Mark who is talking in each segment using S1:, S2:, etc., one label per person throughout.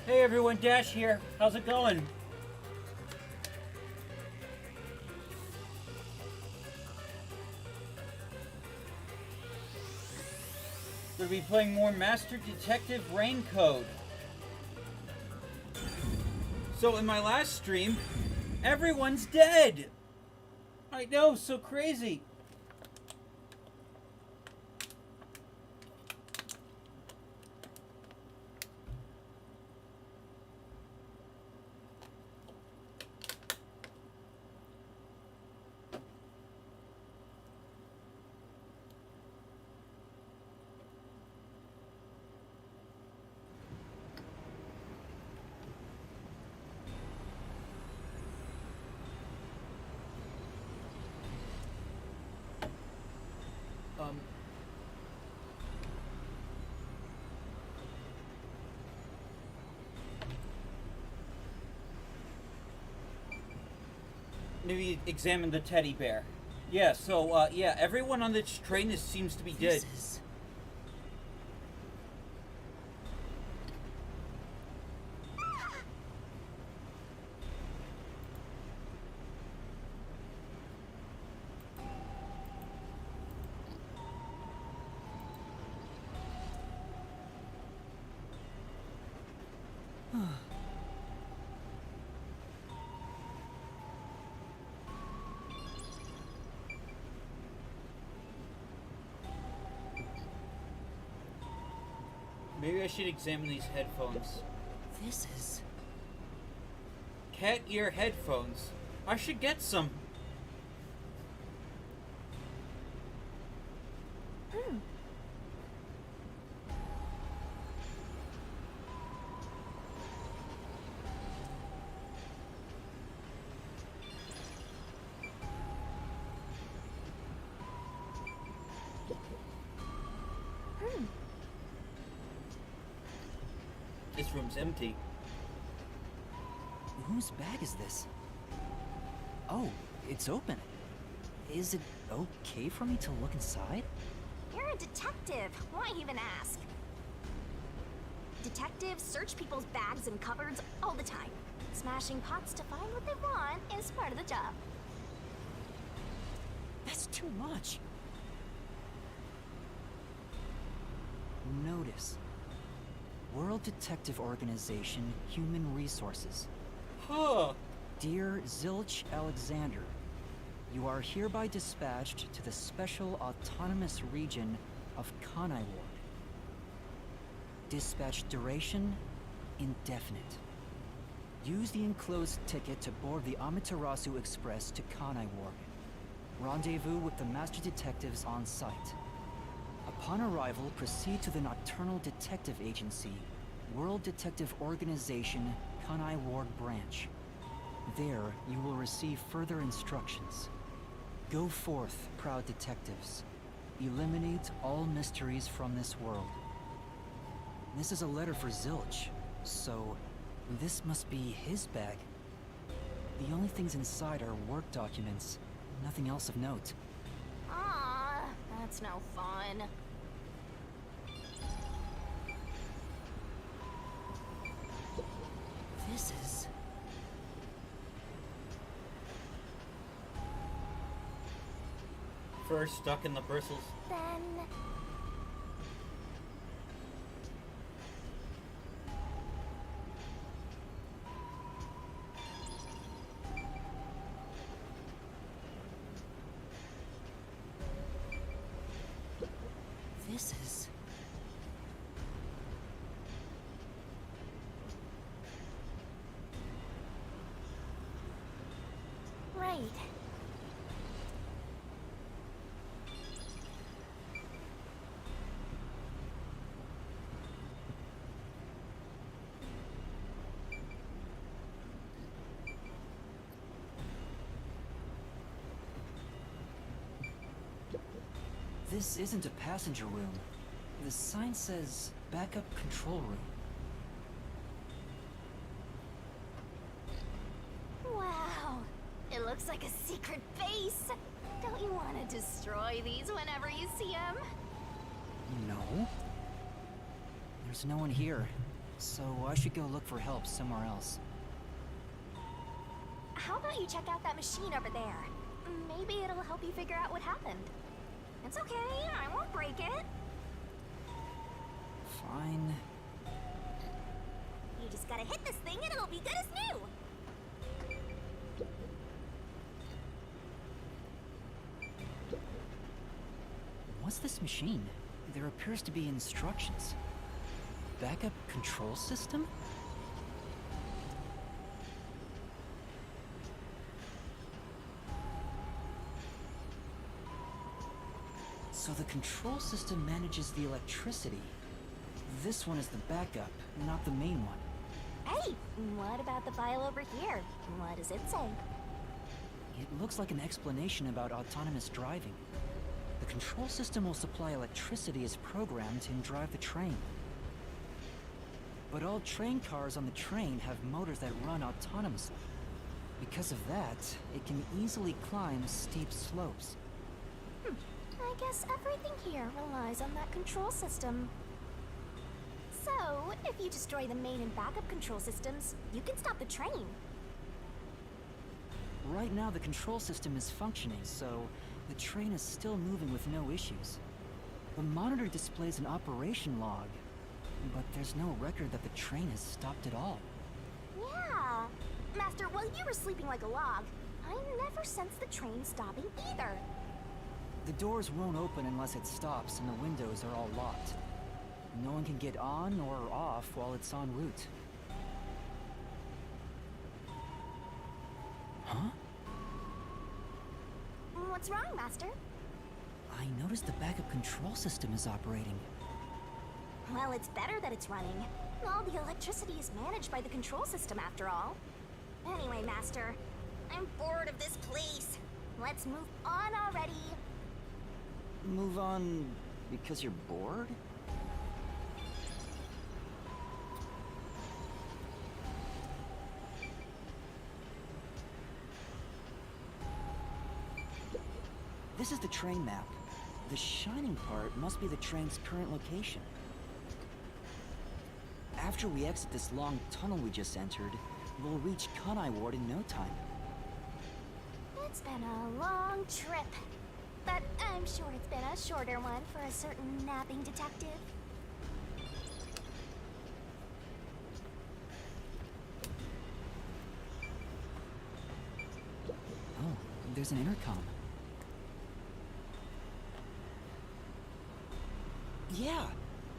S1: Hey everyone, Dash here. How's it going? We're gonna be playing more Master Detective Raincode. So in my last stream, everyone's dead! I know, so crazy. Maybe examine the teddy bear. Yeah, so, yeah, everyone on this train seems to be dead. Maybe I should examine these headphones.
S2: This is...
S1: Cat ear headphones. I should get some. This room's empty.
S2: Whose bag is this? Oh, it's open. Is it okay for me to look inside?
S3: You're a detective. Why even ask? Detectives search people's bags and cupboards all the time. Smashing pots to find what they want is part of the job.
S2: That's too much. Notice. World Detective Organization, Human Resources.
S1: Huh.
S2: Dear Zilch Alexander, you are hereby dispatched to the Special Autonomous Region of Kanai Ward. Dispatch duration, indefinite. Use the enclosed ticket to board the Amaterasu Express to Kanai Ward. Rendezvous with the Master Detectives on site. Upon arrival, proceed to the Nocturnal Detective Agency, World Detective Organization, Kanai Ward Branch. There, you will receive further instructions. Go forth, proud detectives. Eliminate all mysteries from this world. This is a letter for Zilch, so this must be his bag. The only things inside are work documents, nothing else of note.
S3: Ah, that's no fun.
S2: This is...
S1: Fur stuck in the bristles.
S3: Then...
S2: This is...
S3: Right.
S2: This isn't a passenger room. The sign says backup control room.
S3: Wow. It looks like a secret base. Don't you want to destroy these whenever you see them?
S2: No. There's no one here. so I should go look for help somewhere else.
S3: How about you check out that machine over there? Maybe it'll help you figure out what happened. It's okay, I won't break it.
S2: Fine.
S3: You just gotta hit this thing and it'll be good as new.
S2: What's this machine? There appears to be instructions. Backup control system? So the control system manages the electricity. This one is the backup, not the main one.
S3: Hey, what about the file over here? What does it say?
S2: It looks like an explanation about autonomous driving. The control system will supply electricity as programmed and drive the train. But all train cars on the train have motors that run autonomously. Because of that, it can easily climb steep slopes.
S3: I guess everything here relies on that control system. So, if you destroy the main and backup control systems, you can stop the train.
S2: Right now the control system is functioning, so the train is still moving with no issues. The monitor displays an operation log, but there's no record that the train has stopped at all.
S3: Yeah. Master, while you were sleeping like a log, I never sensed the train stopping either.
S2: The doors won't open unless it stops, and the windows are all locked. No one can get on or off while it's en route. Huh?
S3: What's wrong, Master?
S2: I noticed the backup control system is operating.
S3: Well, it's better that it's running. All the electricity is managed by the control system after all. Anyway, Master, I'm bored of this place. Let's move on already.
S2: Move on because you're bored? This is the train map. The shining part must be the train's current location. After we exit this long tunnel we just entered, we'll reach Kanai Ward in no time.
S3: It's been a long trip, but I'm sure it's been a shorter one for a certain napping detective.
S2: Oh, there's an intercom. Yeah,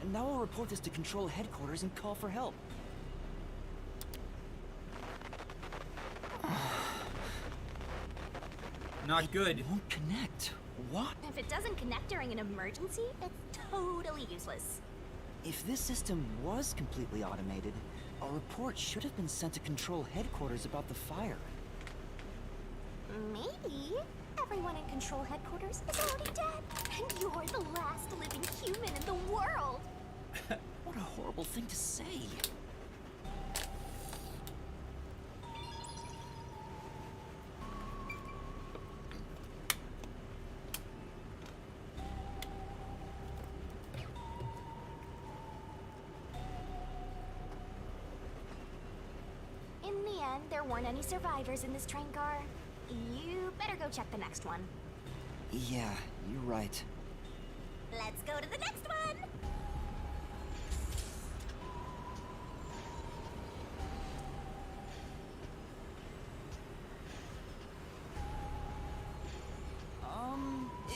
S2: and now I'll report this to Control Headquarters and call for help.
S1: Not good.
S2: It won't connect. What?
S3: If it doesn't connect during an emergency, it's totally useless.
S2: If this system was completely automated, a report should have been sent to Control Headquarters about the fire.
S3: Maybe everyone in Control Headquarters is already dead, and you're the last living human in the world.
S2: What a horrible thing to say.
S3: In the end, there weren't any survivors in this train car. You better go check the next one.
S2: Yeah, you're right.
S3: Let's go to the next one!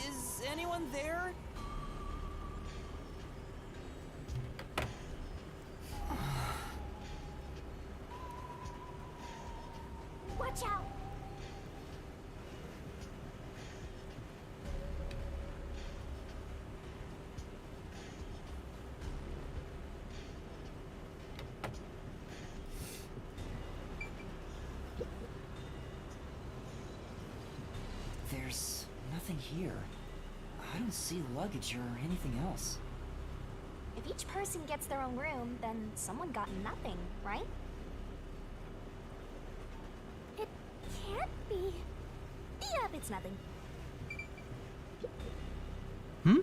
S2: Is anyone there?
S3: Watch out!
S2: There's nothing here. I don't see luggage or anything else.
S3: If each person gets their own room, then someone got nothing, right? It can't be. Yep, it's nothing.
S2: Hmm?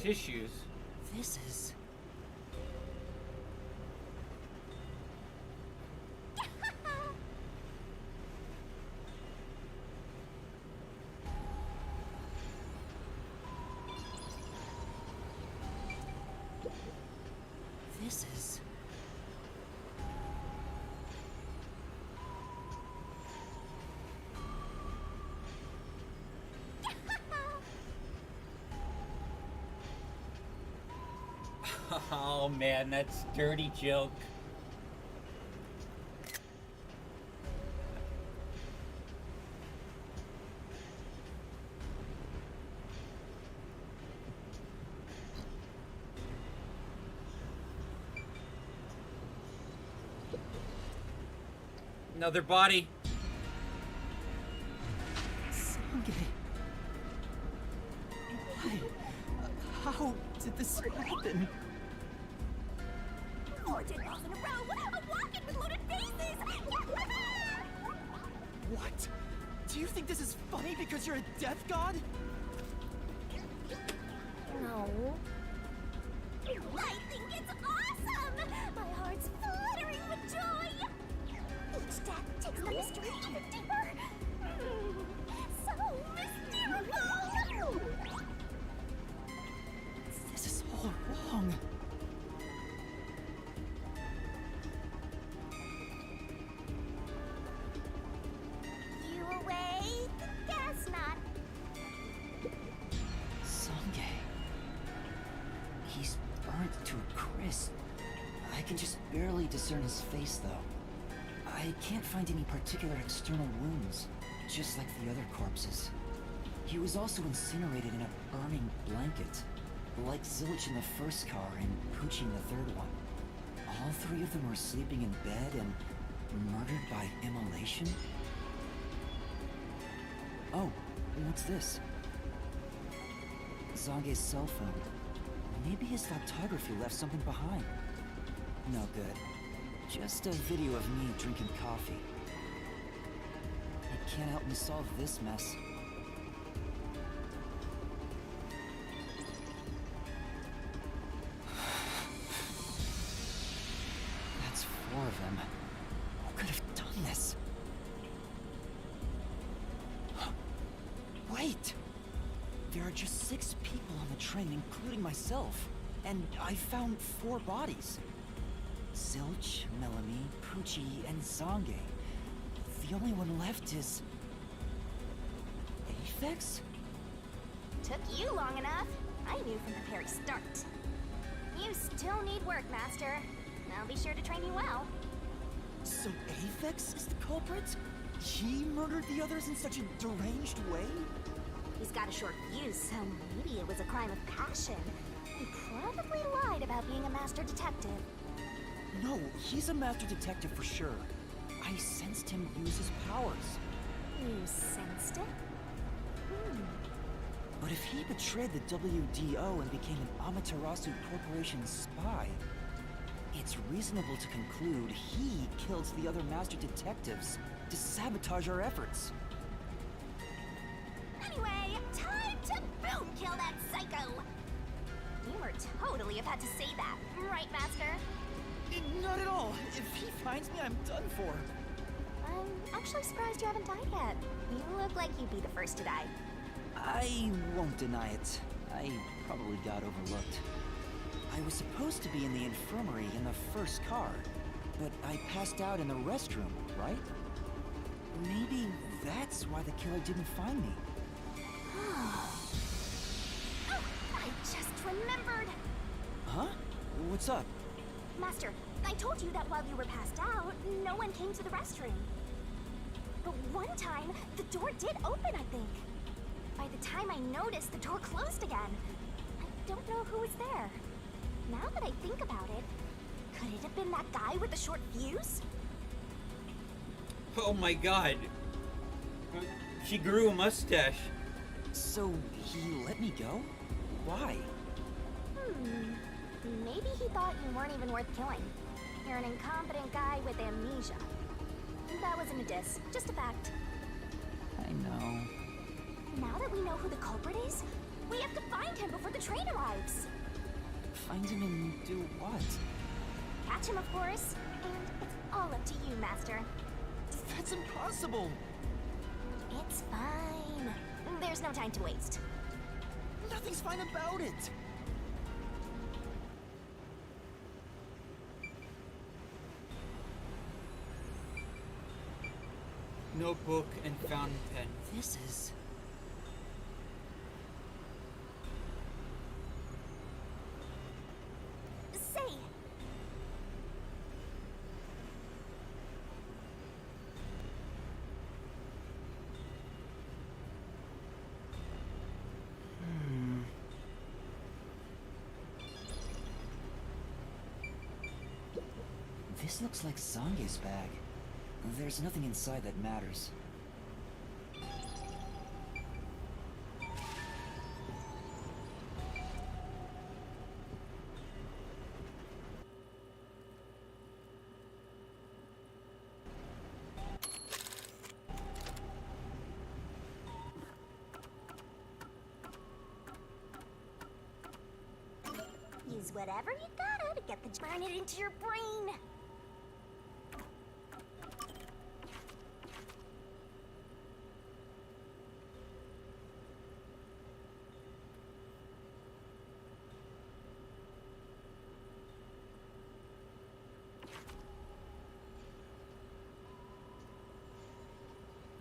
S1: Tissues.
S2: This is... This is...
S1: Oh man, that's dirty joke. Another body.
S2: Sange. Why? How did this happen?
S3: 4 dead balls in a row! A walk-in with loaded faces!
S2: What? Do you think this is funny because you're a death god?
S3: No. I think it's awesome! My heart's fluttering with joy! Each death takes the mystery even deeper. So mystical!
S2: This is all wrong.
S3: You awake? Guess not.
S2: Sange. He's burnt to a crisp. I can just barely discern his face, though. I can't find any particular external wounds, just like the other corpses. He was also incinerated in a burning blanket, like Zilch in the first car and Poochie in the third one. All 3 of them were sleeping in bed and murdered by immolation? Oh, what's this? Zange's cell phone. Maybe his photography left something behind. No good. Just a video of me drinking coffee. It can't help me solve this mess. That's 4 of them. Who could have done this? Wait! There are just 6 people on the train, including myself. And I found 4 bodies. Zilch, Melanie, Poochie, and Zange. The only one left is... Aphex?
S3: Took you long enough. I knew from the very start. You still need work, Master. I'll be sure to train you well.
S2: So Aphex is the culprit? He murdered the others in such a deranged way?
S3: He's got a short fuse, so maybe it was a crime of passion. He probably lied about being a master detective.
S2: No, he's a master detective for sure. I sensed him use his powers.
S3: You sensed it?
S2: But if he betrayed the WDO and became an Amaterasu Corporation spy, it's reasonable to conclude he killed the other master detectives to sabotage our efforts.
S3: Anyway, time to boom kill that psycho! You were totally about to say that, right, Master?
S2: Not at all. If he finds me, I'm done for.
S3: I'm actually surprised you haven't died yet. You look like you'd be the first to die.
S2: I won't deny it. I probably got overlooked. I was supposed to be in the infirmary in the first car, but I passed out in the restroom, right? Maybe that's why the killer didn't find me.
S3: Oh, I just remembered!
S2: Huh? What's up?
S3: Master, I told you that while you were passed out, no one came to the restroom. But one time, the door did open, I think. By the time I noticed, the door closed again. I don't know who was there. Now that I think about it, could it have been that guy with the short fuse?
S1: Oh my god. She grew a mustache.
S2: So, he let me go? Why?
S3: Maybe he thought you weren't even worth killing. You're an incompetent guy with amnesia. That wasn't a diss, just a fact.
S2: I know.
S3: Now that we know who the culprit is, we have to find him before the train their lives.
S2: Find him and do what?
S3: Catch him, of course. And it's all up to you, Master.
S2: That's impossible!
S3: It's fine. There's no time to waste.
S2: Nothing's fine about it!
S1: Notebook and fountain pen.
S2: This is...
S3: Say,
S2: This looks like Zange's bag. There's nothing inside that matters.
S3: use whatever you gotta to get the burn it into your brain.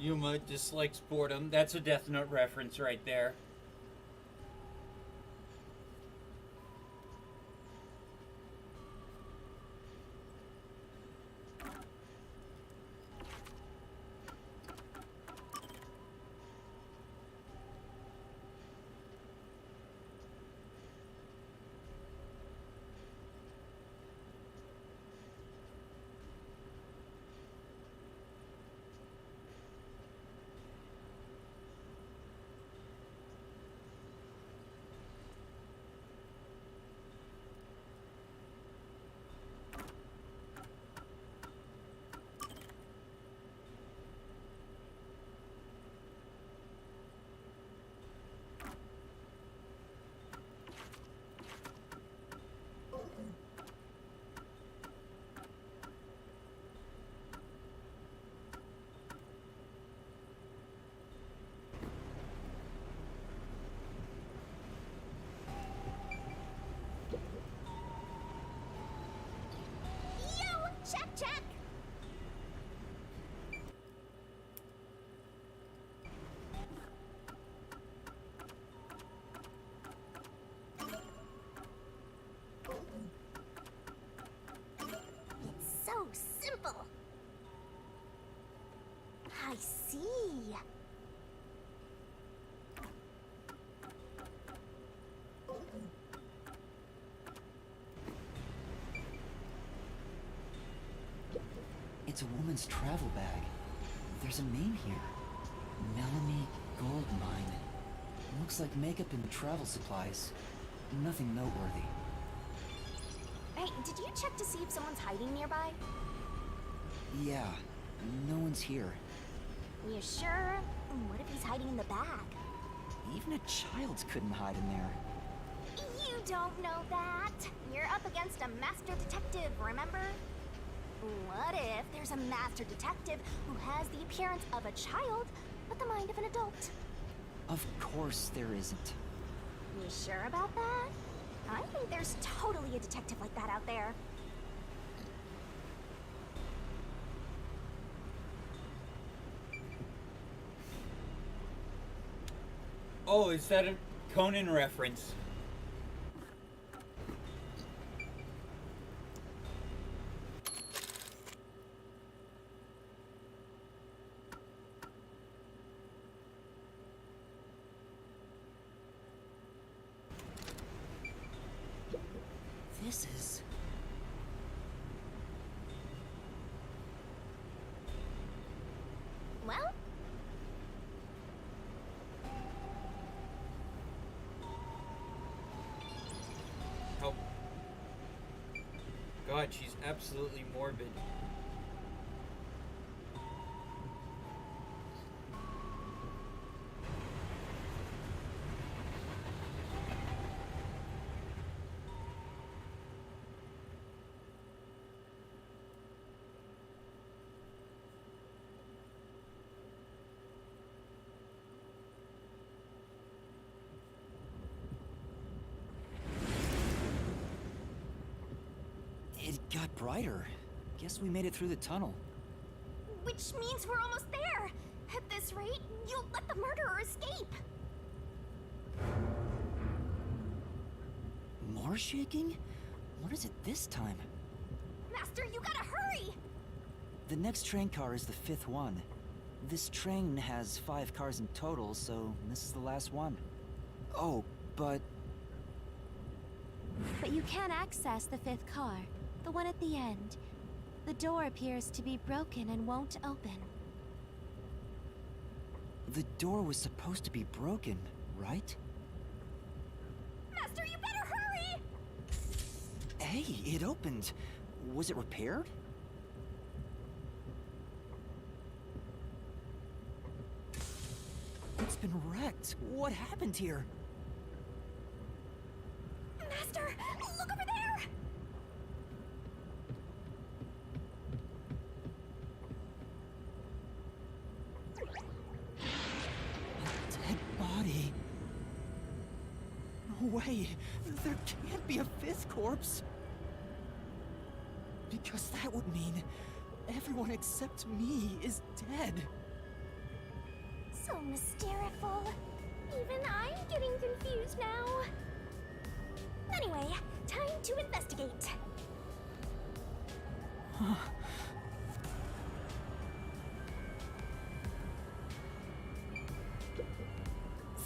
S1: Yuma dislikes boredom. That's a Death Note reference right there.
S3: Check, check. It's so simple. I see.
S2: It's a woman's travel bag. There's a name here. Melanie Goldmine. Looks like makeup and travel supplies. Nothing noteworthy.
S3: Hey, did you check to see if someone's hiding nearby?
S2: Yeah, no one's here.
S3: You sure? What if he's hiding in the bag?
S2: Even a child couldn't hide in there.
S3: You don't know that. You're up against a master detective, remember? What if there's a master detective who has the appearance of a child, but the mind of an adult?
S2: Of course there isn't.
S3: You sure about that? I think there's totally a detective like that out there.
S1: Oh, is that a Conan reference?
S2: This is...
S3: Well,
S1: Oh. God, she's absolutely morbid.
S2: It got brighter. Guess we made it through the tunnel.
S3: Which means we're almost there. At this rate, you'll let the murderer escape.
S2: More shaking? What is it this time?
S3: Master, you gotta hurry!
S2: The next train car is the 5th one. This train has 5 cars in total, so this is the last one. Oh, but
S4: you can't access the 5th car, the one at the end. The door appears to be broken and won't open.
S2: the door was supposed to be broken, right?
S3: Master, you better hurry!
S2: Hey, it opened. Was it repaired? It's been wrecked. What happened here?
S3: Master, look over there!
S2: A dead body. No way. There can't be a 5th corpse. Because that would mean everyone except me is dead.
S3: So mysteriful. Even I'm getting confused now. Anyway, time to investigate.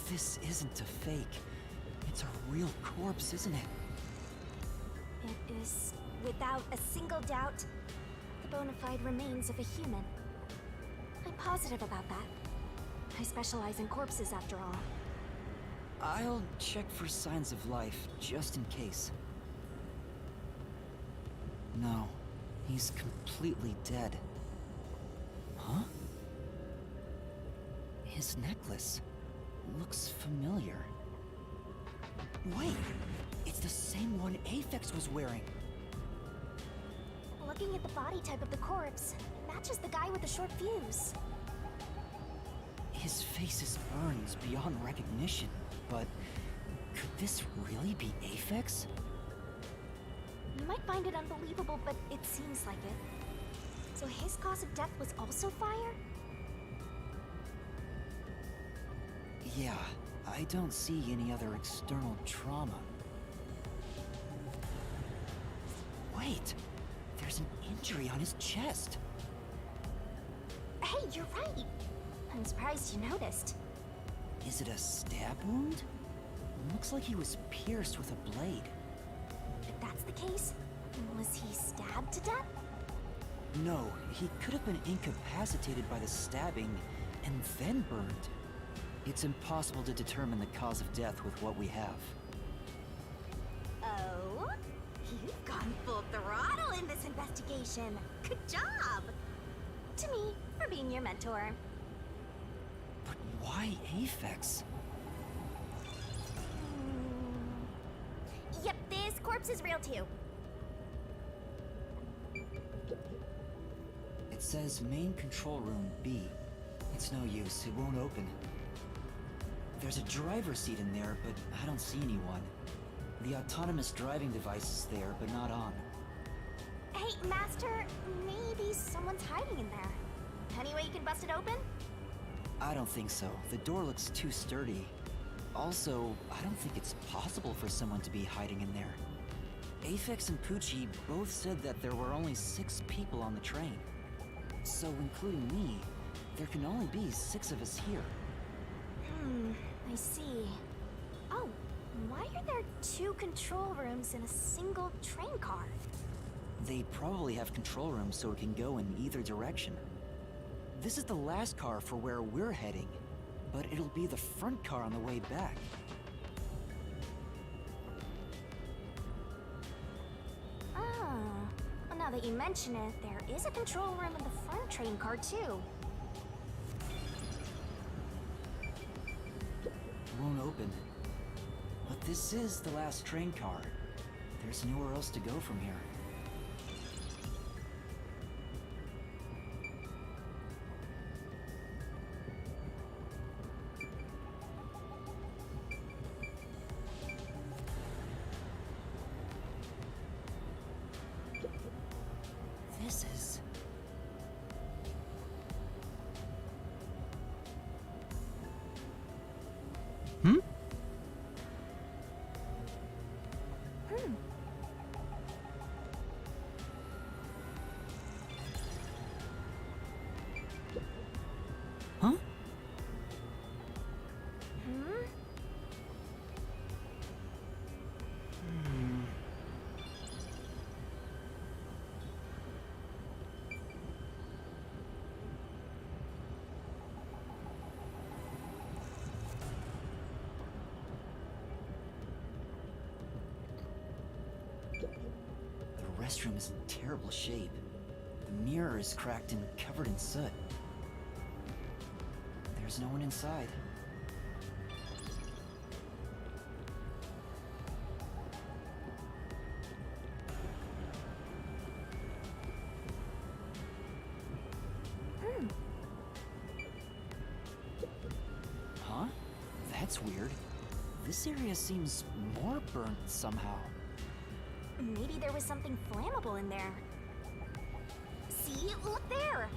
S2: This isn't a fake. It's a real corpse, isn't it?
S3: It is, without a single doubt, the bona fide remains of a human. I'm positive about that. I specialize in corpses, after all.
S2: I'll check for signs of life, just in case. No, he's completely dead. Huh? His necklace looks familiar. Wait, it's the same one Aphex was wearing.
S3: Looking at the body type of the corpse, it matches the guy with the short fuse.
S2: His face is burned beyond recognition, but could this really be Aphex?
S3: You might find it unbelievable, but it seems like it. So his cause of death was also fire?
S2: Yeah, I don't see any other external trauma. Wait, there's an injury on his chest.
S3: Hey, you're right. I'm surprised you noticed.
S2: Is it a stab wound? Looks like he was pierced with a blade.
S3: If that's the case, was he stabbed to death?
S2: No, he could have been incapacitated by the stabbing and then burned. It's impossible to determine the cause of death with what we have.
S3: Oh? You've gone full throttle in this investigation. Good job! To me, for being your mentor.
S2: But why Aphex?
S3: Yep, this corpse is real too.
S2: It says main control room B. It's no use, it won't open. There's a driver's seat in there, but I don't see anyone. The autonomous driving device is there, but not on.
S3: Hey, Master, maybe someone's hiding in there. Any way you can bust it open?
S2: I don't think so. The door looks too sturdy. Also, I don't think it's possible for someone to be hiding in there. Aphex and Poochie both said that there were only 6 people on the train. So, including me, there can only be 6 of us here.
S3: I see. Oh, why are there 2 control rooms in a single train car?
S2: They probably have control rooms so it can go in either direction. This is the last car for where we're heading, but it'll be the front car on the way back.
S3: Oh, well, now that you mention it, there is a control room in the front train car too.
S2: Won't open. But this is the last train car. There's nowhere else to go from here. restroom is in terrible shape. The mirror is cracked and covered in soot. There's no one inside. Huh? That's weird. This area seems more burnt somehow.
S3: Maybe there was something flammable in there. See? Look there!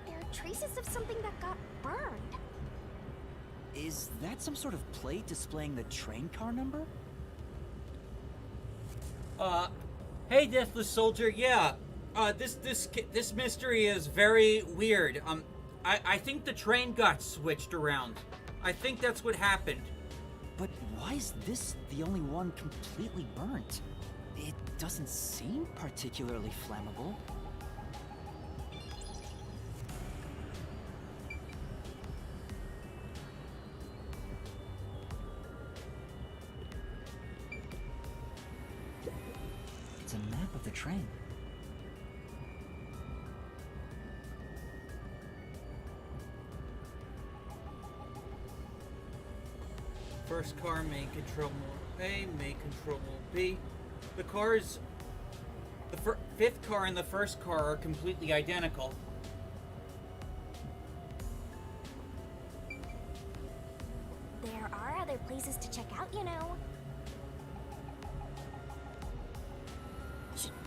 S3: There are traces of something that got burned.
S2: Is that some sort of plate displaying the train car number?
S1: Hey, Deathless Soldier, yeah. This mystery is very weird. I think the train got switched around. I think that's what happened.
S2: But why is this the only one completely burnt? It doesn't seem particularly flammable. It's a map of the train.
S1: First car, main control A, main control B. The cars, the fifth car and the first car are completely identical.
S3: There are other places to check out, you know.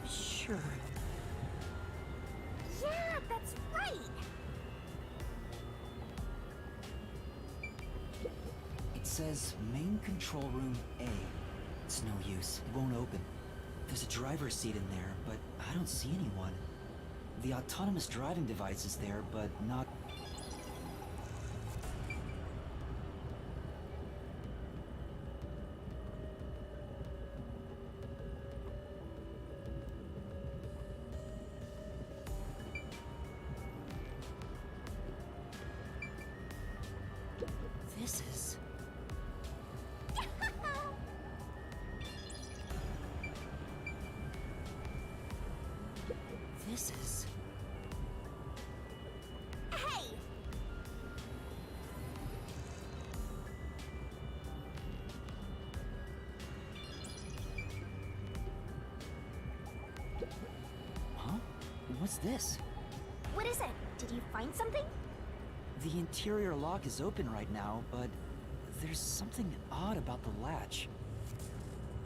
S2: Sure.
S3: Yeah, that's right!
S2: It says main control room A. It's no use. It won't open. There's a driver's seat in there, but I don't see anyone. The autonomous driving device is there, but not... This is... This is...
S3: Hey!
S2: Huh? What's this?
S3: What is it? Did you find something?
S2: The interior lock is open right now, but there's something odd about the latch.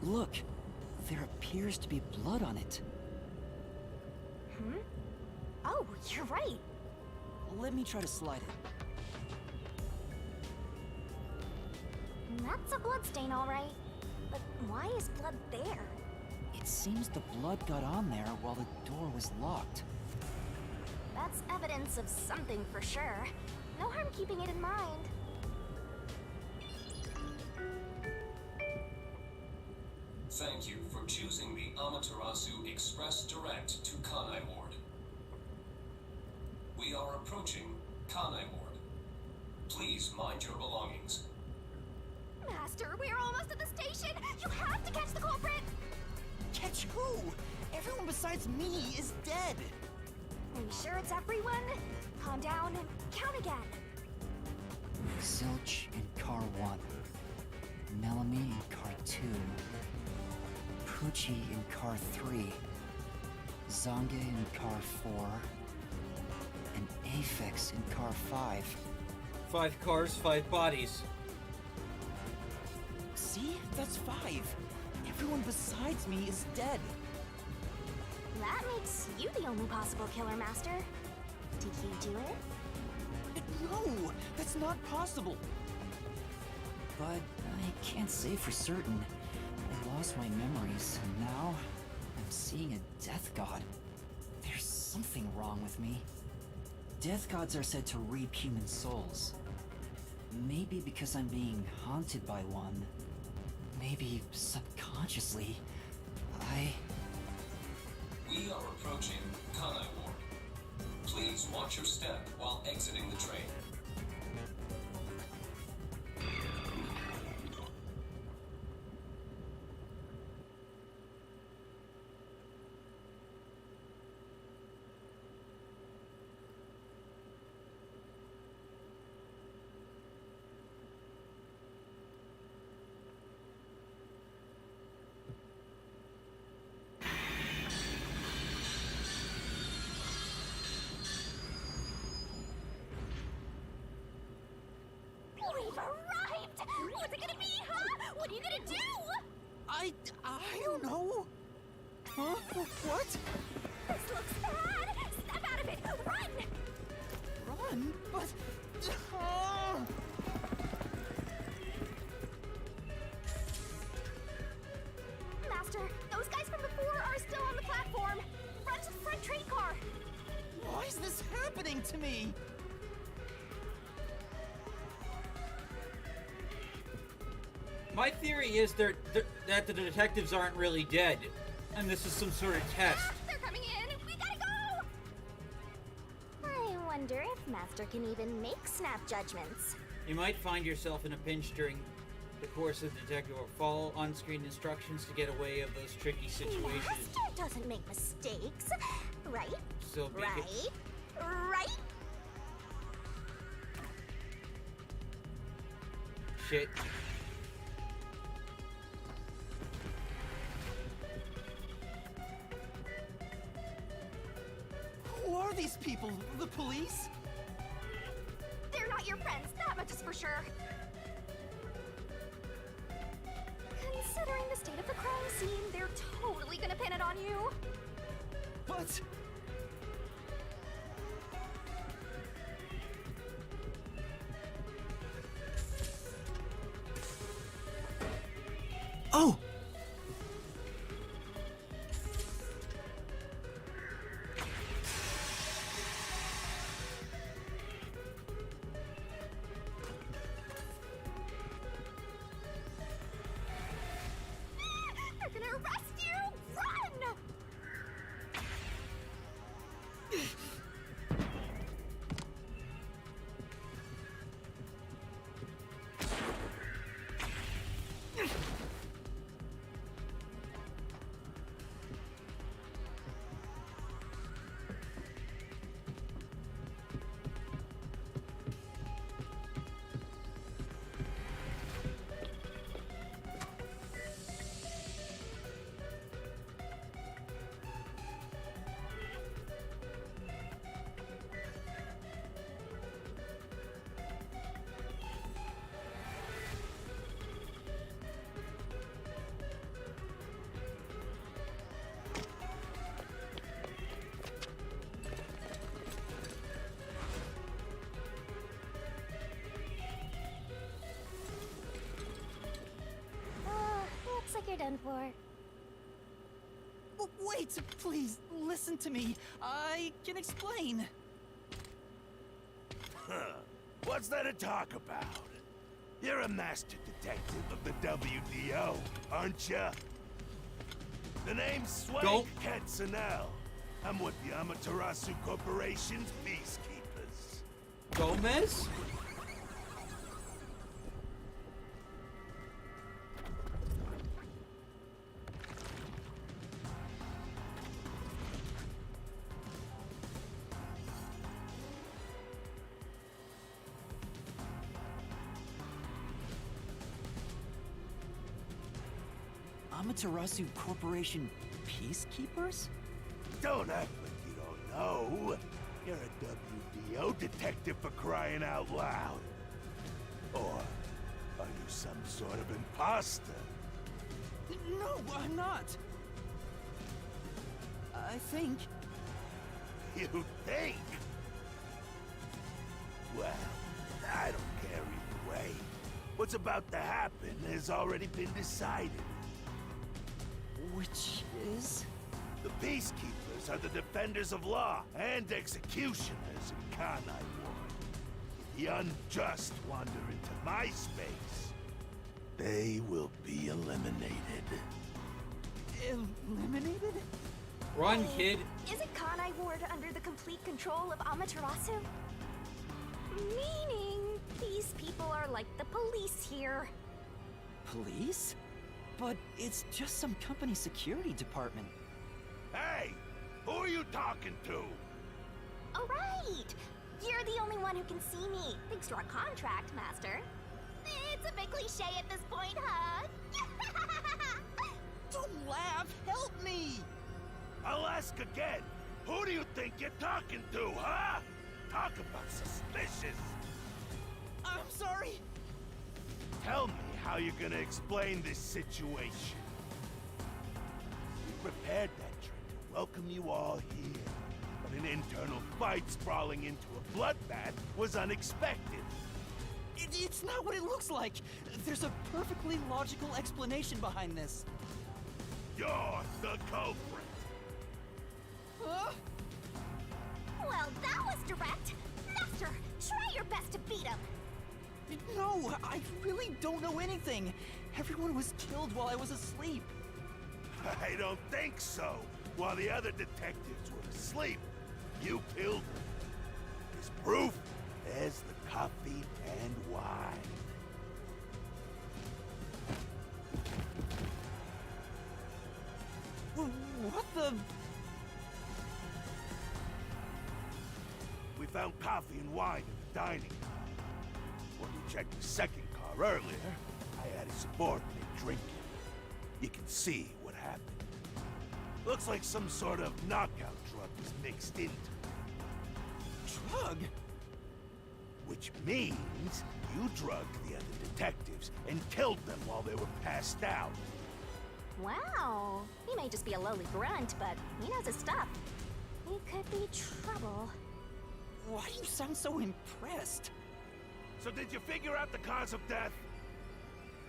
S2: Look, there appears to be blood on it.
S3: Hmm? Oh, you're right.
S2: Let me try to slide it.
S3: That's a bloodstain, all right. But why is blood there?
S2: It seems the blood got on there while the door was locked.
S3: That's evidence of something for sure. No harm keeping it in mind.
S5: Thank you for choosing the Amaterasu Express Direct to Kanai Ward. We are approaching Kanai Ward. Please mind your belongings.
S3: Master, we are almost at the station! You have to catch the culprit!
S2: Catch who? Everyone besides me is dead!
S3: Are you sure it's everyone? Calm down and count again.
S2: Zilch in car 1. Melanie in car 2. Poochie in car 3. Zange in car 4. And Aphex in car 5.
S1: 5 cars, 5 bodies.
S2: See? That's 5. Everyone besides me is dead.
S3: That makes you the only possible killer, Master. Did you do it?
S2: No! That's not possible! But I can't say for certain. I lost my memories, and now I'm seeing a death god. There's something wrong with me. Death gods are said to reap human souls. Maybe because I'm being haunted by one. Maybe subconsciously,
S5: We are approaching Kanai Ward. Please watch your step while exiting the train.
S2: I don't know. Huh? What?
S3: This looks bad! Step out of it! Run!
S2: Run? But... Oh.
S3: Master, those guys from before are still on the platform. Run to the front train car.
S2: Why is this happening to me?
S1: My theory is that the detectives aren't really dead, and this is some sort of test.
S3: They're coming in! We gotta go! I wonder if Master can even make snap judgments.
S1: You might find yourself in a pinch during the course of the detective or follow on-screen instructions to get away of those tricky situations.
S3: Master doesn't make mistakes, right?
S1: So be
S3: Right? Right?
S1: Shit.
S2: Who are these people? The police?
S3: They're not your friends, that much is for sure. Considering the state of the crime scene, they're totally gonna pin it on you.
S2: But... Oh!
S3: They're gonna arrest you! Run! Looks like you're done for.
S2: Wait, please, listen to me. I can explain.
S6: What's there to talk about? You're a master detective of the WDO, aren't ya? The name's Swank
S1: Don't-
S6: Katzenel. I'm with the Amaterasu Corporation's peacekeepers.
S1: Gomez?
S2: Amaterasu Corporation peacekeepers?
S6: Don't act like you don't know. You're a WDO detective for crying out loud. Or are you some sort of imposter?
S2: No, I'm not. I think...
S6: You think? Well, I don't care either way. What's about to happen has already been decided.
S2: Which is...
S6: The peacekeepers are the defenders of law and executioners in Kanai Ward. If the unjust wander into my space, they will be eliminated.
S2: eliminated?
S1: Run, kid.
S3: Isn't Kanai Ward under the complete control of Amaterasu? Meaning, these people are like the police here.
S2: Police? But it's just some company security department.
S6: Hey! Who are you talking to?
S3: Oh, right! You're the only one who can see me, thanks to our contract, Master. It's a bit cliche at this point, huh?
S2: Don't laugh! Help me!
S6: I'll ask again. Who do you think you're talking to, huh? Talk about suspicious.
S2: I'm sorry!
S6: Tell me how you're gonna explain this situation. prepared that train to welcome you all here. But an internal fight sprawling into a bloodbath was unexpected.
S2: It's not what it looks like. There's a perfectly logical explanation behind this.
S6: You're the culprit.
S2: Huh?
S3: Well, that was direct. Master, try your best to beat him.
S2: No, I really don't know anything. Everyone was killed while I was asleep.
S6: I don't think so. While the other detectives were asleep, you killed them. As proof, there's the coffee and wine.
S2: What the...
S6: We found coffee and wine in the dining car. When we checked the second car earlier, I had a subordinate drink it. You can see what happened. Looks like some sort of knockout drug was mixed into it.
S2: drug?
S6: Which means you drugged the other detectives and killed them while they were passed out.
S3: Wow. He may just be a lowly grunt, but he knows his stuff. He could be trouble.
S2: Why do you sound so impressed?
S6: So did you figure out the cause of death?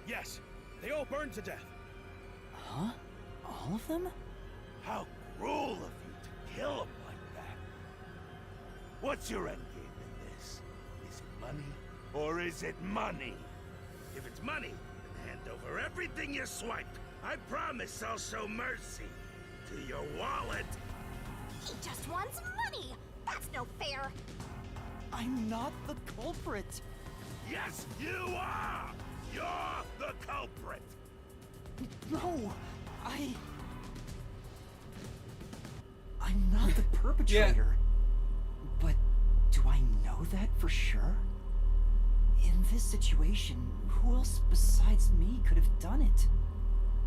S7: Yes, they all burned to death.
S2: Huh? All of them?
S6: How cruel of you to kill them like that. What's your endgame in this? Is it money, or is it money? If it's money, then hand over everything you swiped. I promise I'll show mercy to your wallet.
S3: He just wants money! That's no fair!
S2: I'm not the culprit.
S6: Yes, you are! You're the culprit!
S2: No, I'm not the perpetrator. But do I know that for sure? In this situation, who else besides me could have done it?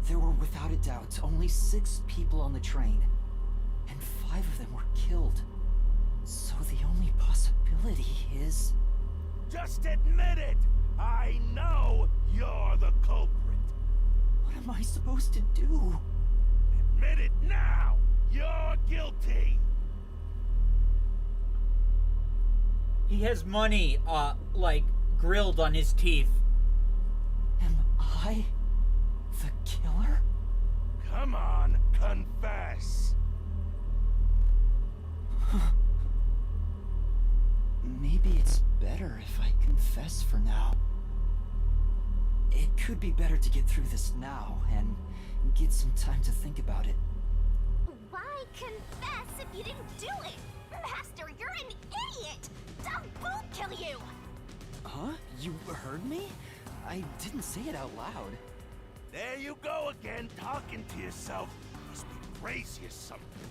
S2: There were without a doubt only 6 people on the train, and 5 of them were killed. So the only possibility is...
S6: Just admit it! I know you're the culprit!
S2: What am I supposed to do?
S6: Admit it now! You're guilty!
S1: He has money, like, grilled on his teeth.
S2: Am I the killer?
S6: Come on, confess!
S2: Maybe it's better if I confess for now. It could be better to get through this now and get some time to think about it.
S3: Why confess if you didn't do it? Master, you're an idiot! Dumb won't kill you!
S2: Huh? You heard me? I didn't say it out loud.
S6: There you go again, talking to yourself. Must be crazy or something.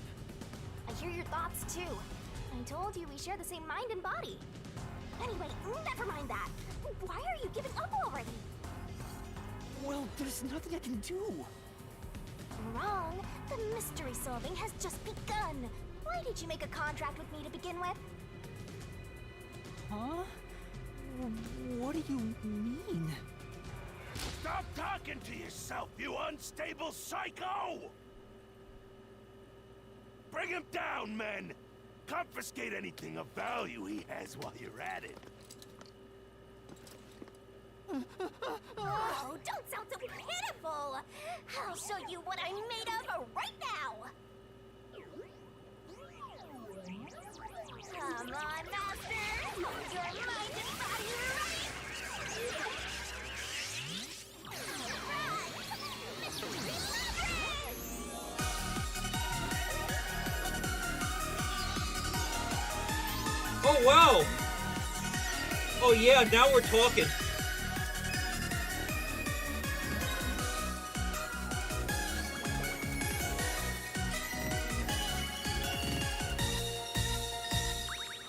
S3: I hear your thoughts too. I told you we share the same mind and body. Anyway, never mind that. Why are you giving up already?
S2: Well, there's nothing I can do.
S3: Wrong. The mystery solving has just begun. Why did you make a contract with me to begin with?
S2: Huh? What do you mean?
S6: Stop talking to yourself, you unstable psycho! Bring him down, men! Confiscate anything of value he has while you're at it.
S3: Oh, don't sound so pitiful! I'll show you what I'm made of right now! Come on, Master! Use your mind and body right! Alright! Mystery Labyrinth!
S1: Oh, wow! Oh, yeah, now we're talking.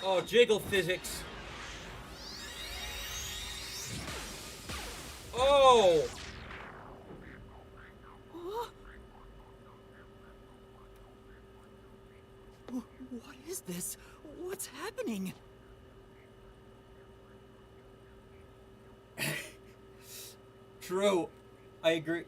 S1: Oh, jiggle physics. Oh!
S2: What is this? What's happening?
S1: True. I agree.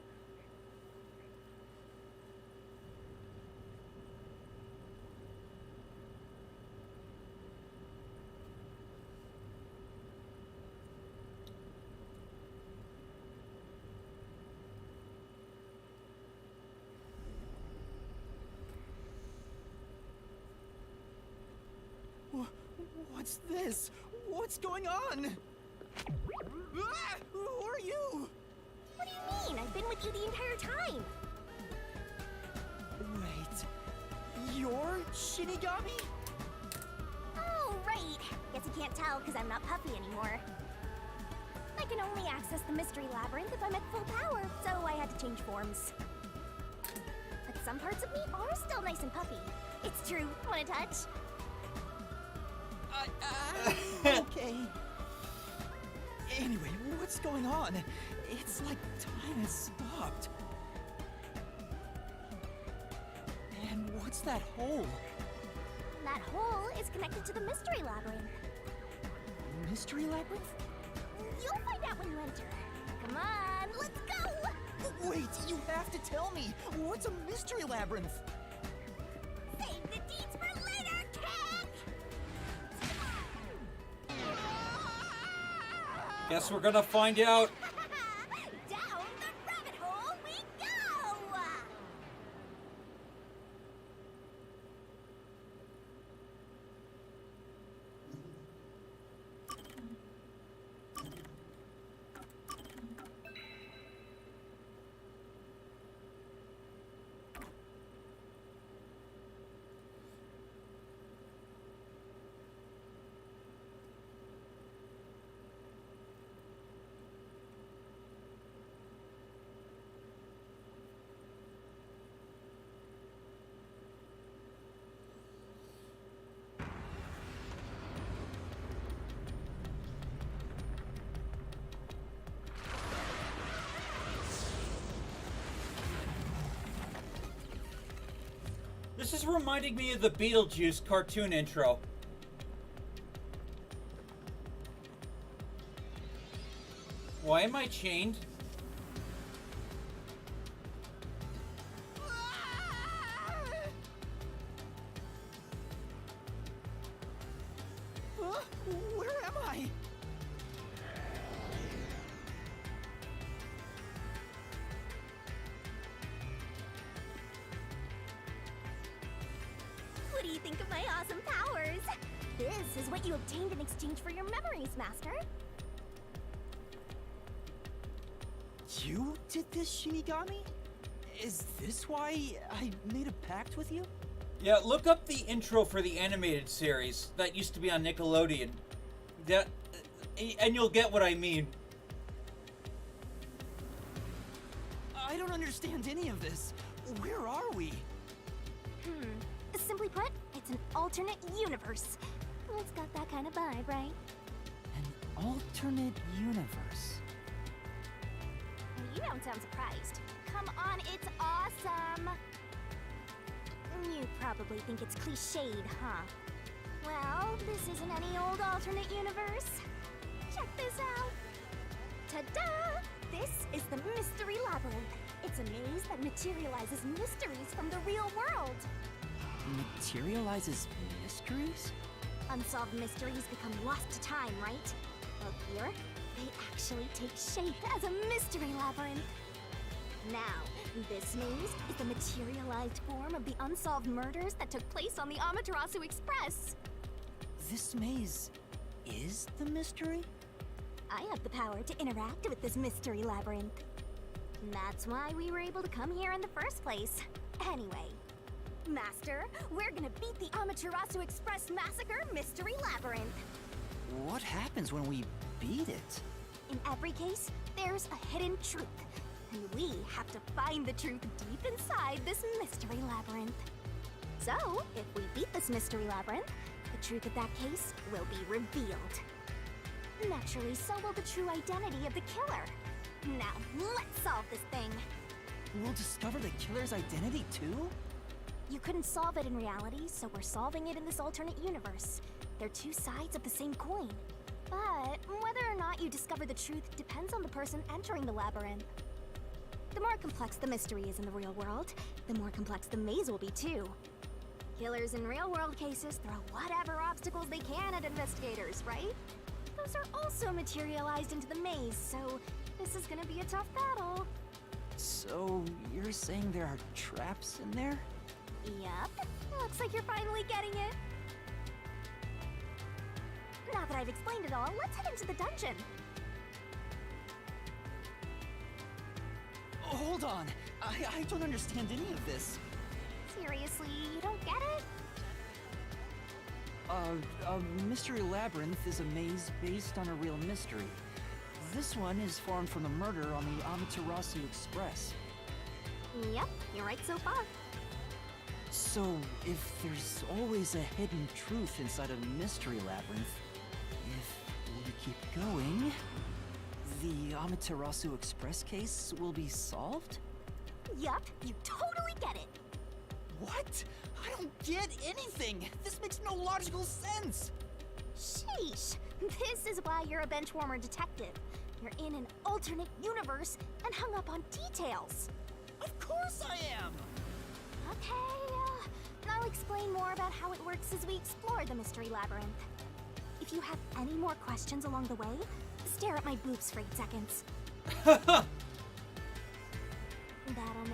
S2: What's this? What's going on? Ah! Who are you?
S3: What do you mean? I've been with you the entire time.
S2: Wait, you're Shinigami?
S3: Oh, right. Guess you can't tell because I'm not Puffy anymore. I can only access the Mystery Labyrinth if I'm at full power, so I had to change forms. But some parts of me are still nice and puffy. It's true. Want a touch?
S2: Okay. Anyway, what's going on? It's like time has stopped. And what's that hole?
S3: That hole is connected to the Mystery Labyrinth.
S2: Mystery Labyrinth?
S3: You'll find out when you enter. Come on, let's go!
S2: Wait, you have to tell me. What's a Mystery Labyrinth?
S3: Save the deeds for later, kid!
S1: Guess we're gonna find out.
S3: Down the rabbit hole we go!
S1: This is reminding me of the Beetlejuice cartoon intro. Why am I chained?
S2: Where am I?
S3: What do you think of my awesome powers? This is what you obtained in exchange for your memories, Master.
S2: You did this, Shinigami? Is this why I made a pact with you?
S1: Yeah, look up the intro for the animated series that used to be on Nickelodeon. That, and you'll get what I mean.
S2: I don't understand any of this. Where are we?
S3: Simply put, it's an alternate universe. It's got that kind of vibe, right?
S2: An alternate universe.
S3: You don't sound surprised. Come on, it's awesome! You probably think it's cliched, huh? Well, this isn't any old alternate universe. Check this out! Ta-da! This is the Mystery Labyrinth. It's a maze that materializes mysteries from the real world.
S2: Materializes mysteries?
S3: Unsolved mysteries become lost to time, right? Well, here, they actually take shape as a mystery labyrinth. Now, this maze is the materialized form of the unsolved murders that took place on the Amaterasu Express.
S2: This maze is the mystery?
S3: I have the power to interact with this mystery labyrinth. That's why we were able to come here in the first place. Anyway, Master, we're gonna beat the Amaterasu Express Massacre Mystery Labyrinth.
S2: What happens when we beat it?
S3: In every case, there's a hidden truth. And we have to find the truth deep inside this mystery labyrinth. So, if we beat this mystery labyrinth, the truth of that case will be revealed. Naturally, so will the true identity of the killer. Now, let's solve this thing.
S2: We'll discover the killer's identity too?
S3: You couldn't solve it in reality, so we're solving it in this alternate universe. They're two sides of the same coin. But whether or not you discover the truth depends on the person entering the labyrinth. The more complex the mystery is in the real world, the more complex the maze will be too. Killers in real-world cases throw whatever obstacles they can at investigators, right? Those are also materialized into the maze, so this is gonna be a tough battle.
S2: So, you're saying there are traps in there?
S3: Yep. Looks like you're finally getting it. that I've explained it all, let's head into the dungeon.
S2: Oh, hold on. I don't understand any of this.
S3: Seriously, you don't get it?
S2: Mystery Labyrinth is a maze based on a real mystery. This one is formed from the murder on the Amaterasu Express.
S3: Yep, you're right so far.
S2: So, if there's always a hidden truth inside a Mystery Labyrinth, if we keep going, the Amaterasu Express case will be solved?
S3: Yup, you totally get it.
S2: What? I don't get anything! This makes no logical sense!
S3: Sheesh, this is why you're a benchwarmer detective. You're in an alternate universe and hung up on details.
S2: Of course I am!
S3: Okay, I'll explain more about how it works as we explore the Mystery Labyrinth. If you have any more questions along the way, stare at my boobs for 8 seconds. That'll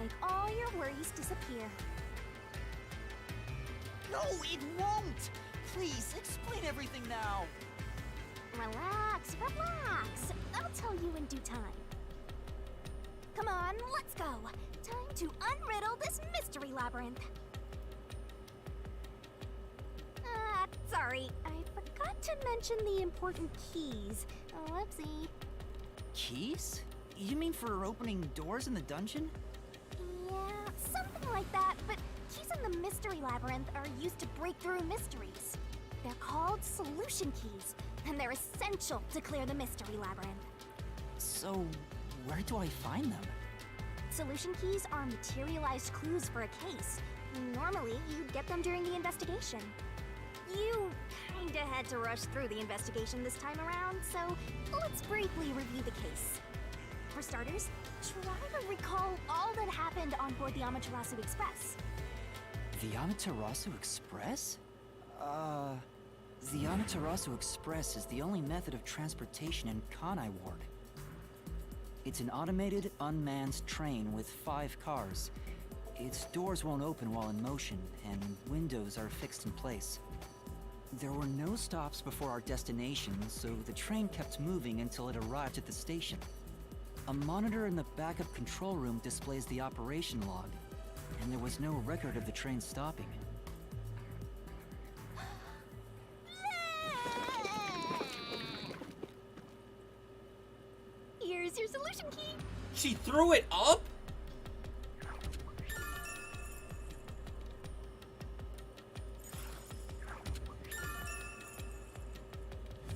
S3: make all your worries disappear.
S2: No, it won't! Please, explain everything now!
S3: Relax, relax. I'll tell you in due time. Come on, let's go. Time to unriddle this Mystery Labyrinth. Sorry, I forgot to mention the important keys. Whoopsie.
S2: Keys? You mean for opening doors in the dungeon?
S3: Yeah, something like that, but keys in the Mystery Labyrinth are used to break through mysteries. They're called solution keys, and they're essential to clear the Mystery Labyrinth.
S2: So, where do I find them?
S3: Solution keys are materialized clues for a case. Normally, you'd get them during the investigation. You kinda had to rush through the investigation this time around, so let's briefly review the case. For starters, try to recall all that happened on board the Amaterasu Express.
S2: The Amaterasu Express? The Amaterasu Express is the only method of transportation in Kanai Ward. It's an automated, unmanned train with 5 cars. Its doors won't open while in motion, and windows are fixed in place. There were no stops before our destination, so the train kept moving until it arrived at the station. A monitor in the backup control room displays the operation log, and there was no record of the train stopping.
S3: Here's your solution key.
S1: She threw it up?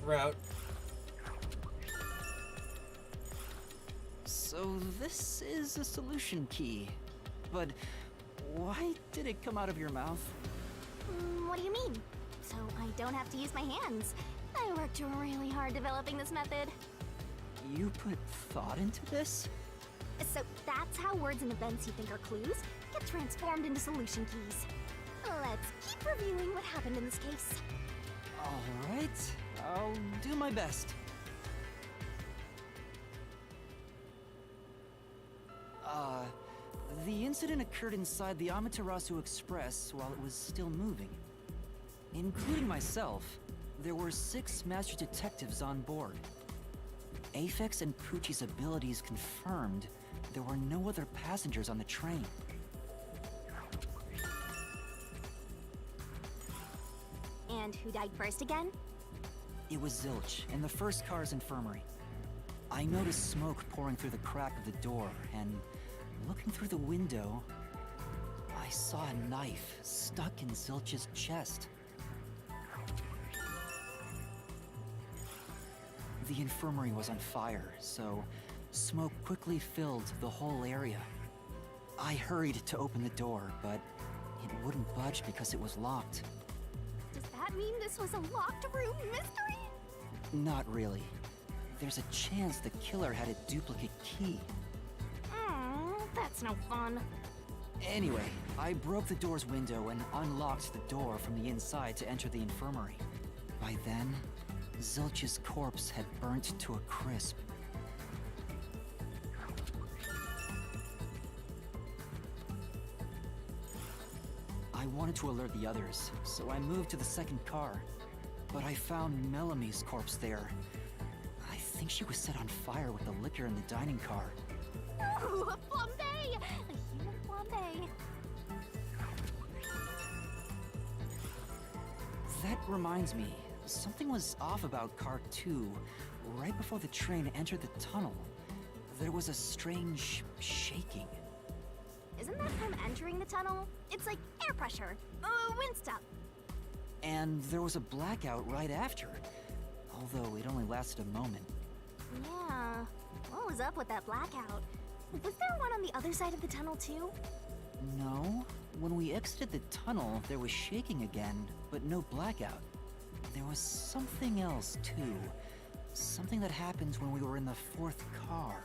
S1: Route.
S2: So this is a solution key. But why did it come out of your mouth?
S3: What do you mean? So I don't have to use my hands. I worked really hard developing this method.
S2: You put thought into this?
S3: So that's how words and events you think are clues get transformed into solution keys. Let's keep reviewing what happened in this case.
S2: Alright, I'll do my best. The incident occurred inside the Amaterasu Express while it was still moving. Including myself, there were 6 master detectives on board. Aphex and Pucci's abilities confirmed there were no other passengers on the train.
S3: And who died first again?
S2: It was Zilch, in the first car's infirmary. I noticed smoke pouring through the crack of the door, and looking through the window, I saw a knife stuck in Zilch's chest. The infirmary was on fire, so smoke quickly filled the whole area. I hurried to open the door, but it wouldn't budge because it was locked.
S3: Does that mean this was a locked room mystery?
S2: Not really. There's a chance the killer had a duplicate key.
S3: That's no fun.
S2: Anyway, I broke the door's window and unlocked the door from the inside to enter the infirmary. By then, Zilch's corpse had burnt to a crisp. I wanted to alert the others, so I moved to the second car. but I found Melamie's corpse there. I think she was set on fire with the liquor in the dining car.
S3: Ooh, a flambe! A human flambe.
S2: That reminds me, something was off about Car 2. Right before the train entered the tunnel, there was a strange shaking.
S3: Isn't that from entering the tunnel? It's like air pressure. Wind stop.
S2: And there was a blackout right after, although it only lasted a moment.
S3: Yeah. What was up with that blackout? Was there one on the other side of the tunnel too?
S2: No, when we exited the tunnel, there was shaking again, but no blackout. There was something else too. Something that happened when we were in the fourth car.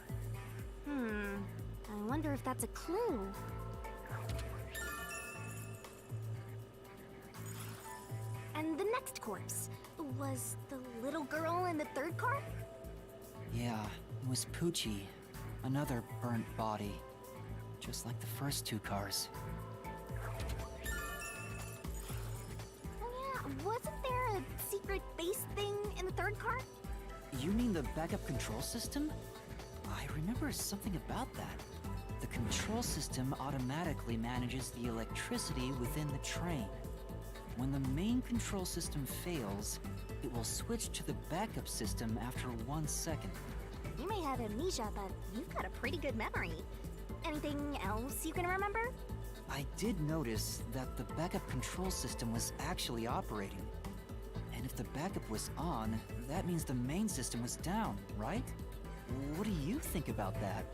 S3: I wonder if that's a clue. And the next corpse was the little girl in the third car?
S2: Yeah, it was Poochie. Another burnt body. Just like the first two cars.
S3: Oh yeah, wasn't there a secret base thing in the third car?
S2: You mean the backup control system? I remember something about that. The control system automatically manages the electricity within the train. When the main control system fails, it will switch to the backup system after 1 second.
S3: You may have amnesia, but you've got a pretty good memory. Anything else you can remember?
S2: I did notice that the backup control system was actually operating. And if the backup was on, that means the main system was down, right? What do you think about that?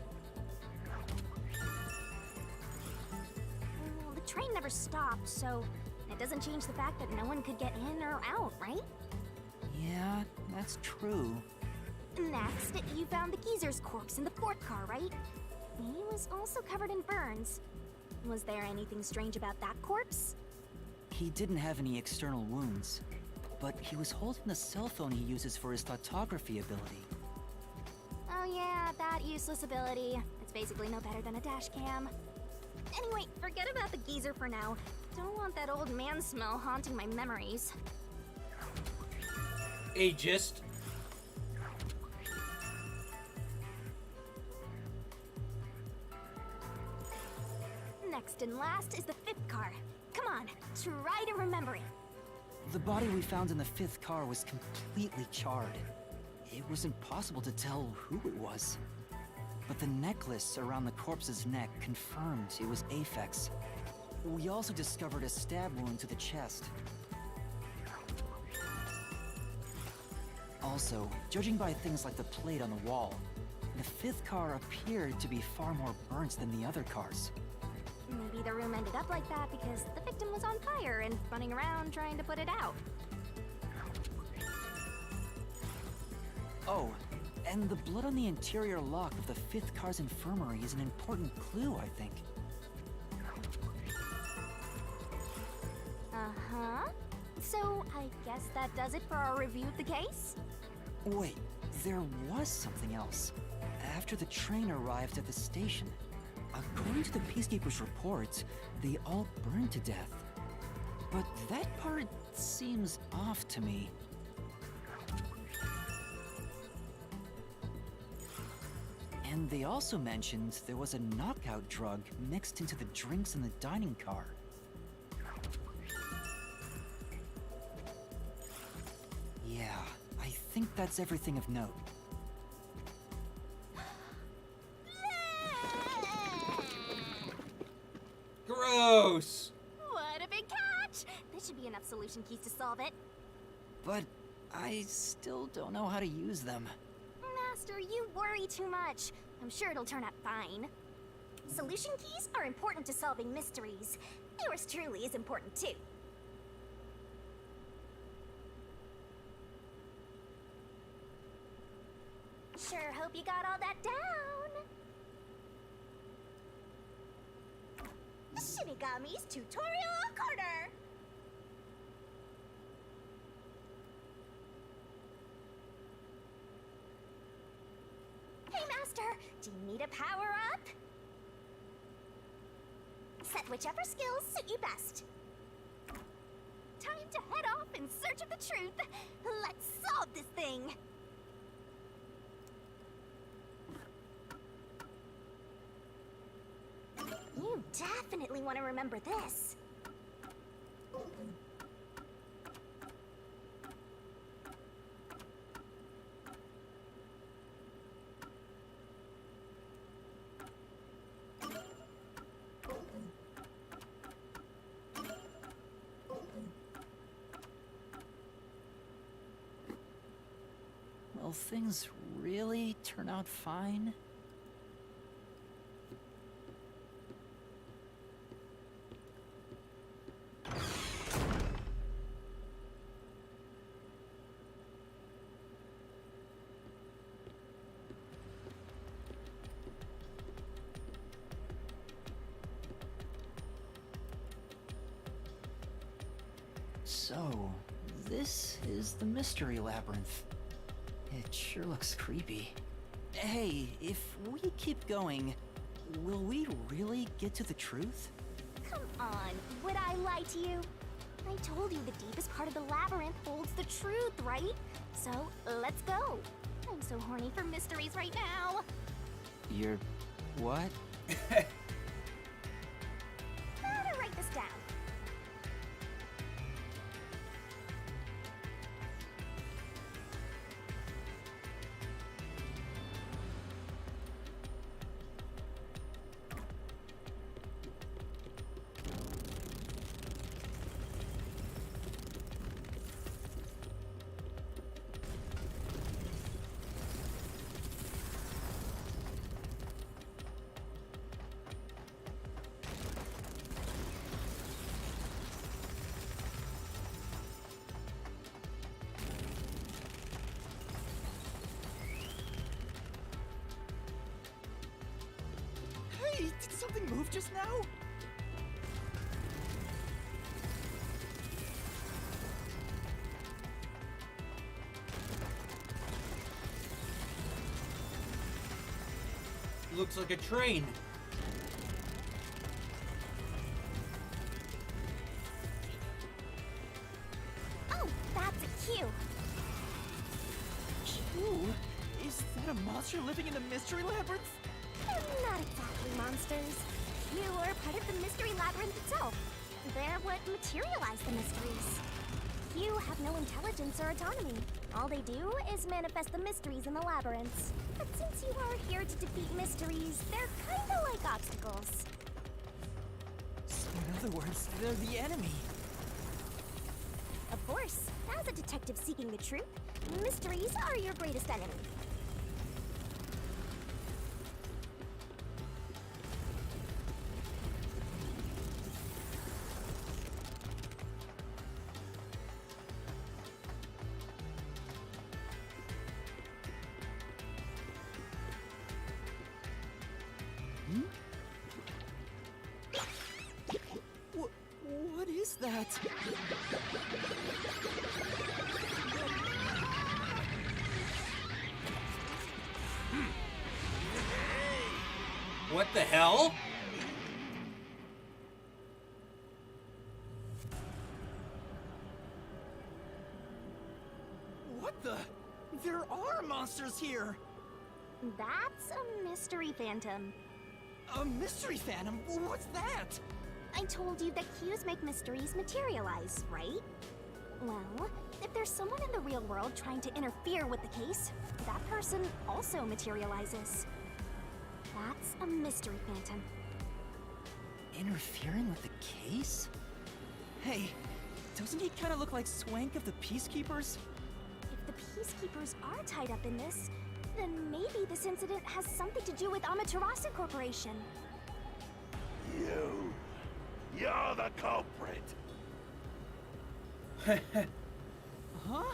S3: Well, the train never stopped, so it doesn't change the fact that no one could get in or out, right?
S2: Yeah, that's true.
S3: Next, you found the geezer's corpse in the fourth car, right? He was also covered in burns. Was there anything strange about that corpse?
S2: He didn't have any external wounds, but he was holding the cell phone he uses for his photography ability.
S3: Oh yeah, that useless ability. It's basically no better than a dash cam. Anyway, forget about the geezer for now. Don't want that old man smell haunting my memories.
S1: Ageist.
S3: Next and last is the fifth car. Come on, try to remember it.
S2: The body we found in the fifth car was completely charred. It was impossible to tell who it was. But the necklace around the corpse's neck confirmed it was Aphex. We also discovered a stab wound to the chest. Also, judging by things like the plate on the wall, the fifth car appeared to be far more burnt than the other cars.
S3: Maybe the room ended up like that because the victim was on fire and running around trying to put it out.
S2: Oh, and the blood on the interior lock of the fifth car's infirmary is an important clue, I think.
S3: Uh-huh. So, I guess that does it for our review of the case?
S2: Wait, there was something else. After the train arrived at the station, according to the Peacekeeper's report, they all burned to death. But that part seems off to me. And they also mentioned there was a knockout drug mixed into the drinks in the dining car. Yeah, I think that's everything of note.
S1: Gross!
S3: What a big catch! There should be enough solution keys to solve it.
S2: But I still don't know how to use them.
S3: Master, you worry too much. I'm sure it'll turn out fine. Solution keys are important to solving mysteries. Yours truly is important too. Sure hope you got all that down. Shinigami's Tutorial Corner! Hey, Master! Do you need a power-up? Set whichever skills suit you best. Time to head off in search of the truth. Let's solve this thing. You definitely want to remember this.
S2: Will things really turn out fine? So, this is the Mystery Labyrinth. It sure looks creepy. Hey, if we keep going, will we really get to the truth?
S3: Come on, would I lie to you? I told you the deepest part of the labyrinth holds the truth, right? So, let's go. I'm so horny for mysteries right now.
S2: You're... what?
S3: How to write this down?
S2: Hey, did something move just now?
S1: Looks like a train.
S3: Oh, that's a cue.
S2: Q? Is that a monster living in the Mystery Labyrinth?
S3: Not exactly monsters. You are part of the Mystery Labyrinth itself. They're what materialize the mysteries. You have no intelligence or autonomy. All they do is manifest the mysteries in the labyrinths. But since you are here to defeat mysteries, they're kinda like obstacles.
S2: So in other words, they're the enemy.
S3: Of course, as a detective seeking the truth, mysteries are your greatest enemy.
S2: What is that?
S1: What the hell?
S2: What the? There are monsters here!
S3: That's a mystery phantom.
S2: A mystery phantom? What's that?
S3: I told you that cues make mysteries materialize, right? Well, if there's someone in the real world trying to interfere with the case, that person also materializes. That's a mystery phantom.
S2: Interfering with the case? Hey, doesn't he kind of look like Swank of the Peacekeepers?
S3: If the Peacekeepers are tied up in this, then maybe this incident has something to do with Amaterasu Corporation.
S6: You're the culprit.
S2: Huh?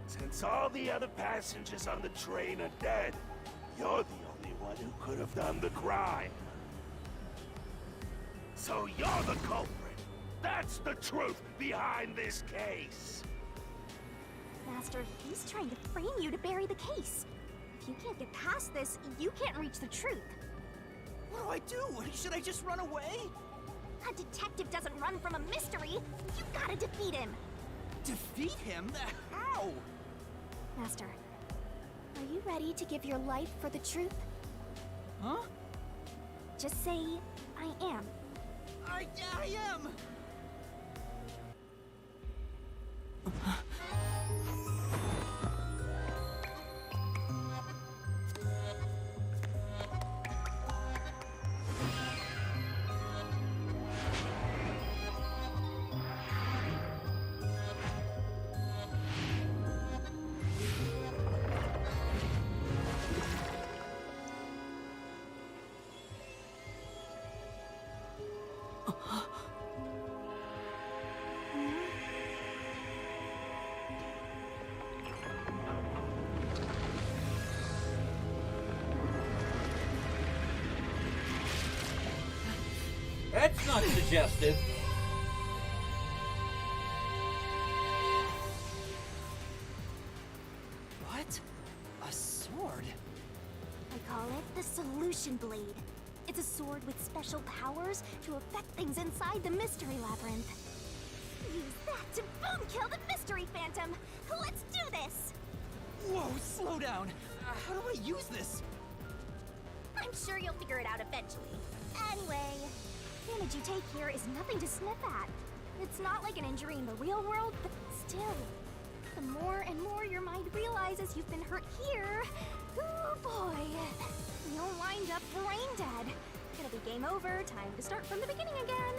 S6: Since all the other passengers on the train are dead, you're the only one who could have done the crime. So you're the culprit. That's That's the truth behind this case.
S3: Master, he's trying to frame you to bury the case. If you can't get past this, you can't reach the truth.
S2: What do? Should I just run away?
S3: A detective doesn't run from a mystery. You gotta defeat him.
S2: Defeat him? How?
S3: Master, are you ready to give your life for the truth?
S2: Huh?
S3: Just say, I am.
S2: I am!
S1: That's not suggestive.
S2: What? A sword?
S3: I call it the Solution Blade. It's a sword with special powers to affect things inside the Mystery Labyrinth. Use that to boom kill the Mystery Phantom! Let's do this!
S2: Whoa, slow down! How do I use this?
S3: I'm sure you'll figure it out eventually. Anyway, damage you take here is nothing to sniff at. It's not like an injury in the real world, but still. The more and more your mind realizes you've been hurt here, oh boy, you'll wind up brain dead. It'll be game over, time to start from the beginning again.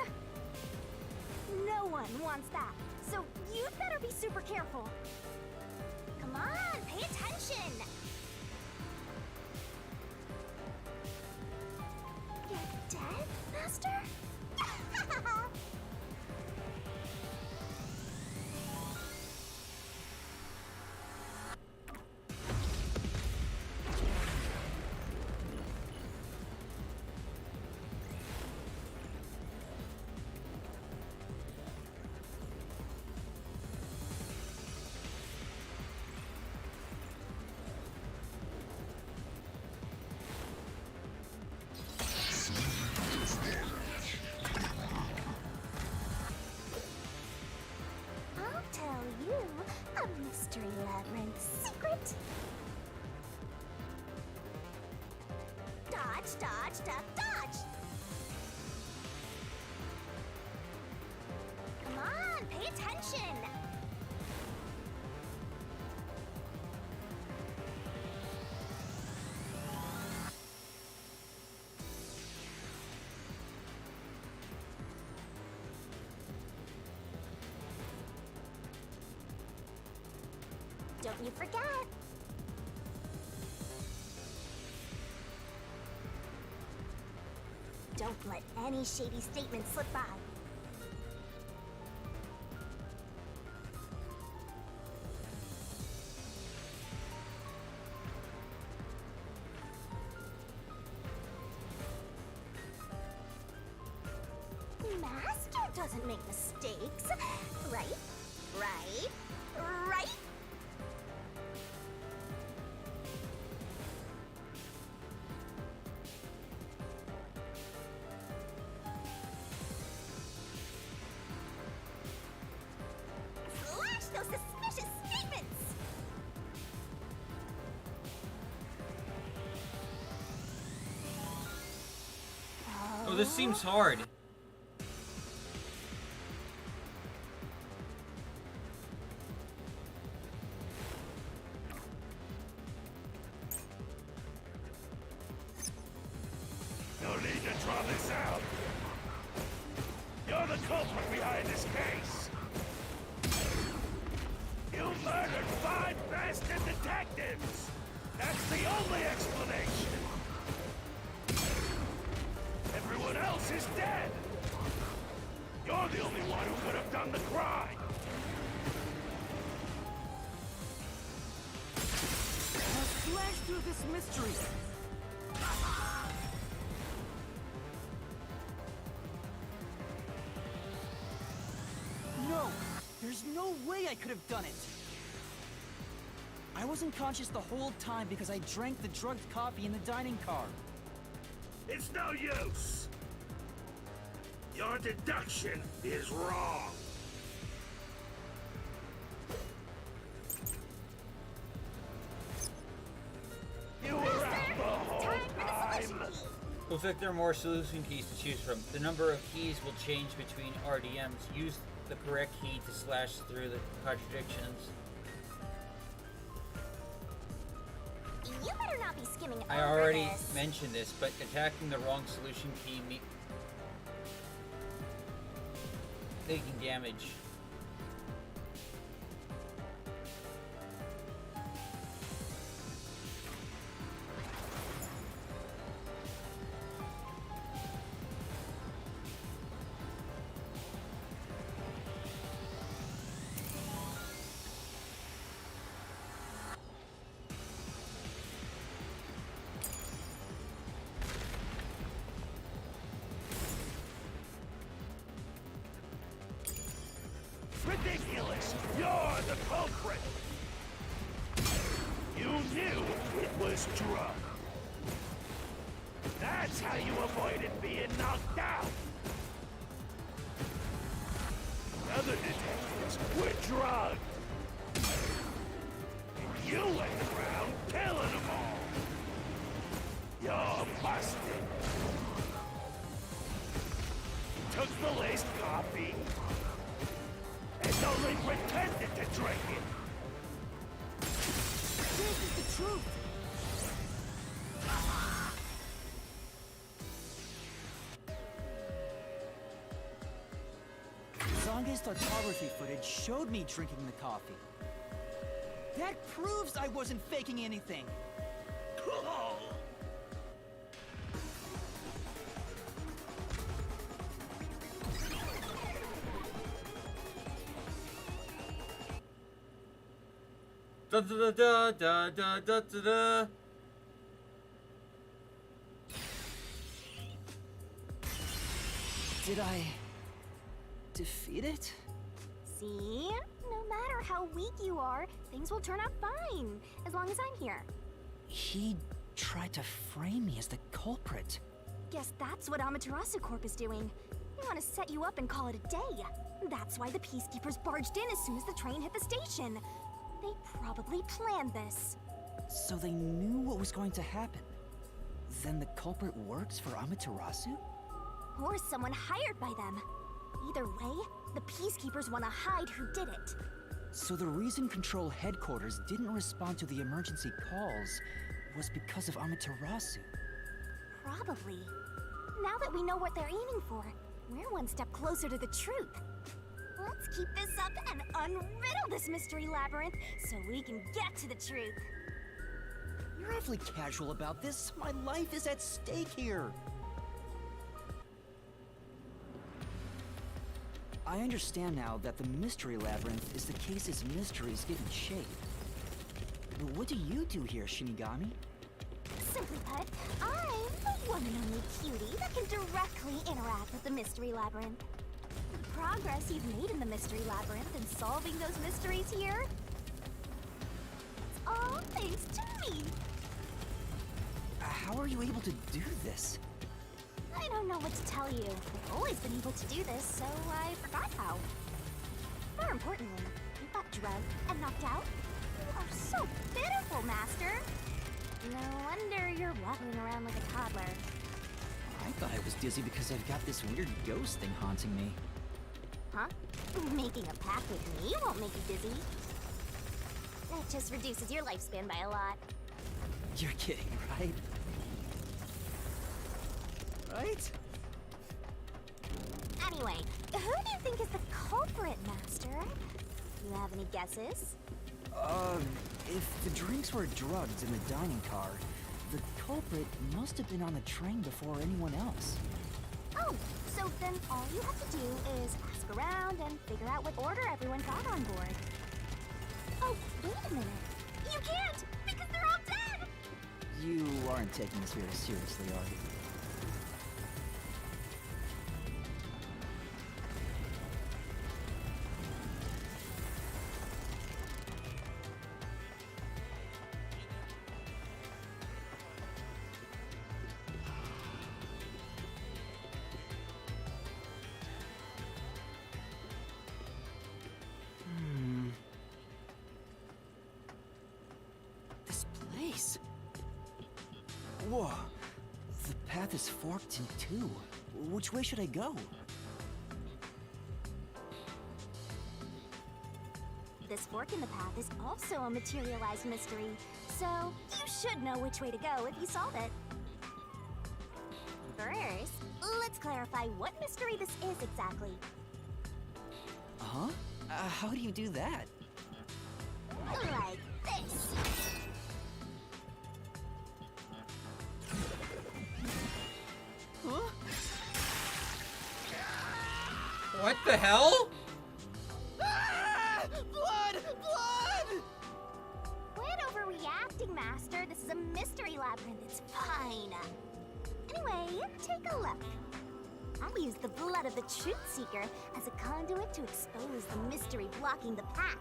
S3: No one wants that, so you'd better be super careful. Come on, pay attention! You're dead, Master? I'll tell you a Mystery Labyrinth secret. Dodge, dodge, duck, dodge! Come on, pay attention! Don't you forget! Don't let any shady statements slip by. Master doesn't make mistakes, right? Right? Right? Flash those suspicious statements!
S1: Oh, this seems hard.
S6: No need to draw this out. You're the culprit behind this case. You murdered 5 bastard detectives. That's the only explanation. Everyone else is dead. You're the only one who could have done the crime.
S2: Let's slash through this mystery. no way I could have done it! I wasn't conscious the whole time because I drank the drugged coffee in the dining car.
S6: It's no use! Your deduction is wrong! You were out the whole time!
S1: Looks like there are more solution keys to choose from. The number of keys will change between RDMs. Use the correct key to slash through the contradictions.
S3: You better not be skimming over
S1: I already
S3: this.
S1: mentioned this, but attacking the wrong solution key taking damage.
S6: Ridiculous! You're the culprit! You knew it was drug. That's how you avoided being knocked out! The other detectives were drugged! And you went around killing them all! You're busted! Took the laced coffee, and only pretended to drink it!
S2: This is the truth! Zange's photography footage showed me drinking the coffee. That proves I wasn't faking anything!
S1: Da da da da da da da da.
S2: Did I defeat it?
S3: See? No matter how weak you are, things will turn out fine, as long as I'm here.
S2: He tried to frame me as the culprit.
S3: Guess that's what Amaterasu Corp is doing. They want to set you up and call it a day. That's why the Peacekeepers barged in as soon as the train hit the station. They probably planned this.
S2: So they knew what was going to happen. Then the culprit works for Amaterasu?
S3: Or someone hired by them. Either way, the Peacekeepers want to hide who did it.
S2: So the reason Control Headquarters didn't respond to the emergency calls was because of Amaterasu.
S3: Probably. Now that we know what they're aiming for, we're one step closer to the truth. Let's keep this up and unriddle this mystery labyrinth so we can get to the truth.
S2: You're awfully casual about this. My life is at stake here. I understand now that the mystery labyrinth is the case's mysteries given shape. But what do you do here, Shinigami?
S3: Simply put, I'm the one and only cutie that can directly interact with the mystery labyrinth. The progress you've made in the mystery labyrinth and solving those mysteries here, it's all thanks to me.
S2: How are you able to do this?
S3: I don't know what to tell you. I've always been able to do this, so I forgot how. More importantly, you got drugged and knocked out. You are so pitiful, Master. No wonder you're waddling around like a toddler.
S2: I thought I was dizzy because I've got this weird ghost thing haunting me.
S3: Huh? Making a pact with me won't make you dizzy. That just reduces your lifespan by a lot.
S2: You're kidding, right? Right?
S3: Anyway, who do you think is the culprit, Master? You have any guesses?
S2: If the drinks were drugged in the dining car, the culprit must have been on the train before anyone else.
S3: Oh, so then all you have to do is ask around and figure out what order everyone got on board. Oh, wait a minute. You can't, because they're all dead!
S2: You aren't taking this very seriously, are you? Whoa. The path is forked in two. Which way should I go?
S3: This fork in the path is also a materialized mystery, so you should know which way to go if you solve it. First, let's clarify what mystery this is exactly.
S2: Huh? How do you do that?
S3: Like this.
S2: Huh?
S1: What the hell?
S2: Ah! Blood! Blood!
S3: Quit overreacting, Master. This is a mystery labyrinth. It's fine. Anyway, take a look. I used the blood of the Truth Seeker as a conduit to expose the mystery blocking the path.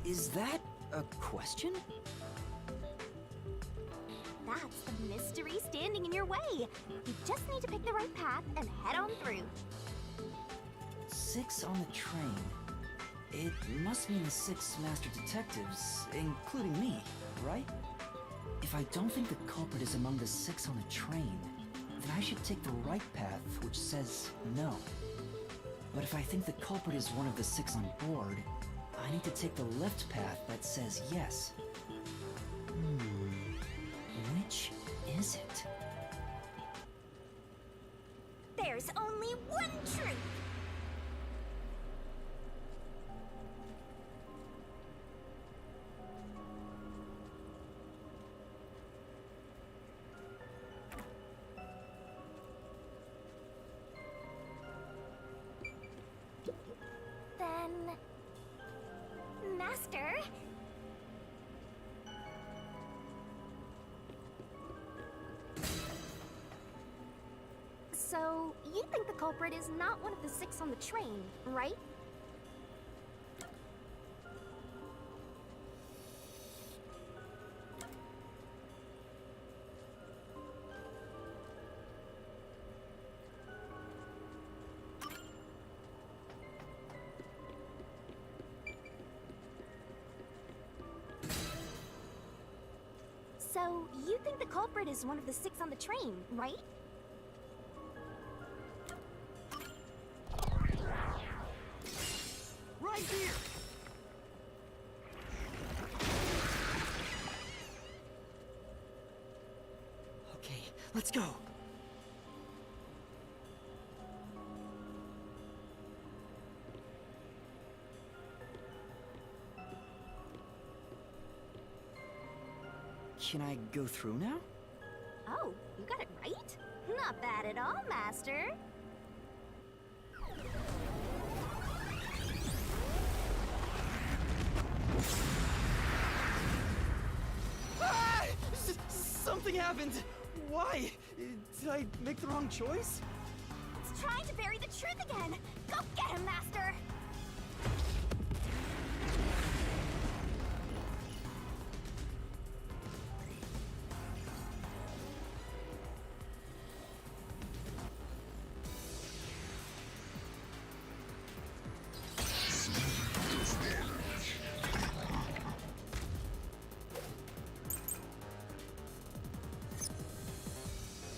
S2: Is that a question?
S3: That's the mystery standing in your way. You just need to pick the right path and head on through.
S2: 6 on the train. It must mean the 6 master detectives, including me, right? If I don't think the culprit is among the 6 on the train, then I should take the right path, which says no. But if I think the culprit is one of the 6 on board, I need to take the left path that says yes. Which is it?
S3: There's only one truth. Then, Master, so you think the culprit is not one of the 6 on the train, right? So, you think the culprit is one of the 6 on the train, right?
S2: Right here! Okay, let's go. Can I go through now?
S3: Oh, you got it right? Not bad at all, Master.
S2: Ah! Something happened! Why? Did I make the wrong choice?
S3: It's trying to bury the truth again! Go get him, Master!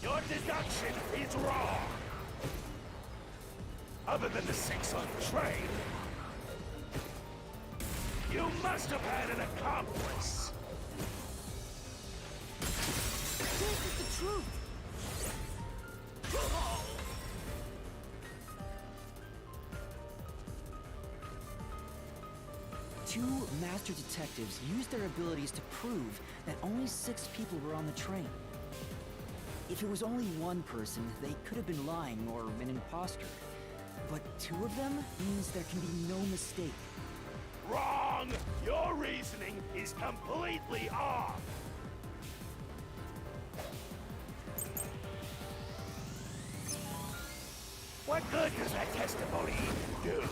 S6: Your deduction is wrong. Other than the 6 on the train, you must have had an accomplice.
S3: This is the truth.
S2: Two master detectives used their abilities to prove that only 6 people were on the train. If it was only one person, they could have been lying or an imposter. But 2 of them means there can be no mistake.
S6: Wrong! Your reasoning is completely off. What good does that testimony even do?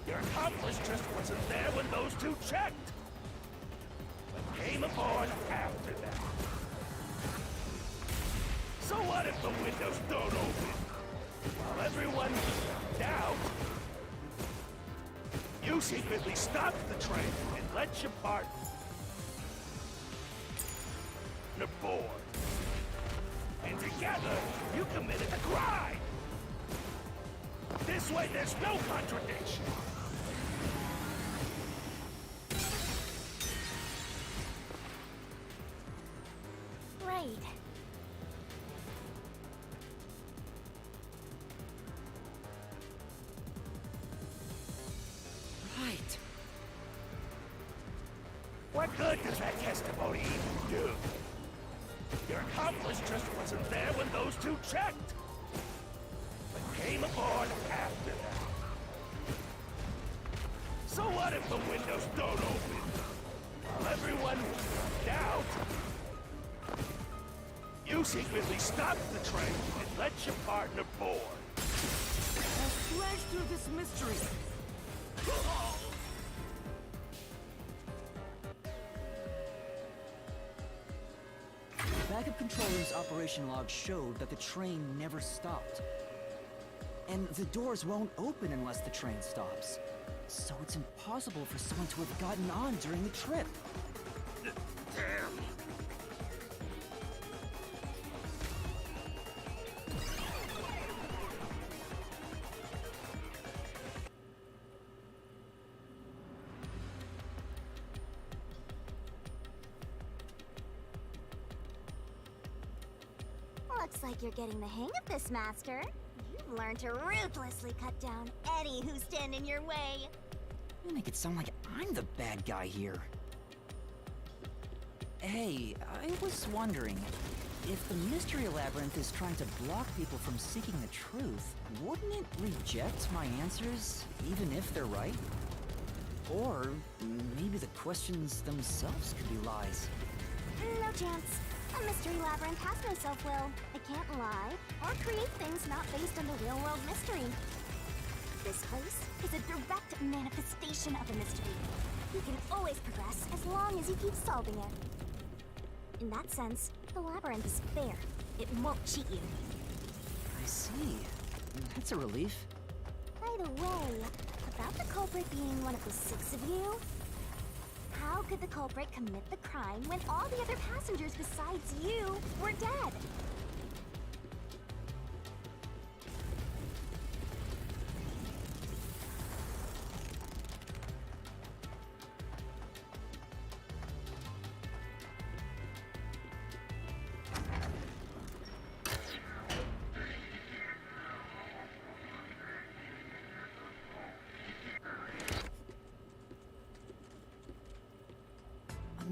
S6: Your accomplice just wasn't there when those 2 checked. aboard after that. So what if the windows don't open? While everyone doubts, you secretly stop the train and let your partner board. And together, you committed a crime! This way, there's no contradiction!
S3: Right.
S2: Right.
S6: What good does that testimony even do? Your accomplice just wasn't there when those two checked, but came aboard after that. So what if the windows don't open? While everyone doubts, you secretly stop the train and let your partner board.
S2: I'll slash through this mystery. The backup control room's operation log showed that the train never stopped. And the doors won't open unless the train stops. So it's impossible for someone to have gotten on during the trip.
S6: Damn.
S3: Looks like you're getting the hang of this, Master. You've learned to ruthlessly cut down any who stand in your way.
S2: You make it sound like I'm the bad guy here. Hey, I was wondering, if the Mystery Labyrinth is trying to block people from seeking the truth, wouldn't it reject my answers, even if they're right? Or maybe the questions themselves could be lies.
S3: No chance. A mystery labyrinth has no self-will. It can't lie, or create things not based on the real-world mystery. This place is a direct manifestation of a mystery. You can always progress as long as you keep solving it. In that sense, the labyrinth is fair. It won't cheat you.
S2: I see. That's a relief.
S3: By the way, about the culprit being one of the 6 of you, how could the culprit commit the crime when all the other passengers besides you were dead?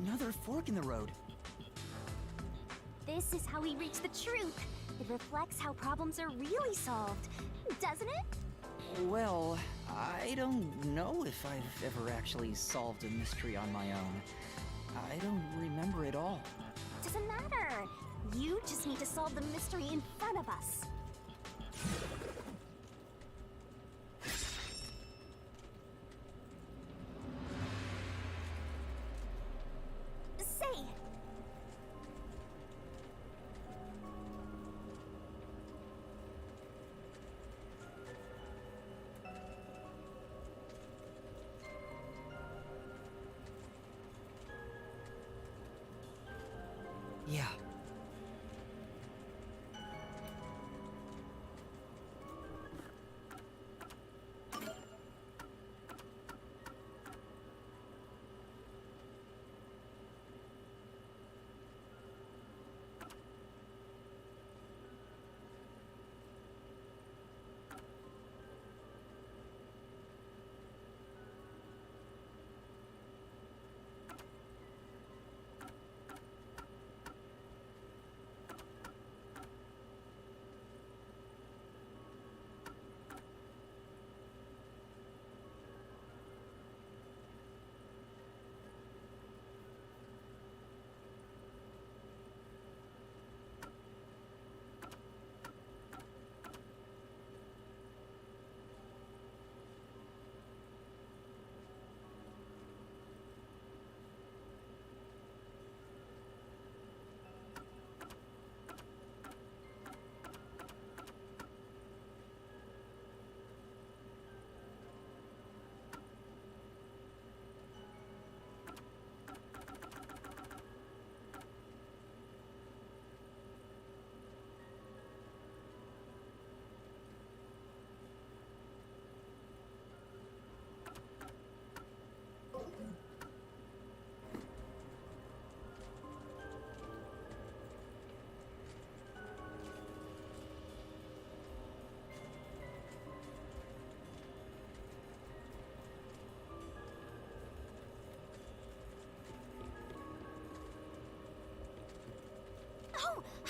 S2: Another fork in the road.
S3: This is how we reach the truth. It reflects how problems are really solved, doesn't it?
S2: Well, I don't know if I've ever actually solved a mystery on my own. I don't remember it all.
S3: Doesn't matter. You just need to solve the mystery in front of us. Say,
S2: Yeah.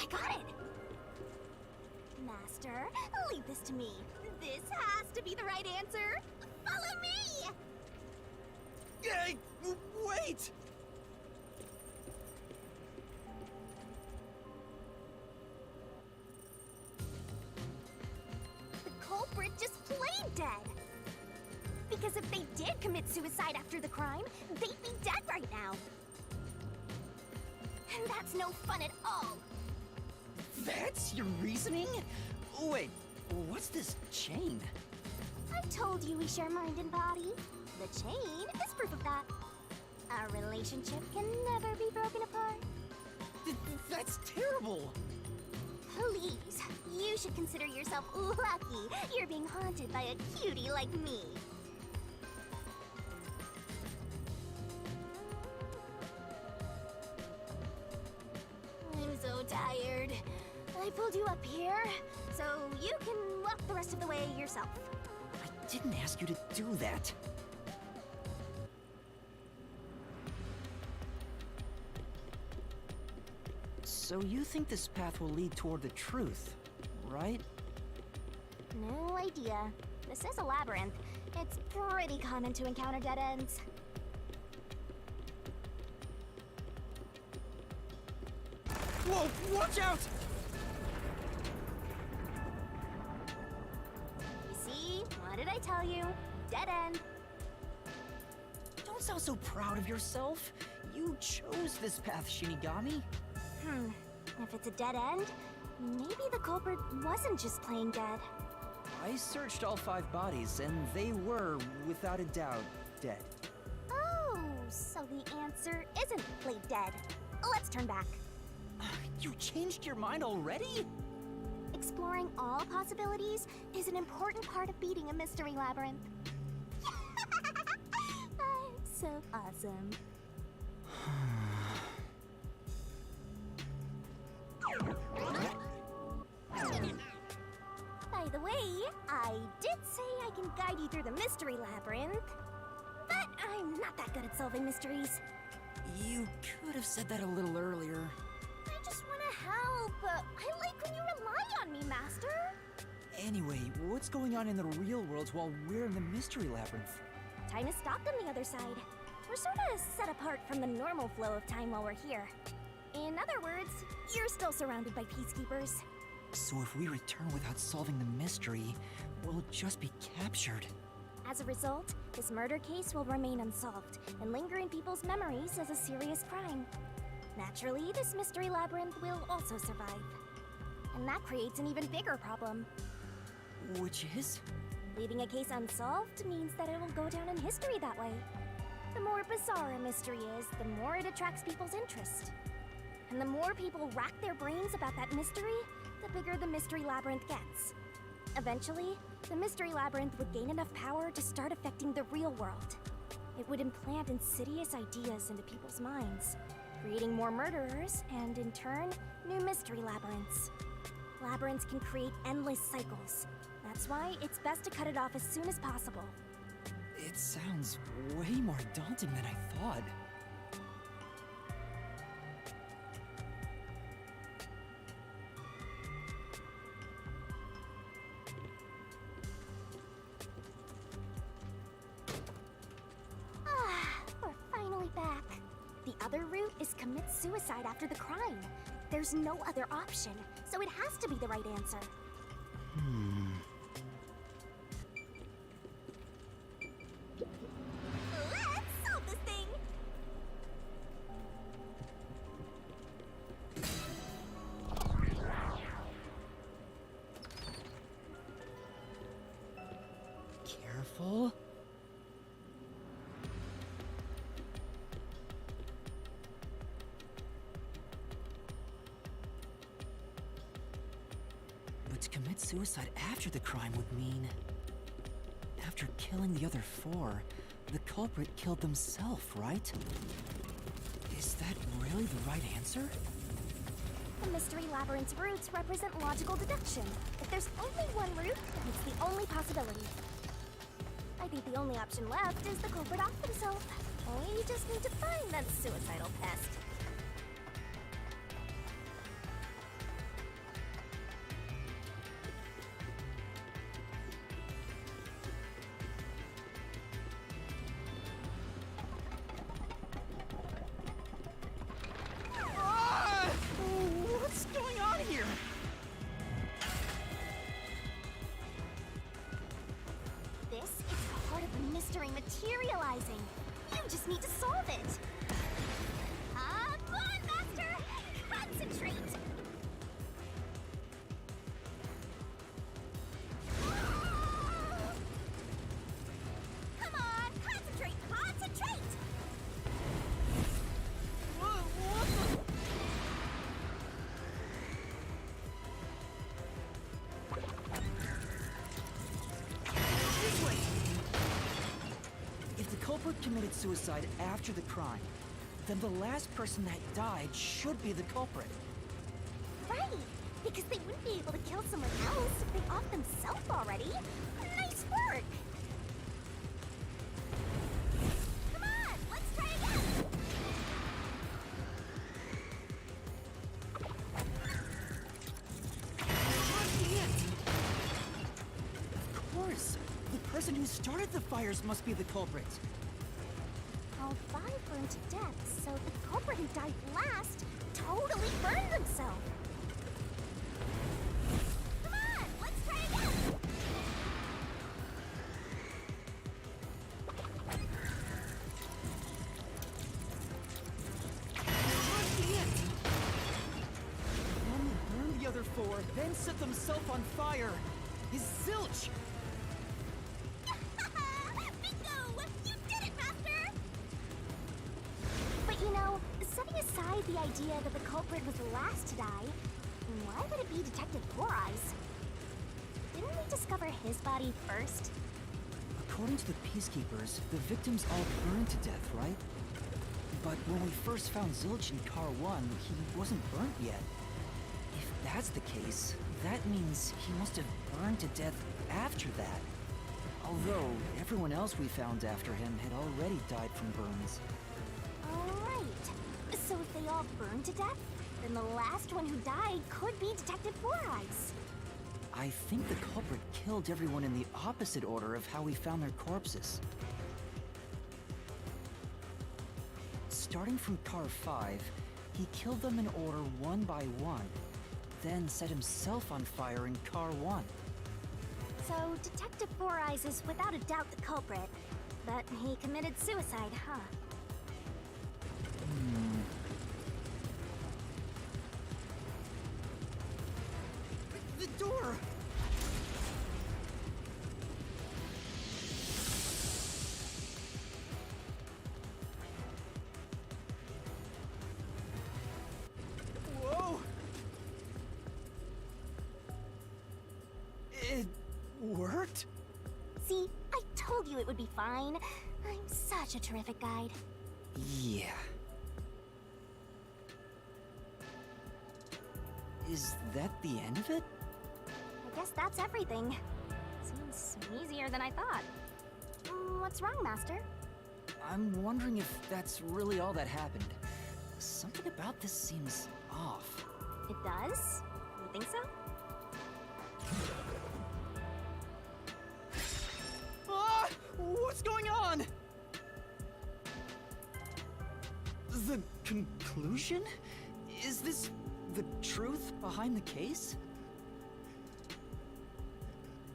S3: I got it! Master, leave this to me. This has to be the right answer. Follow me!
S2: Hey, wait!
S3: The culprit just played dead. Because if they did commit suicide after the crime, they'd be dead right now. And that's no fun at all.
S2: That's your reasoning? Wait, what's this chain?
S3: I told you we share mind and body. The chain is proof of that. Our relationship can never be broken apart.
S2: That's terrible!
S3: Please, you should consider yourself lucky you're being haunted by a cutie like me. I'm so tired. I pulled you up here, so you can walk the rest of the way yourself.
S2: I didn't ask you to do that. So you think this path will lead toward the truth, right?
S3: No idea. This is a labyrinth. It's pretty common to encounter dead ends.
S2: Whoa, watch out!
S3: You see? What did I tell you? Dead end.
S2: Don't sound so proud of yourself. You chose this path, Shinigami.
S3: If it's a dead end, maybe the culprit wasn't just plain dead.
S2: I searched all 5 bodies, and they were, without a doubt, dead.
S3: Oh, so the answer isn't plain dead. Let's turn back.
S2: You changed your mind already?
S3: Exploring all possibilities is an important part of beating a mystery labyrinth. I'm so awesome. By the way, I did say I can guide you through the mystery labyrinth, but I'm not that good at solving mysteries.
S2: You could have said that a little earlier.
S3: I just want to help. I like when you rely on me, Master.
S2: Anyway, what's going on in the real world while we're in the mystery labyrinth?
S3: Time has stopped on the other side. We're sort of set apart from the normal flow of time while we're here. In other words, you're still surrounded by peacekeepers.
S2: So if we return without solving the mystery, we'll just be captured.
S3: As a result, this murder case will remain unsolved and linger in people's memories as a serious crime. Naturally, this mystery labyrinth will also survive. And that creates an even bigger problem.
S2: Which is?
S3: Leaving a case unsolved means that it will go down in history that way. The more bizarre a mystery is, the more it attracts people's interest. And the more people rack their brains about that mystery, the bigger the mystery labyrinth gets. Eventually, the mystery labyrinth would gain enough power to start affecting the real world. It would implant insidious ideas into people's minds, creating more murderers and, in turn, new mystery labyrinths. Labyrinths can create endless cycles. That's why it's best to cut it off as soon as possible.
S2: It sounds way more daunting than I thought.
S3: We're finally back. The other route is commit suicide after the crime. There's no other option, so it has to be the right answer. Let's solve this thing!
S2: Careful. But to commit suicide after the crime would mean... After killing the other 4, the culprit killed themselves, right? Is that really the right answer?
S3: The Mystery Labyrinth's routes represent logical deduction. If there's only one route, then it's the only possibility. I think the only option left is the culprit off himself. We just need to find that suicidal pest.
S2: culprit committed suicide after the crime, then the last person that died should be the culprit.
S3: Right! Because they wouldn't be able to kill someone else if they off themselves already. Nice work! Come on, let's try again!
S2: Of course! The person who started the fires must be the culprit.
S3: All 5 burned to death, so the culprit who died last totally burned himself. Come on, let's try again!
S2: The one who burned the other 4, then set themselves on fire, is Zilch!
S3: Bingo! You did it, Master! But you know, setting aside the idea that the culprit was the last to die, why would it be Detective Four Eyes? Didn't we discover his body first?
S2: According to the Peacekeepers, the victims all burned to death, right? But when we first found Zilch in Car 1, he wasn't burnt yet. If that's the case, that means he must have burned to death after that. Although, everyone else we found after him had already died from burns.
S3: Alright. So if they all burned to death, then the last one who died could be Detective Four Eyes.
S2: I think the culprit killed everyone in the opposite order of how we found their corpses. Starting from Car 5, he killed them in order one by one, then set himself on fire in Car 1.
S3: So Detective Four Eyes is without a doubt the culprit, but he committed suicide, huh?
S2: The door! Whoa! It worked?
S3: See, I told you it would be fine. I'm such a terrific guide.
S2: Yeah. Is that the end of it?
S3: I guess that's everything. Seems easier than I thought. What's wrong, Master?
S2: I'm wondering if that's really all that happened. Something about this seems off.
S3: It does? You think so?
S2: Ah! What's going on? The conclusion? Is this the truth behind the case?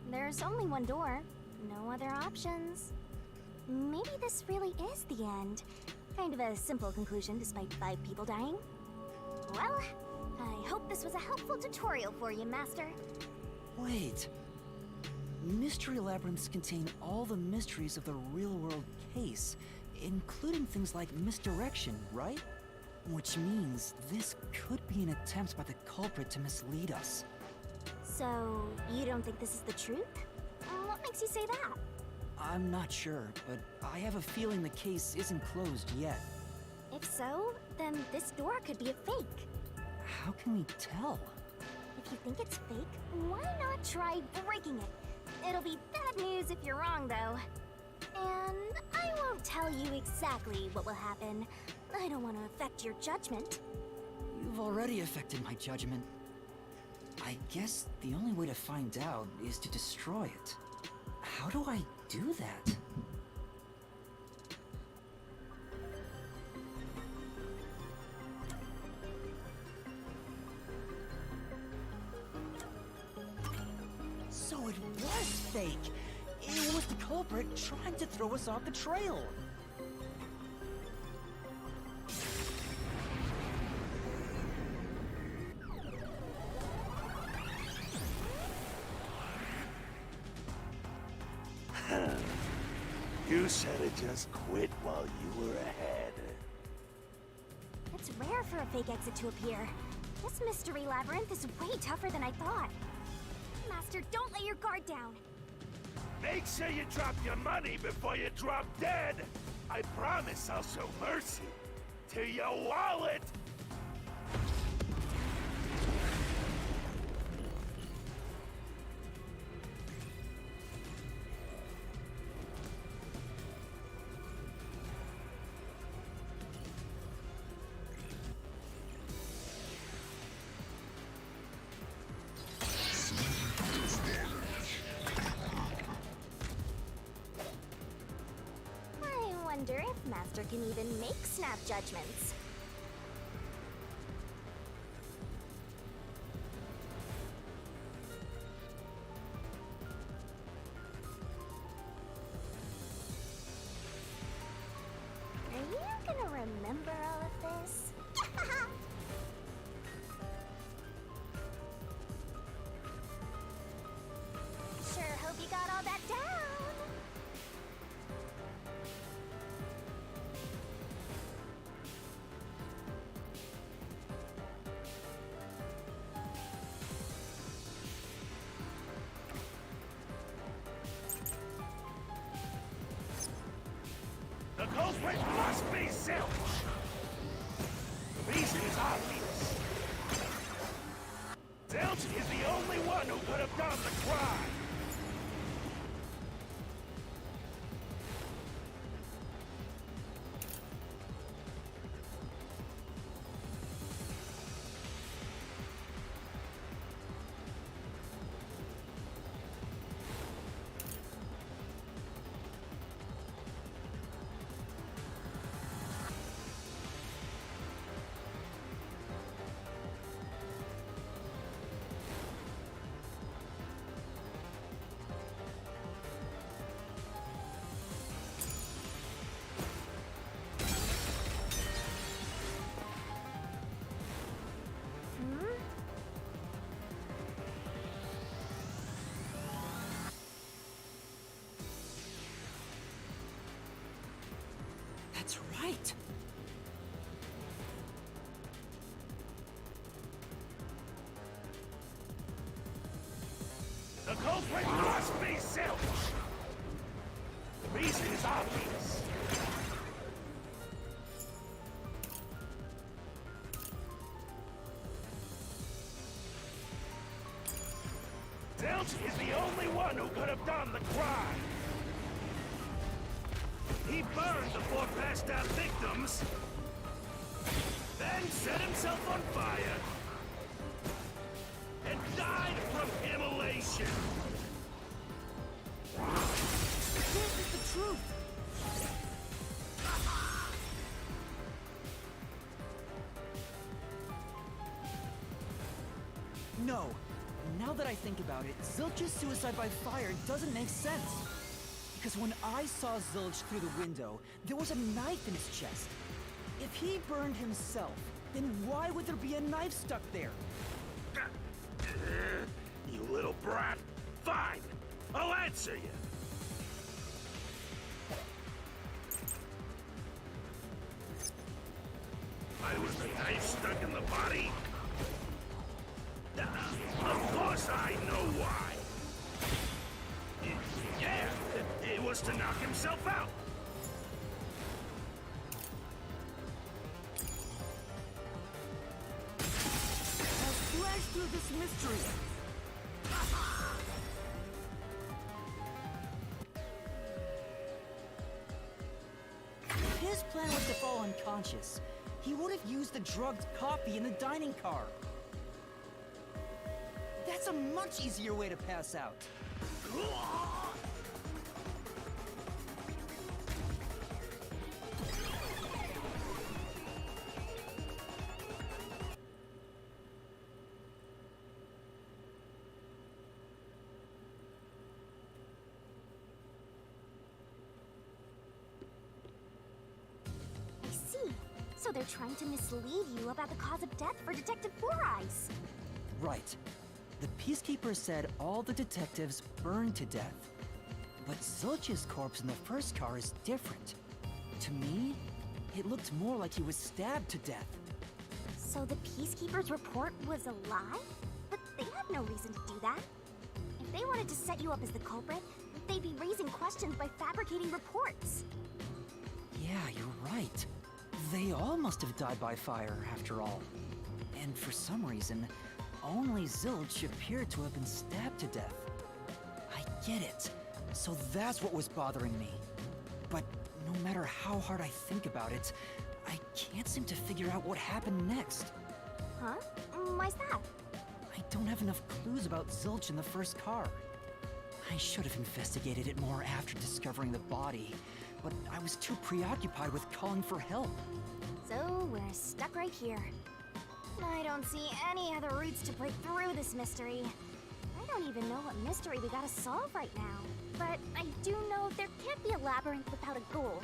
S3: There's only one door. No other options. Maybe this really is the end. Kind of a simple conclusion despite 5 people dying. Well, I hope this was a helpful tutorial for you, Master.
S2: Wait. Mystery labyrinths contain all the mysteries of the real-world case, including things like misdirection, right? Which means this could be an attempt by the culprit to mislead us.
S3: So, you don't think this is the truth? What makes you say that?
S2: I'm not sure, but I have a feeling the case isn't closed yet.
S3: If so, then this door could be a fake.
S2: How can we tell?
S3: If you think it's fake, why not try breaking it? It'll be bad news if you're wrong, though. And I won't tell you exactly what will happen. I don't want to affect your judgment.
S2: You've already affected my judgment. I guess the only way to find out is to destroy it. How do I do that? So it was fake! It was the culprit trying to throw us off the trail!
S6: You said it just quit while you were ahead.
S3: It's rare for a fake exit to appear. This mystery labyrinth is way tougher than I thought. Master, don't let your guard down.
S6: Make sure you drop your money before you drop dead! I promise I'll show mercy to your wallet!
S3: I wonder if Master can even make snap judgments. Are you gonna remember all of this? Sure hope you got all that down.
S6: The culprit must be Zilch! The reason is obvious. Zilch is the only one who could have done the crime!
S2: That's right.
S6: The culprit must be Zilch! The reason is obvious. Zilch is the only one who could have done the crime! He burned the four passed out victims, then set himself on fire, and died from immolation!
S2: This is the truth. No. Now that I think about it, Zilch's suicide by fire doesn't make sense. Because when I saw Zilch through the window, there was a knife in his chest. If he burned himself, then why would there be a knife stuck there?
S6: You little brat! Fine! I'll answer you! Why was the knife stuck in the body? Of course I know why! Yeah, it was to knock himself out!
S2: Now slash through this mystery. If his plan was to fall unconscious, he would have used the drugged coffee in the dining car. That's a much easier way to pass out.
S3: I see. So they're trying to mislead you about the cause of death for Detective Four Eyes.
S2: Right. The Peacekeeper said all the detectives burned to death. But Zilch's corpse in the first car is different. To me, it looked more like he was stabbed to death.
S3: So the Peacekeeper's report was a lie? But they have no reason to do that. If they wanted to set you up as the culprit, they'd be raising questions by fabricating reports.
S2: Yeah, Yeah, you're right. They all must have died by fire, after all. And for some reason, only Zilch appeared to have been stabbed to death. I get it. So that's what was bothering me. But no matter how hard I think about it, I can't seem to figure out what happened next.
S3: Huh? Why's that?
S2: I don't have enough clues about Zilch in the first car. I should have investigated it more after discovering the body, but I was too preoccupied with calling for help.
S3: So we're stuck right here. I don't see any other routes to break through this mystery. I don't even know what mystery we gotta solve right now. But I do know there can't be a labyrinth without a goal.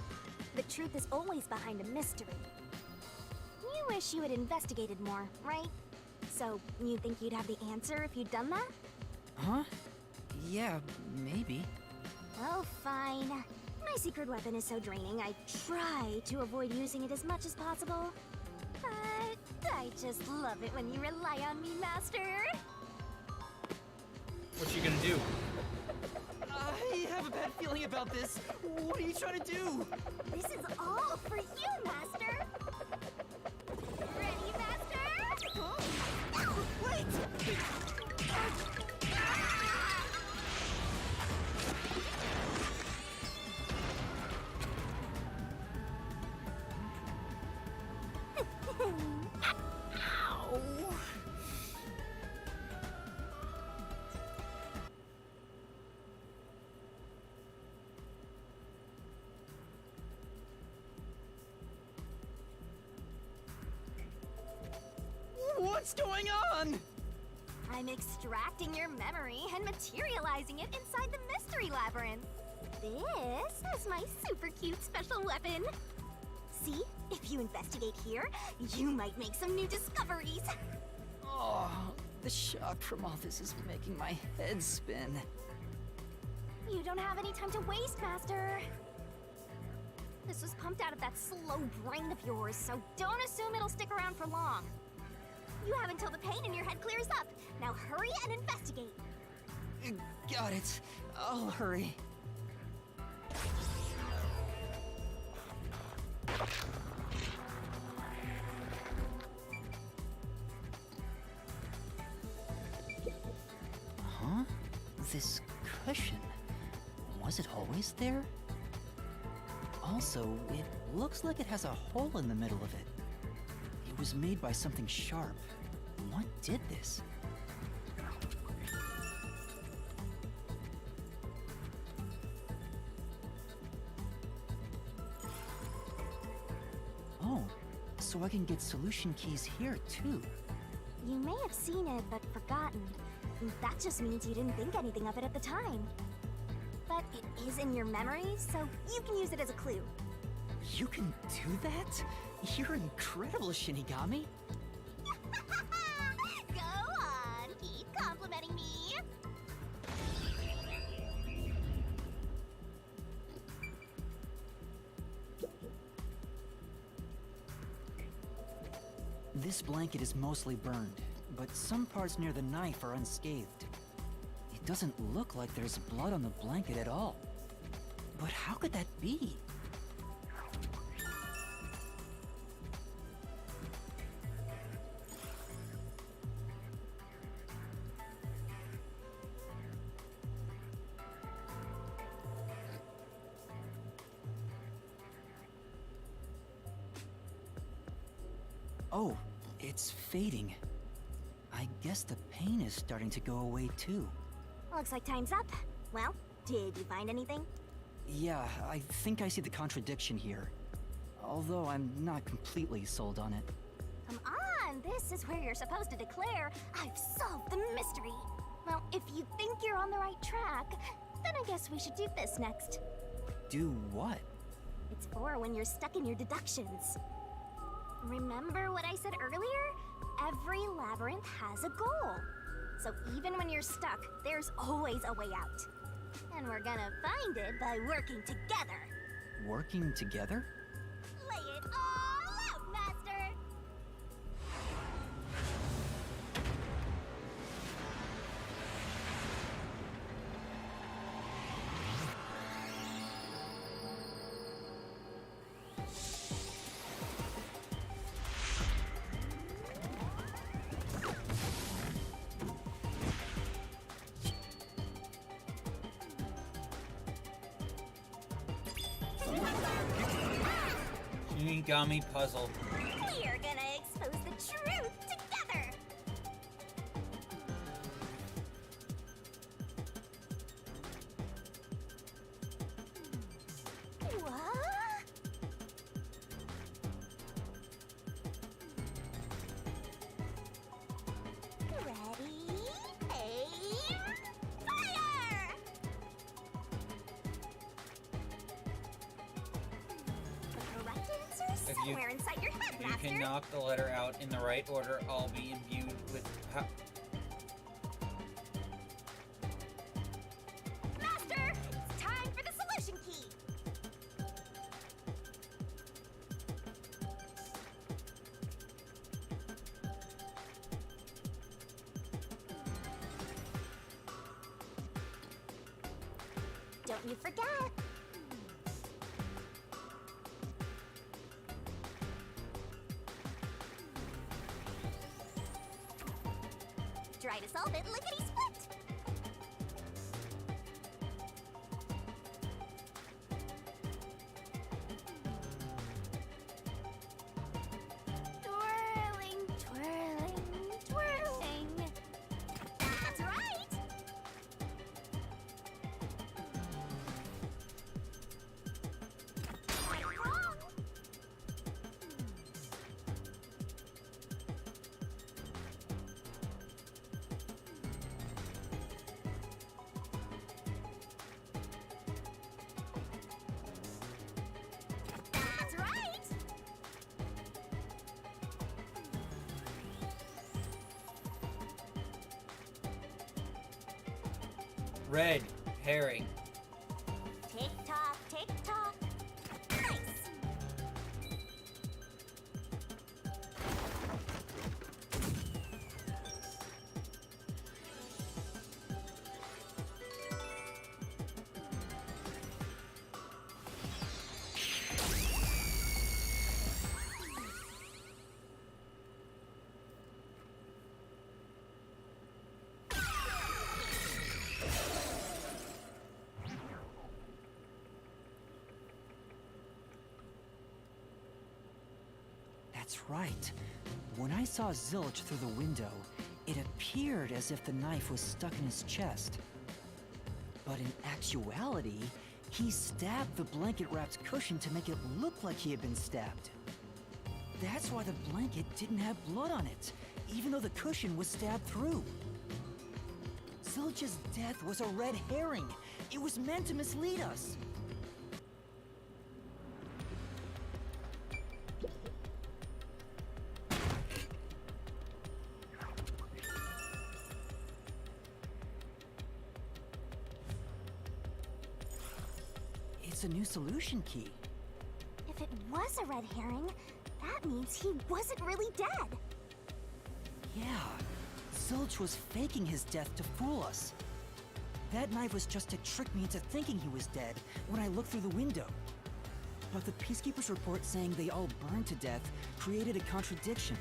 S3: The truth is always behind a mystery. You wish you had investigated more, right? So, you think you'd have the answer if you'd done that?
S2: Huh? Yeah, maybe.
S3: Oh, fine. My secret weapon is so draining, I try to avoid using it as much as possible. But I just love it when you rely on me, Master.
S1: What you gonna do?
S2: I have a bad feeling about this. What are you trying to do?
S3: This is all for you, Master. Ready, Master?
S2: Huh? Wait! What's going on?
S3: I'm extracting your memory and materializing it inside the mystery labyrinth. This is my super cute special weapon. See, if you investigate here, you might make some new discoveries.
S2: Oh, the shock from all this is making my head spin.
S3: You don't have any time to waste, Master. This was pumped out of that slow brain of yours, so don't assume it'll stick around for long. You have until the pain in your head clears up. Now hurry and investigate.
S2: Got it. I'll hurry. Huh? This cushion. Was it always there? Also, it looks like it has a hole in the middle of it. It was made by something sharp. What did this? Oh, so I can get solution keys here too.
S3: You may have seen it, but forgotten. That just means you didn't think anything of it at the time. But it is in your memory, so you can use it as a clue.
S2: You can do that? You're incredible, Shinigami.
S3: Go on, keep complimenting me.
S2: This blanket is mostly burned, but some parts near the knife are unscathed. It doesn't look like there's blood on the blanket at all. But how could that be? Oh, it's fading. I guess the pain is starting to go away too.
S3: Looks like time's up. Well, did you find anything?
S2: Yeah, I think I see the contradiction here. Although I'm not completely sold on it.
S3: Come on, this is where you're supposed to declare, I've solved the mystery. Well, if you think you're on the right track, then I guess we should do this next.
S2: Do what?
S3: It's for when you're stuck in your deductions. Remember what I said earlier? Every labyrinth has a goal. So even when you're stuck, there's always a way out. And we're gonna find it by working together.
S2: Working together?
S3: Lay it all out, Master!
S1: origami puzzle.
S3: We're gonna expose the truth together! What? Ready, aim, fire! The correct answer is
S1: If you-
S3: somewhere inside your head,
S1: If you
S3: Master.
S1: can knock the letter out in the right order, I'll be imbued with
S3: Master, it's time for the solution key. Don't you forget. Try to solve it lickety-split. Twirling, twirling, twirling. That's right! Wrong! That's right!
S1: red herring.
S3: Tick-tock, tick-tock. Nice!
S2: That's right. When I saw Zilch through the window, it appeared as if the knife was stuck in his chest. But in actuality, he stabbed the blanket-wrapped cushion to make it look like he had been stabbed. That's why the blanket didn't have blood on it, even though the cushion was stabbed through. Zilch's death was a red herring. It was meant to mislead us. It's a new solution key.
S3: If it was a red herring, that means he wasn't really dead.
S2: Yeah, Zilch was faking his death to fool us. That knife was just to trick me into thinking he was dead when I looked through the window. But the Peacekeeper's report saying they all burned to death created a contradiction.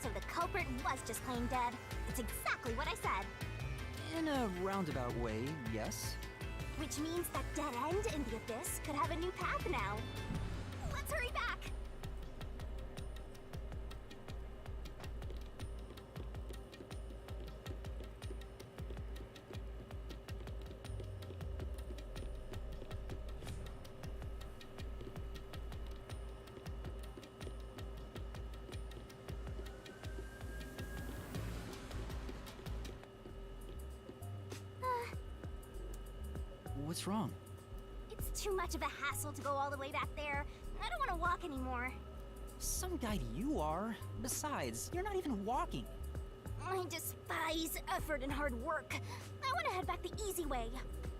S3: So the culprit was just plain dead. It's exactly what I said.
S2: In a roundabout way, yes.
S3: Which means that dead end in the abyss could have a new path now. Let's hurry back!
S2: What's wrong?
S3: It's too much of a hassle to go all the way back there. I don't want to walk anymore.
S2: Some guide you are. Besides, you're not even walking.
S3: I despise effort and hard work. I want to head back the easy way.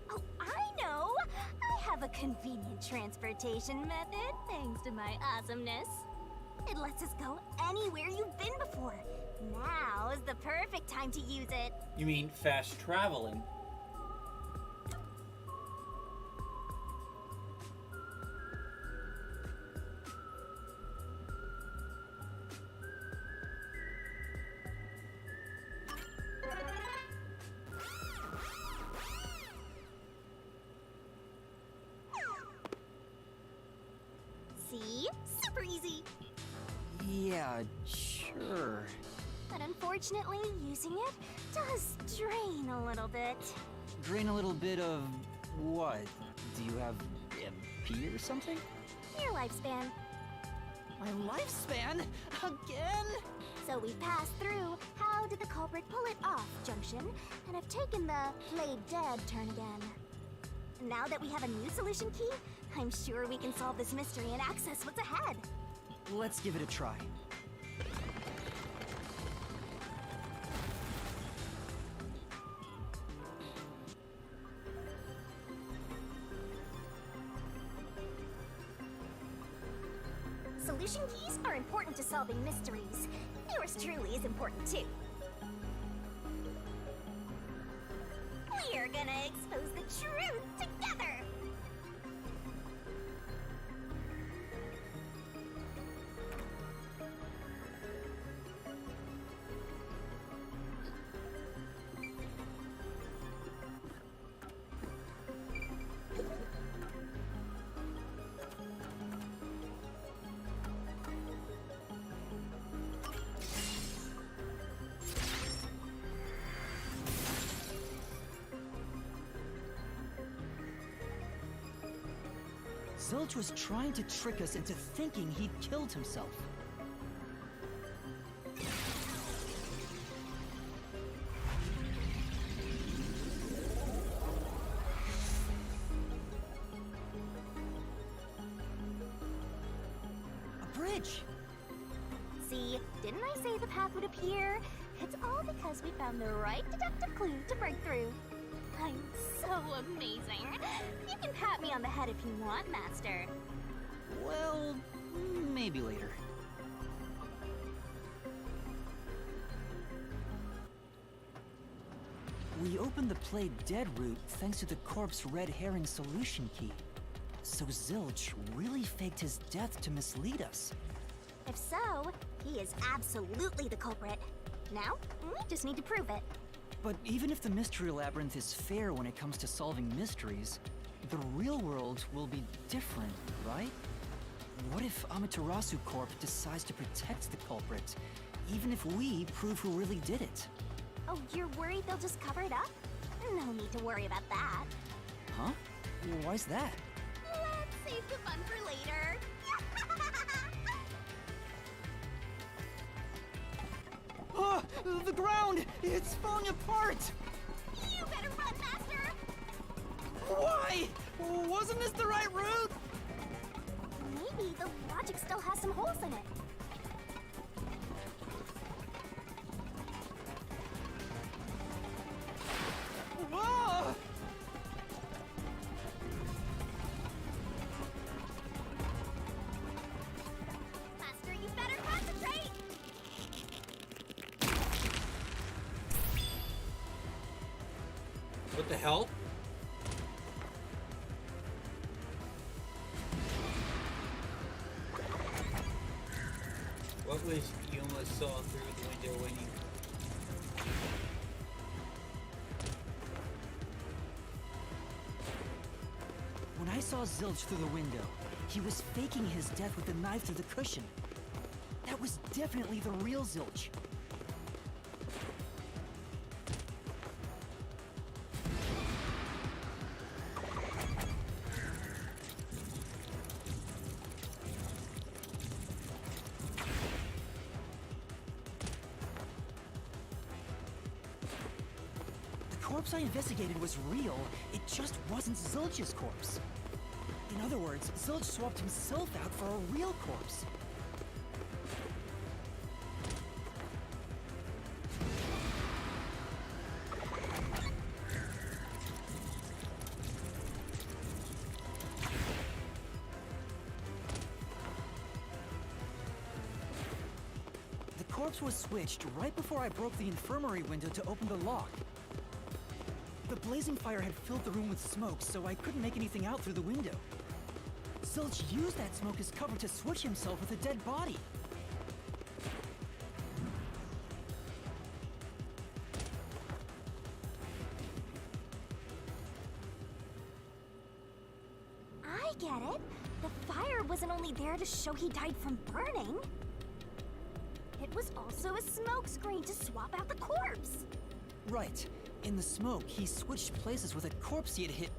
S3: Oh, I know! I have a convenient transportation method, thanks to my awesomeness. It lets us go anywhere you've been before. Now is the perfect time to use it.
S1: You mean fast traveling?
S3: See? Super
S2: Sure.
S3: But unfortunately, using it does drain a little bit.
S2: Drain a little bit of what? Do you have MP or something?
S3: Your lifespan.
S2: My lifespan? Again?
S3: So we passed through how did the culprit pull it off junction, and have taken the played dead turn again. Now that we have a new solution key, I'm sure we can solve this mystery and access what's ahead.
S2: Let's give it a try.
S3: Solution keys are important to solving mysteries. Yours truly is important too. We're gonna expose the truth together!
S2: Zilch was trying to trick us into thinking he'd killed himself. A bridge!
S3: See, didn't I say the path would appear? It's all because we found the right deductive clue to break through. I'm so amazing. You can pat me on the head if you want, Master.
S2: Well, maybe later. We opened the Play Dead route thanks to the corpse red herring solution key. So Zilch really faked his death to mislead us.
S3: If so, he is absolutely the culprit. Now, we just need to prove it.
S2: But even if the Mystery Labyrinth is fair when it comes to solving mysteries, the real world will be different, right? What if Amaterasu Corp decides to protect the culprit, even if we prove who really did it?
S3: Oh, you're worried they'll just cover it up? No need to worry about that.
S2: Huh? Why's that?
S3: Let's save the fun for later.
S2: Oh, the ground! It's falling apart!
S3: You better run, Master!
S2: Why? Wasn't this the right route?
S3: Maybe the logic still has some holes in it.
S2: Whoa!
S3: Master, you better concentrate!
S1: What the hell? What was you almost saw through the window when you...
S2: When I saw Zilch through the window, he was faking his death with the knife through the cushion. That was definitely the real Zilch. The corpse I investigated was real, it just wasn't Zilch's corpse. In other words, Zilch swapped himself out for a real corpse. The corpse was switched right before I broke the infirmary window to open the lock. The blazing fire had filled the room with smoke, so I couldn't make anything out through the window. Zilch used that smoke as cover to switch himself with a dead body.
S3: I get it. The fire wasn't only there to show he died from burning. it was also a smokescreen to swap out the corpse.
S2: Right. In the smoke, he switched places with a corpse he had hit.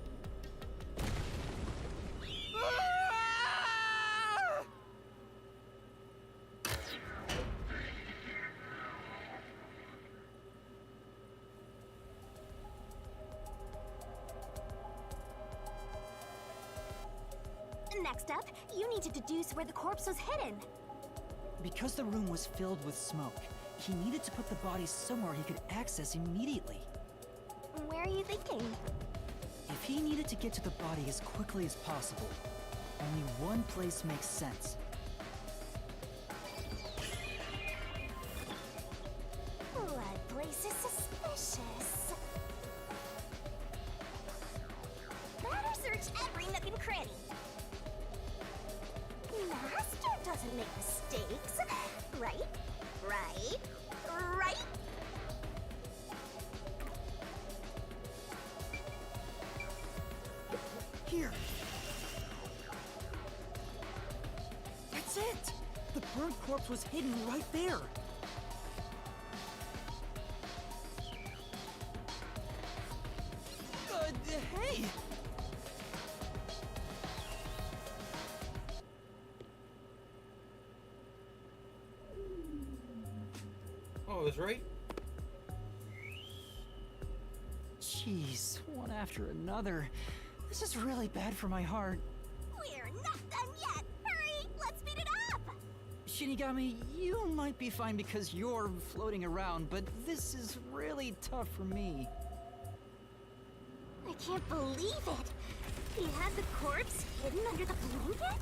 S3: Next up, you need to deduce where the corpse was hidden.
S2: Because the room was filled with smoke, he needed to put the body somewhere he could access immediately.
S3: Where are you thinking?
S2: If he needed to get to the body as quickly as possible, only one place makes sense.
S3: That place is suspicious. Better search every nook and cranny. Master doesn't make mistakes. Right? Right? Right?
S2: Here! That's it! The burnt corpse was hidden right there! Hey!
S1: Oh, I was right.
S2: Jeez, one after another. This is really bad for my heart.
S3: We're not done yet. Hurry, let's speed it up.
S2: Shinigami, you might be fine because you're floating around, but this is really tough for me.
S3: I can't believe it. He had the corpse hidden under the blanket?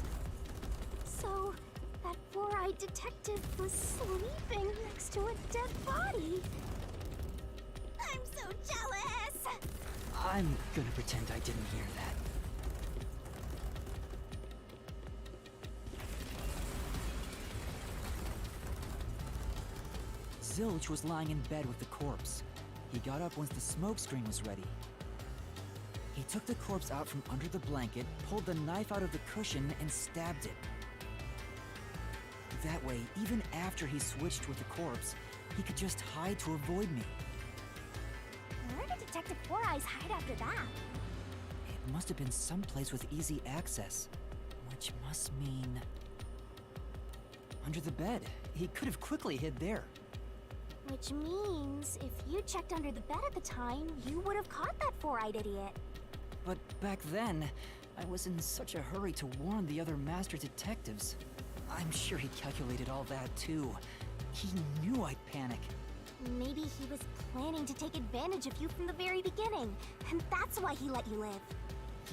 S3: So, that four-eyed detective was sleeping next to a dead body. I'm so jealous!
S2: I'm gonna pretend I didn't hear that. Zilch was lying in bed with the corpse. He got up once the smoke screen was ready. He took the corpse out from under the blanket, pulled the knife out of the cushion, and stabbed it. That way, even after he switched with the corpse, he could just hide to avoid me.
S3: Where did Detective Four Eyes hide after that?
S2: It must have been someplace with easy access, which must mean... under the bed. He could have quickly hid there.
S3: Which means, if you checked under the bed at the time, you would have caught that four-eyed idiot.
S2: But back then, I was in such a hurry to warn the other master detectives. I'm sure he calculated all that too. He knew I'd panic.
S3: Maybe he was planning to take advantage of you from the very beginning, and that's why he let you live.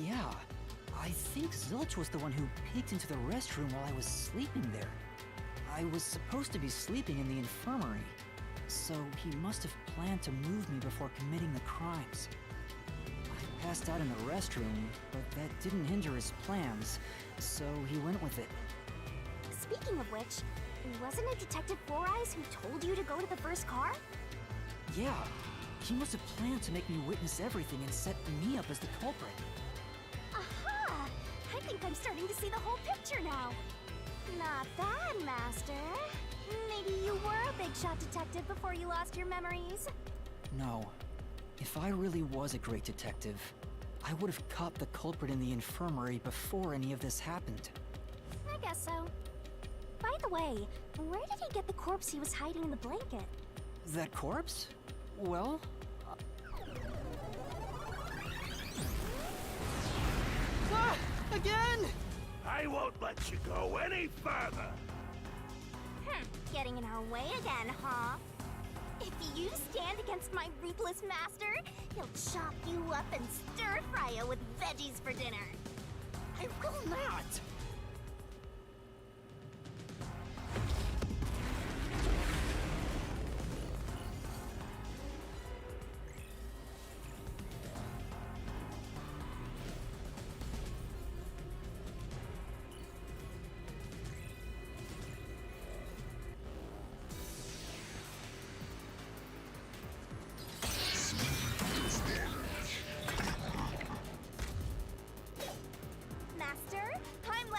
S2: Yeah, I think Zilch was the one who peeked into the restroom while I was sleeping there. I was supposed to be sleeping in the infirmary, so he must have planned to move me before committing the crimes. I passed out in the restroom, but that didn't hinder his plans, so he went with it.
S3: Speaking of which, wasn't it Detective Four Eyes who told you to go to the first car?
S2: Yeah, he must have planned to make me witness everything and set me up as the culprit.
S3: Aha! I think I'm starting to see the whole picture now. Not bad, Master. Maybe you were a big shot detective before you lost your memories.
S2: No. If I really was a great detective, I would have caught the culprit in the infirmary before any of this happened.
S3: I guess so. By the way, where did he get the corpse he was hiding in the blanket?
S2: That corpse? Well... Ah! Again!
S6: I won't let you go any further.
S3: Getting in our way again, huh? If you stand against my ruthless master, he'll chop you up and stir-fry you with veggies for dinner.
S2: I will not!
S3: Master, I'm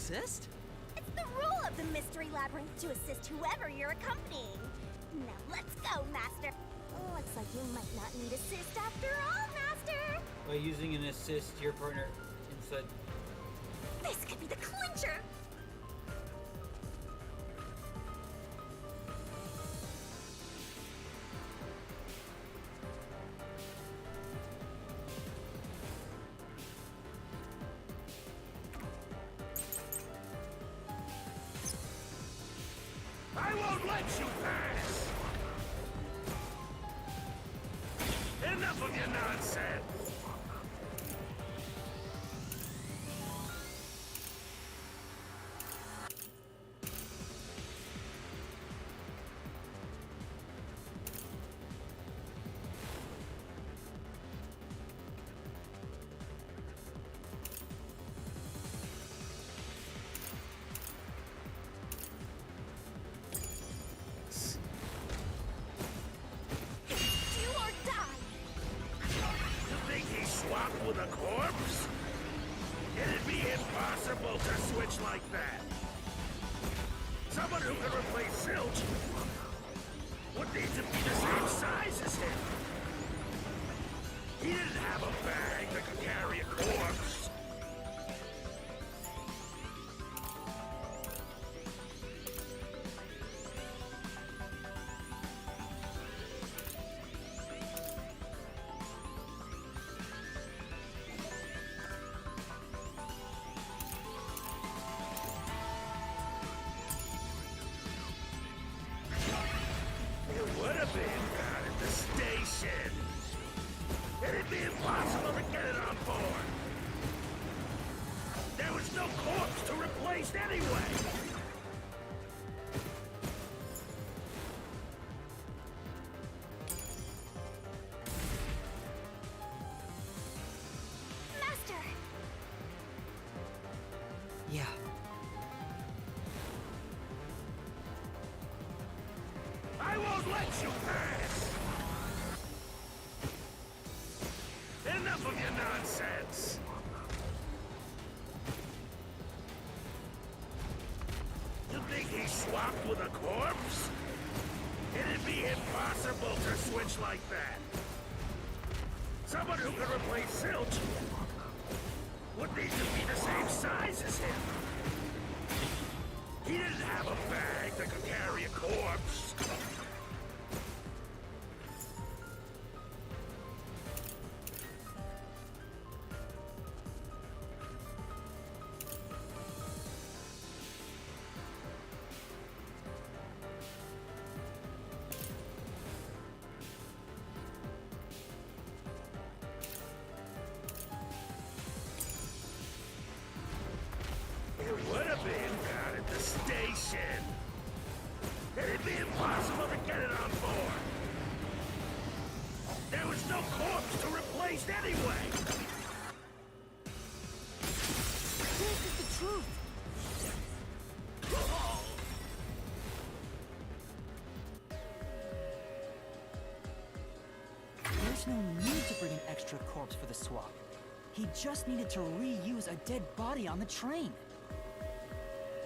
S8: assist?
S3: It's the rule of the Mystery Labyrinth to assist whoever you're accompanying. Now let's go, Master. Looks like you might not need assist after all, Master.
S1: By using an assist, your partner inside.
S3: This could be the clincher.
S6: I won't let you pass! Enough of your nonsense!
S3: Do or die.
S6: You think he swapped with a corpse? It'd be impossible to switch like that. Someone who could replace Zilch would need to be the same size as him. He didn't have a bag that could carry a corpse. It would have been down at the station. It'd be impossible to get it on board. There was no corpse to replace anyway.
S3: Master.
S2: Yeah.
S6: I won't let you pass! Enough of your nonsense! You think he swapped with a corpse? It'd be impossible to switch like that. Someone who could replace Zilch would need to be the same size as him. He didn't have a bag that could carry a corpse. It would have been down at the station. It'd be impossible to get it on board. There was no corpse to replace anyway.
S3: This is the truth.
S2: There's no need to bring an extra corpse for the swap. He just needed to reuse a dead body on the train.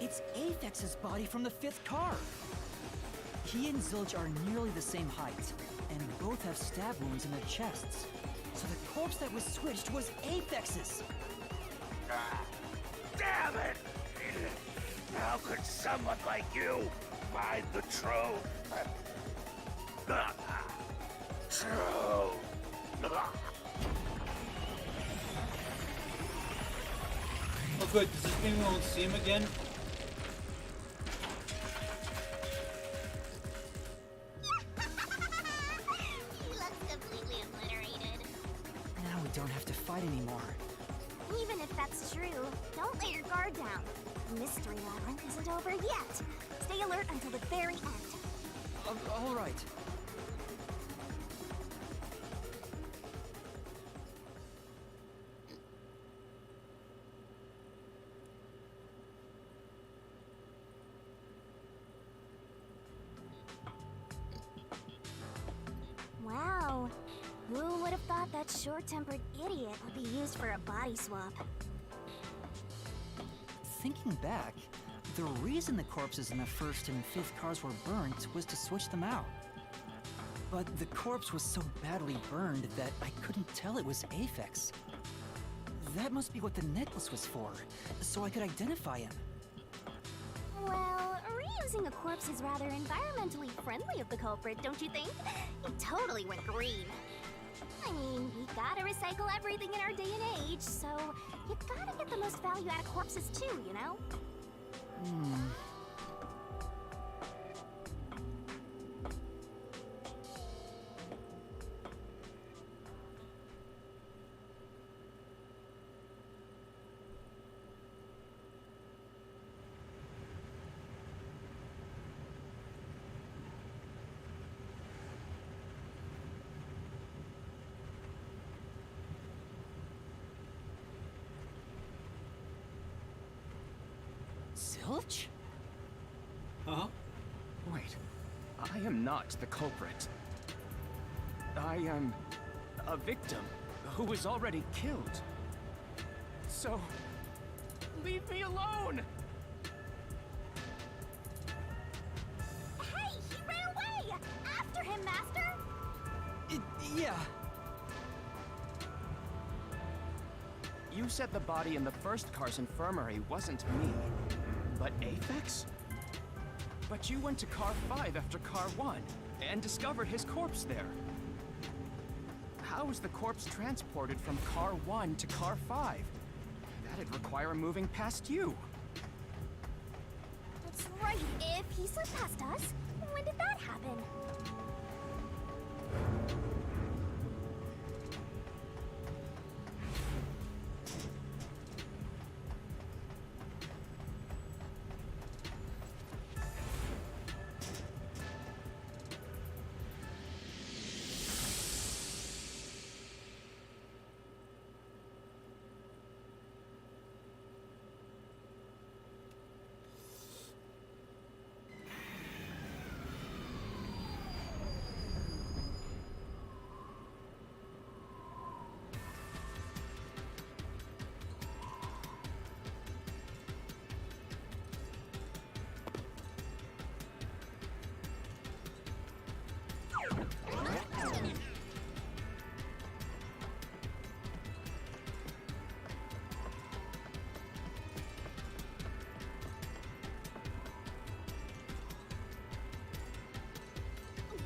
S2: It's Aphex's body from the 5th car. He and Zilch are nearly the same height, and both have stab wounds in their chests. So the corpse that was switched was Aphex's.
S6: Damn it! How could someone like you find the truth? Truth!
S1: Oh good, does this mean we won't see him again?
S3: He looks completely obliterated.
S2: Now we don't have to fight anymore.
S3: Even if that's true, don't let your guard down. The Mystery Labyrinth isn't over yet. Stay alert until the very end.
S2: All right.
S3: Wow. Who would have thought that short-tempered idiot would be used for a body swap?
S2: thinking back, the reason the corpses in the first and fifth cars were burnt was to switch them out. But the corpse was so badly burned that I couldn't tell it was Aphex. That must be what the necklace was for, so I could identify him.
S3: Well, reusing a corpse is rather environmentally friendly of the culprit, don't you think? He totally went green. I mean, we gotta recycle everything in our day and age, so you gotta get the most value out of corpses too, you know?
S2: Zilch?
S1: Huh?
S8: Wait, I am not the culprit. I am a victim who was already killed. So, leave me alone!
S3: Hey, he ran away! After him, Master!
S2: Yeah.
S8: You said the body in the first car's infirmary wasn't me, but Aphex? But you went to car 5 after car 1 and discovered his corpse there. How was the corpse transported from car 1 to car 5? That'd require moving past you.
S3: That's right, if he slipped past us, when did that happen?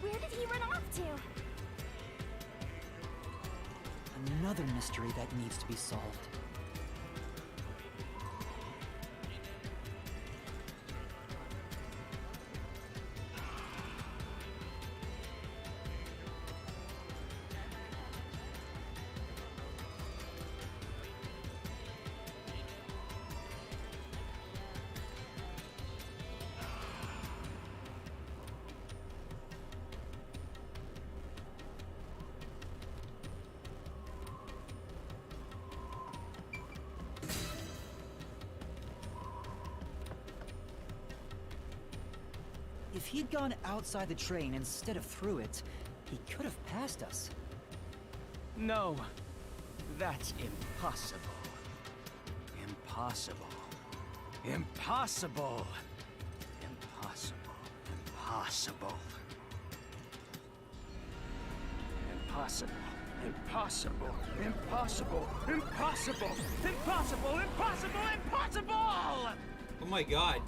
S3: Where did he run off to?
S2: Another mystery that needs to be solved. If he'd gone outside the train instead of through it, he could have passed us.
S8: No, that's impossible. Impossible. Impossible. Impossible. Impossible. Impossible. Impossible. Impossible. Impossible. Impossible. Impossible. Impossible!
S1: Oh my god.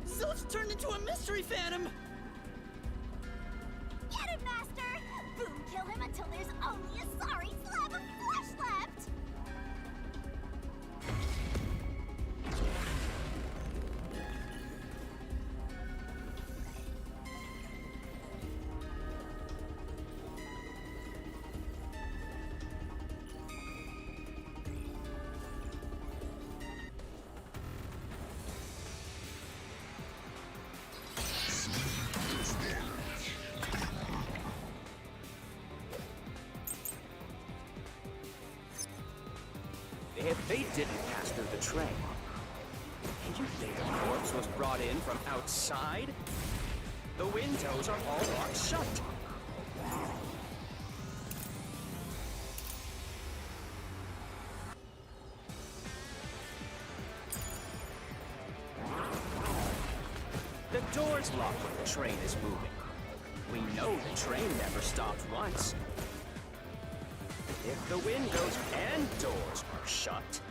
S2: Zilch turned into a mystery phantom!
S3: Get him, Master! Boom, kill him until there's only a sorry slab of flesh left!
S8: If they didn't pass through the train, you think the corpse was brought in from outside? The windows are all locked shut. doors lock when the train is moving. We know the train never stopped once. If the windows and doors are shut,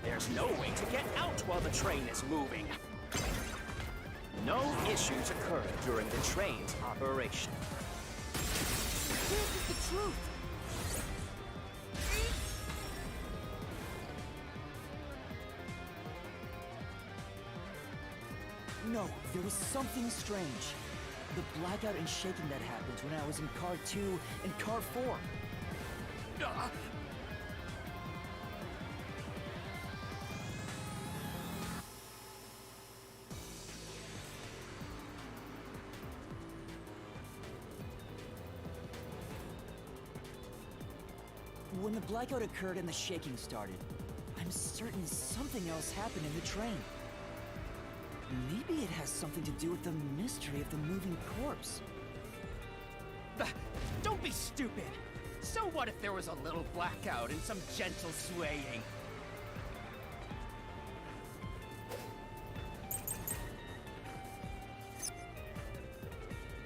S8: there's no way to get out while the train is moving. No issues occur during the train's operation.
S2: This is the truth. No, there was something strange. The blackout and shaking that happened when I was in Car 2 and Car 4. When the blackout occurred and the shaking started, I'm certain something else happened in the train. Maybe it has something to do with the mystery of the moving corpse.
S8: Don't be stupid! So what if there was a little blackout and some gentle swaying?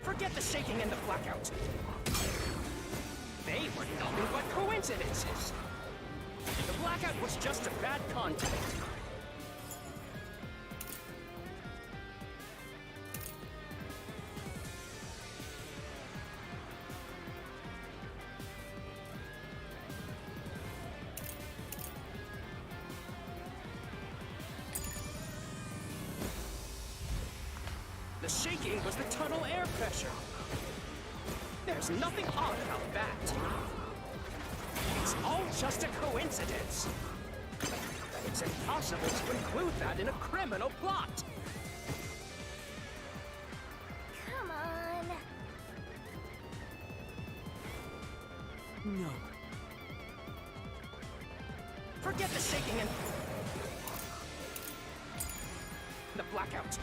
S8: Forget the shaking and the blackout. They were nothing but coincidences. The blackout was just a bad contact. The shaking was the tunnel air pressure. There's nothing odd about that. It's all just a coincidence. It's impossible to include that in a criminal plot.
S3: Come on.
S2: No.
S8: Forget the shaking and the blackout.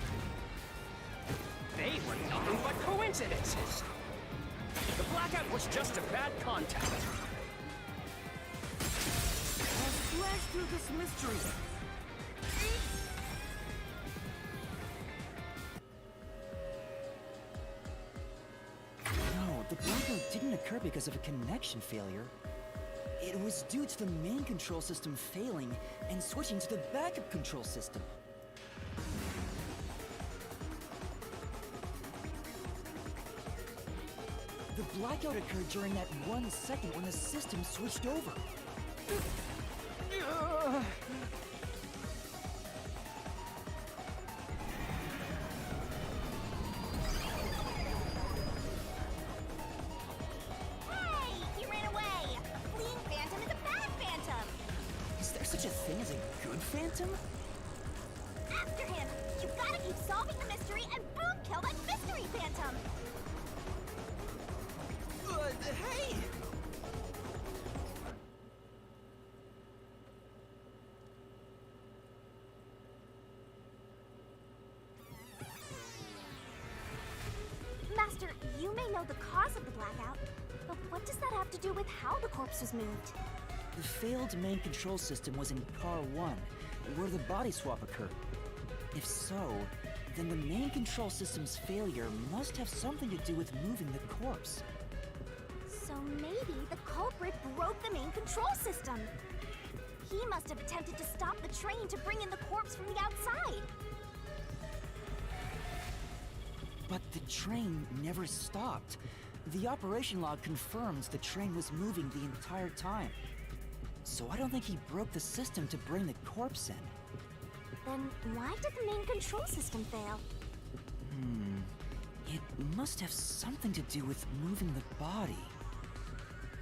S8: They were nothing but coincidences. The blackout was just a bad contact.
S2: I'll flash through this mystery. No, the blackout didn't occur because of a connection failure. It was due to the main control system failing and switching to the backup control system. The blackout occurred during that 1 second when the system switched over.
S3: Hey! He ran away! A fleeing phantom is a bad phantom!
S2: Is there such a thing as a good phantom?
S3: After him! You gotta keep solving the mystery and boom, kill that mystery phantom!
S2: Hey!
S3: Master, you may know the cause of the blackout, but what does that have to do with how the corpse was moved?
S2: The failed main control system was in Car 1, where the body swap occurred. If so, then the main control system's failure must have something to do with moving the corpse.
S3: So maybe the culprit broke the main control system. He must have attempted to stop the train to bring in the corpse from the outside.
S2: But the train never stopped. The operation log confirms the train was moving the entire time. So I don't think he broke the system to bring the corpse in.
S3: Then why did the main control system fail?
S2: It must have something to do with moving the body.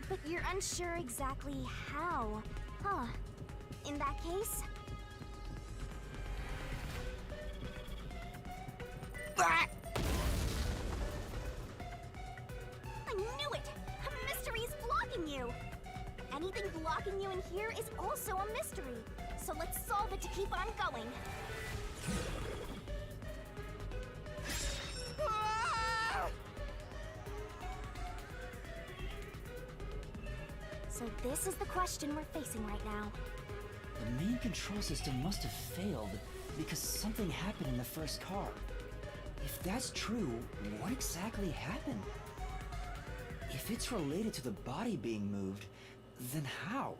S3: But you're unsure exactly how, huh? In that case... I knew it! A mystery is blocking you! Anything blocking you in here is also a mystery. So let's solve it to keep on going. So this is the question we're facing right now.
S2: The main control system must have failed because something happened in the first car. If that's true, what exactly happened? If it's related to the body being moved, then how?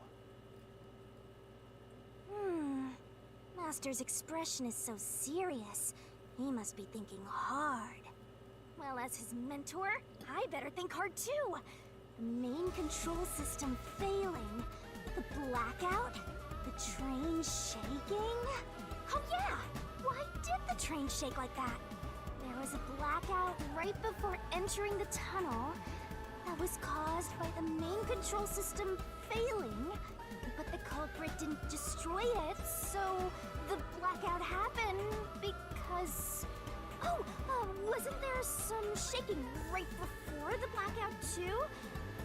S3: Master's expression is so serious. He must be thinking hard. Well, as his mentor, I better think hard too. The main control system failing, the blackout, the train shaking. Oh yeah! Why did the train shake like that? There was a blackout right before entering the tunnel that was caused by the main control system failing, but the culprit didn't destroy it, so the blackout happened because... Oh, wasn't there some shaking right before the blackout too?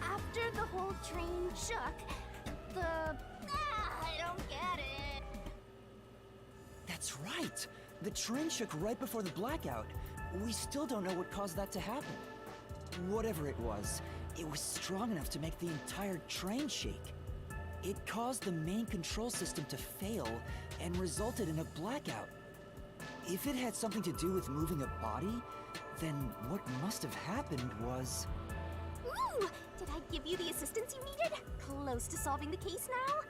S3: After the whole train shook, I don't get it.
S2: That's right! The train shook right before the blackout. We still don't know what caused that to happen. Whatever it was strong enough to make the entire train shake. It caused the main control system to fail and resulted in a blackout. If it had something to do with moving a body, then what must have happened was...
S3: Ooh! Did I give you the assistance you needed? Close to solving the case now?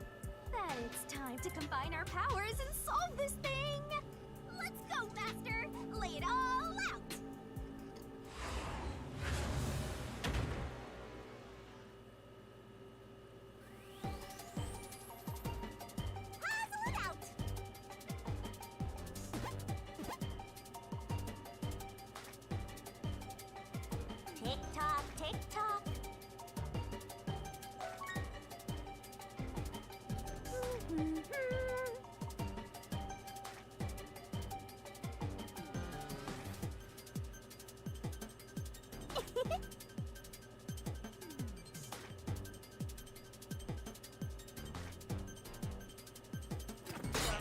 S3: Then it's time to combine our powers and solve this thing! Let's go, Master! Lay it all out! Puzzle it out! Tick-tock, tick-tock.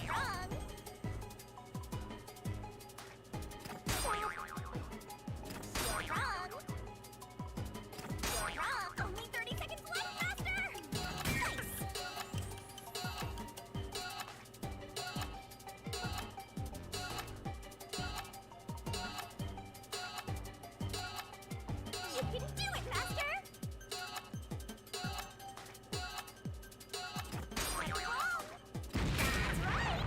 S3: Wrong. You're wrong. You're wrong. Only 30 seconds left, Master. Nice. You can do it, Master. You're wrong. That's right.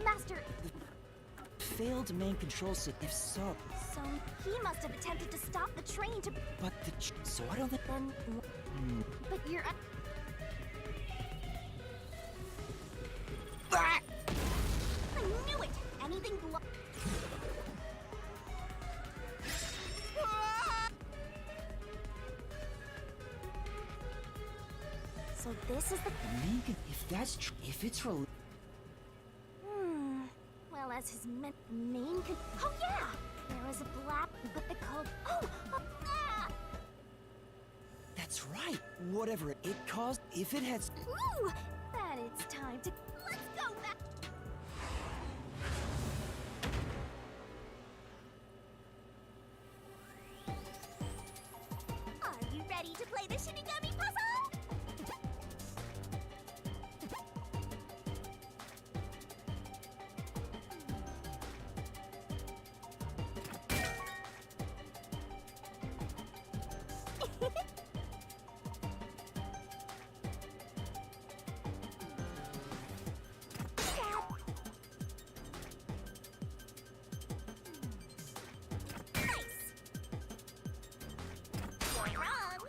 S3: Master,
S2: Failed main control system, if so.
S3: so he must have attempted to stop the train to...
S2: But so I don't think...
S3: Then... But you're... I knew it! Anything below... So this is the...
S2: If that's true, if it's related...
S3: Well, as his main oh yeah! There was a black... But the code...
S2: That's right! Whatever it caused, if it had...
S3: Ooh! Then it's time to... Let's go back... Are you ready to play the Shinigami puzzle? Nice. You're wrong.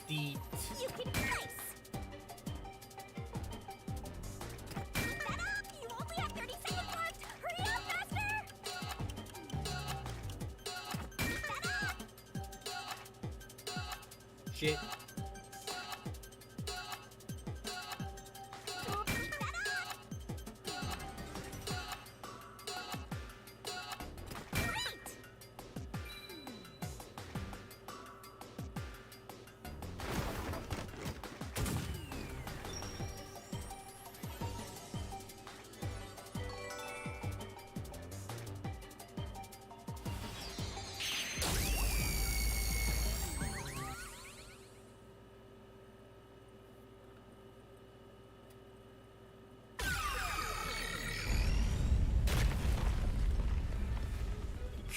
S1: The
S3: You can nice. Keep that up. You only have 30 seconds left. Hurry up, Master. Keep that up.
S1: shit.
S3: Keep that up.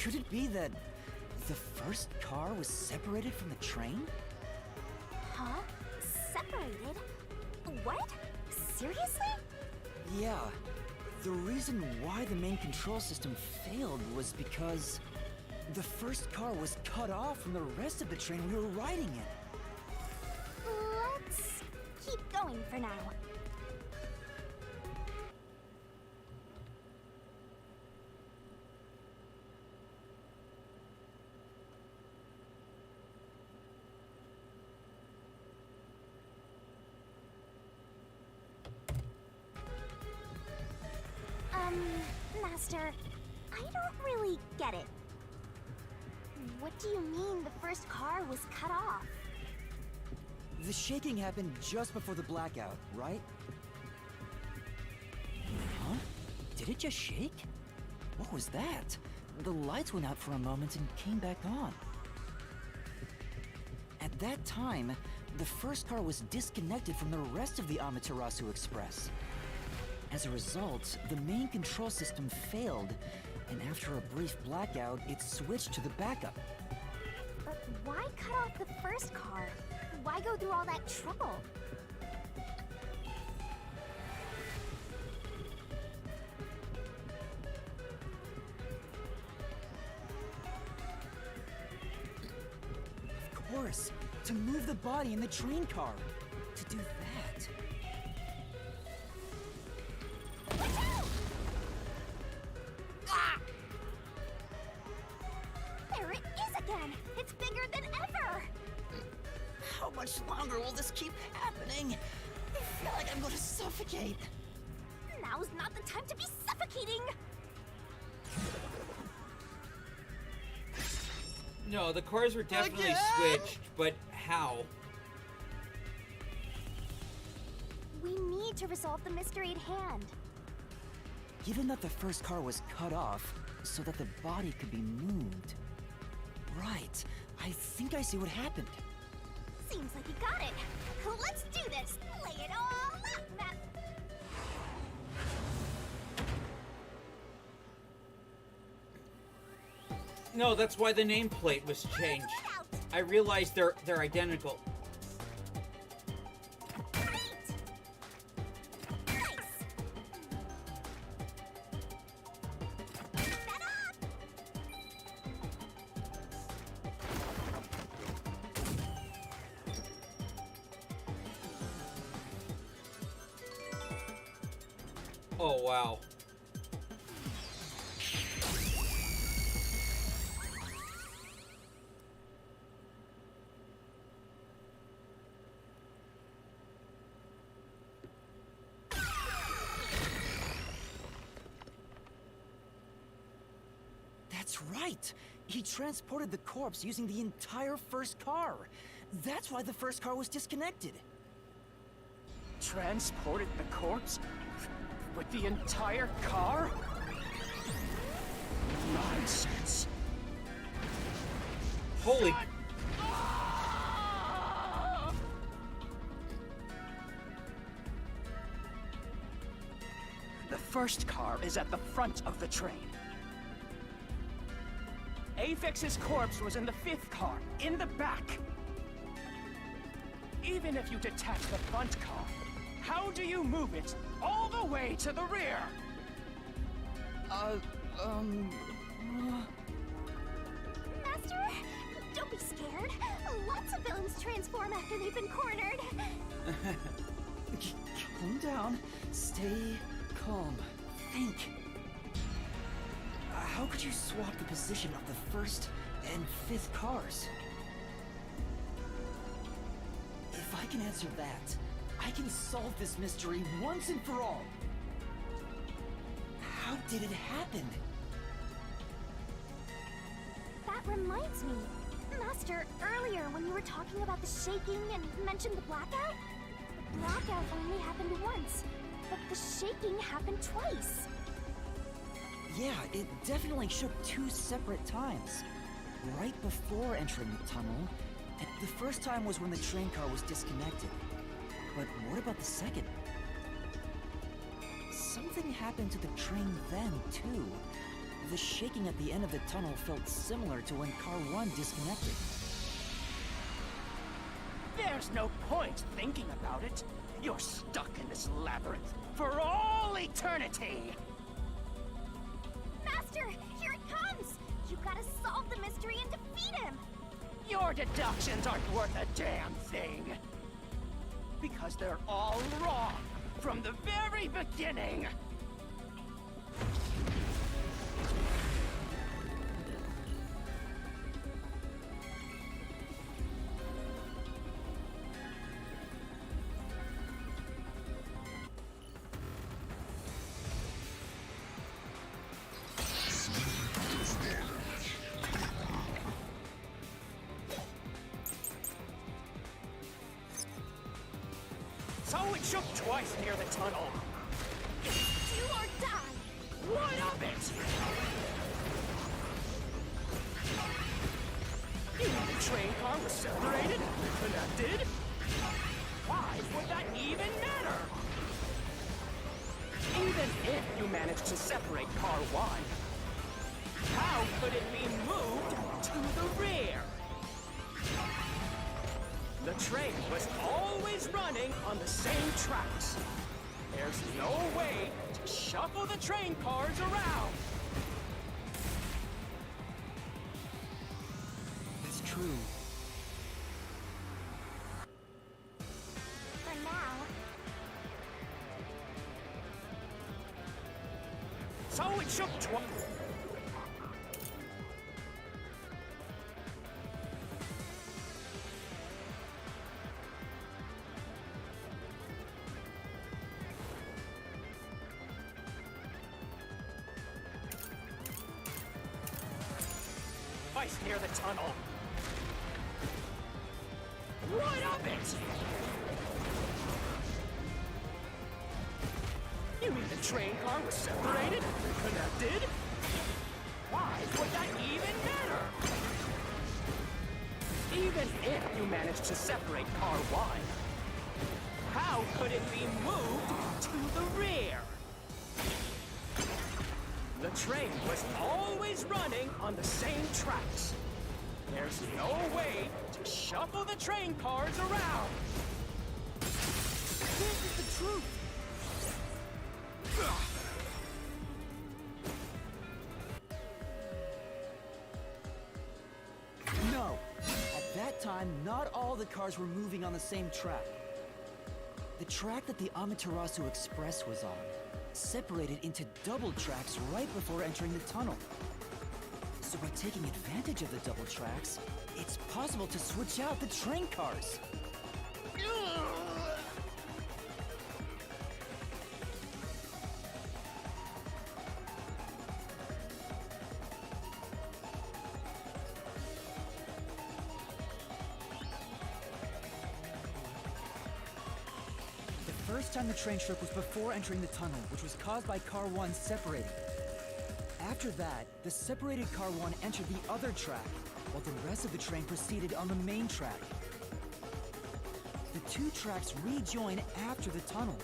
S2: Could it be that the first car was separated from the train?
S3: Huh? Separated? What? Seriously?
S2: Yeah. The reason why the main control system failed was because the first car was cut off from the rest of the train we were riding in.
S3: Let's keep going for now. Master, I don't really get it. What do you mean the first car was cut off?
S2: The shaking happened just before the blackout, right? Huh? Did it just shake? What was that? The lights went out for a moment and came back on. At that time, the first car was disconnected from the rest of the Amaterasu Express. As a result, the main control system failed, and after a brief blackout, it switched to the backup.
S3: But why cut off the first car? Why go through all that trouble?
S2: Of course, to move the body in the train car. To do that.
S3: There it is again! It's bigger than ever!
S2: How much longer will this keep happening? I feel like I'm gonna suffocate.
S3: Now's not the time to be suffocating!
S1: No, the cars were definitely
S2: Again?
S1: switched, but how?
S3: We need to resolve the mystery at hand.
S2: Given that the first car was cut off, so that the body could be moved. Right, I think I see what happened.
S3: Seems like you got it. Let's do this! Lay it all out,
S1: No, that's why the nameplate was changed. I realized they're identical. Oh, wow.
S2: That's right! He transported the corpse using the entire first car. That's why the first car was disconnected.
S8: Transported the corpse? With the entire car? Nonsense.
S1: Holy...
S8: The first car is at the front of the train. Apex's corpse was in the fifth car, in the back. Even if you detach the front car, how do you move it all the way to the rear?
S3: Master, don't be scared. Lots of villains transform after they've been cornered.
S2: Calm down. Stay calm. Think. How could you swap the position of the first and fifth cars? If I can answer that, I can solve this mystery once and for all. How did it happen?
S3: That reminds me. Master, earlier when you were talking about the shaking and mentioned the blackout, the blackout only happened once, but the shaking happened twice.
S2: Yeah, it definitely shook two separate times. Right before entering the tunnel, and the first time was when the train car was disconnected. But what about the second? Something happened to the train then, too. The shaking at the end of the tunnel felt similar to when Car 1 disconnected.
S8: There's no point thinking about it. You're stuck in this labyrinth for all eternity!
S3: Master, here it comes! You gotta solve the mystery and defeat him!
S8: Your deductions aren't worth a damn thing! Because they're all wrong from the very beginning! So it shook twice near the tunnel.
S3: Do or die!
S8: What of it? You mean the train car was separated and connected? Why would that even matter? Even if you managed to separate car 1, how could it be moved to the rear? The train was always running on the same tracks. There's no way to shuffle the train cars around.
S2: It's true.
S3: For now,
S8: So it shook twice. Twice near the tunnel. What of it? You mean the train car was separated and connected? Why would that even matter? Even if you managed to separate car 1, how could it be moved to the rear? The train was always running on the same tracks. There's no way to shuffle the train cars around.
S2: This is the truth! No! At that time, not all the cars were moving on the same track. The track that the Amaterasu Express was on separated into double tracks right before entering the tunnel. So by taking advantage of the double tracks, it's possible to switch out the train cars. The first time the train shook was before entering the tunnel, which was caused by Car 1 separating. After that, the separated Car 1 entered the other track, while the rest of the train proceeded on the main track. The two tracks rejoin after the tunnel.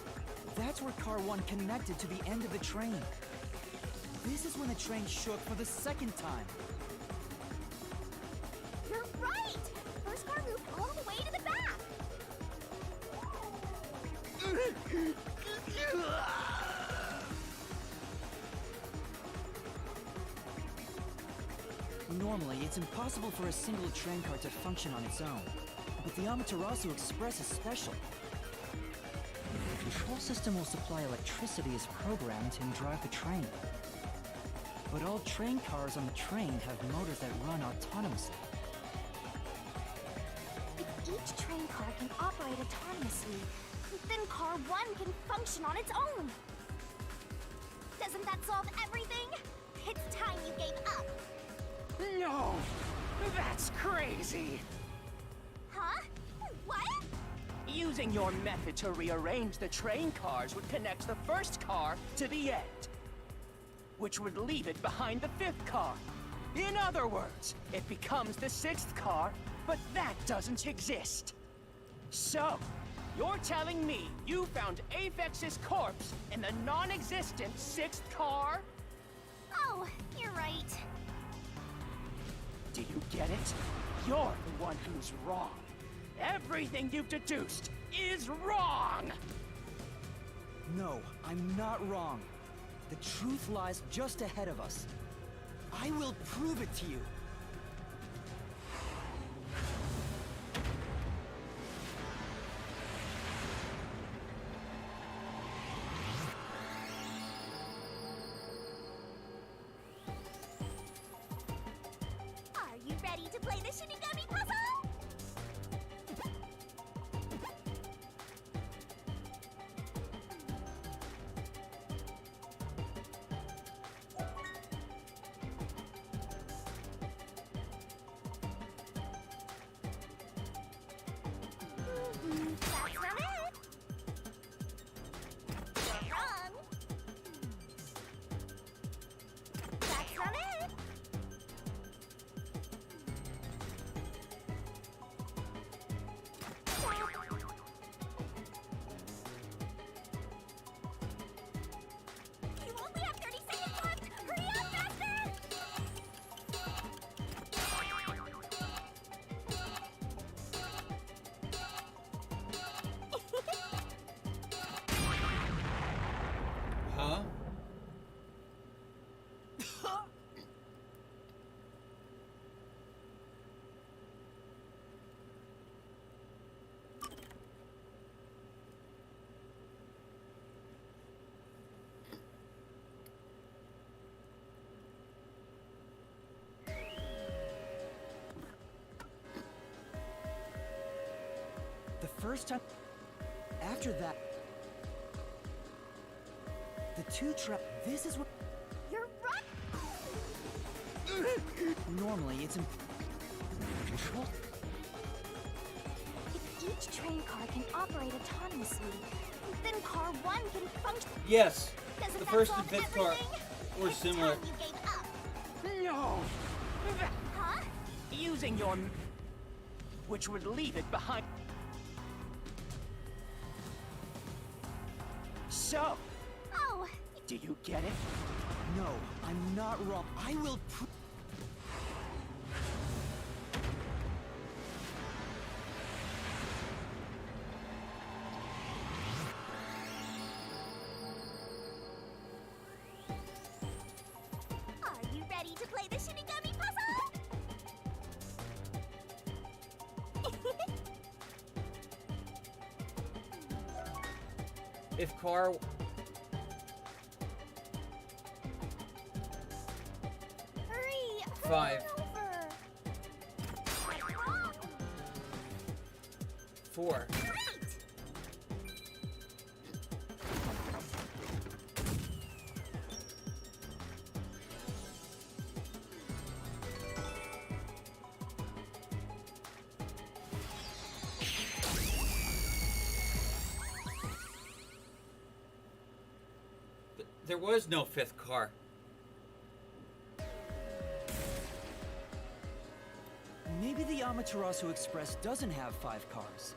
S2: That's where Car 1 connected to the end of the train. This is when the train shook for the second time.
S3: you're right! First car moved all the way to the back!
S2: Normally, it's impossible for a single train car to function on its own. But the Amaterasu Express is special. The control system will supply electricity as programmed and drive the train. But all train cars on the train have motors that run autonomously.
S3: If each train car can operate autonomously, then car 1 can function on its own! Doesn't that solve everything? It's time you gave up!
S8: No! That's crazy!
S3: Huh? What?
S8: Using your method to rearrange the train cars would connect the first car to the end, which would leave it behind the fifth car. In other words, it becomes the sixth car, but that doesn't exist. So, you're telling me you found Aphex's corpse in the non-existent sixth car?
S3: Oh, you're right.
S8: Do you get it? You're the one who's wrong. Everything you've deduced is wrong!
S2: No, I'm not wrong. The truth lies just ahead of us. I will prove it to you.
S3: Are you ready to play the Shinigami puzzle? That's not it. You're wrong. That's not it. You only have 30 seconds left. Hurry up, faster!
S1: Huh?
S2: The first time... After that... The two trap... This is what...
S3: You're right.
S2: Normally, it's in... Control?
S3: If each train car can operate autonomously, then car 1 can function.
S1: Yes.
S3: Doesn't
S1: The
S3: that
S1: first and
S3: solve
S1: fifth car
S3: everything?
S1: were
S3: It's
S1: similar.
S3: time you gave up.
S8: No!
S3: Huh?
S8: Using your... which would leave it behind... So,
S3: Oh,
S8: do you get it?
S2: No, I'm not wrong. I will prove...
S3: are you ready to play the Shinigami puzzle?
S1: If car...
S3: Hurry!
S1: 5.
S3: Over. Wrong.
S1: 4.
S3: Right.
S1: There was no fifth car.
S2: Maybe the Amaterasu Express doesn't have 5 cars.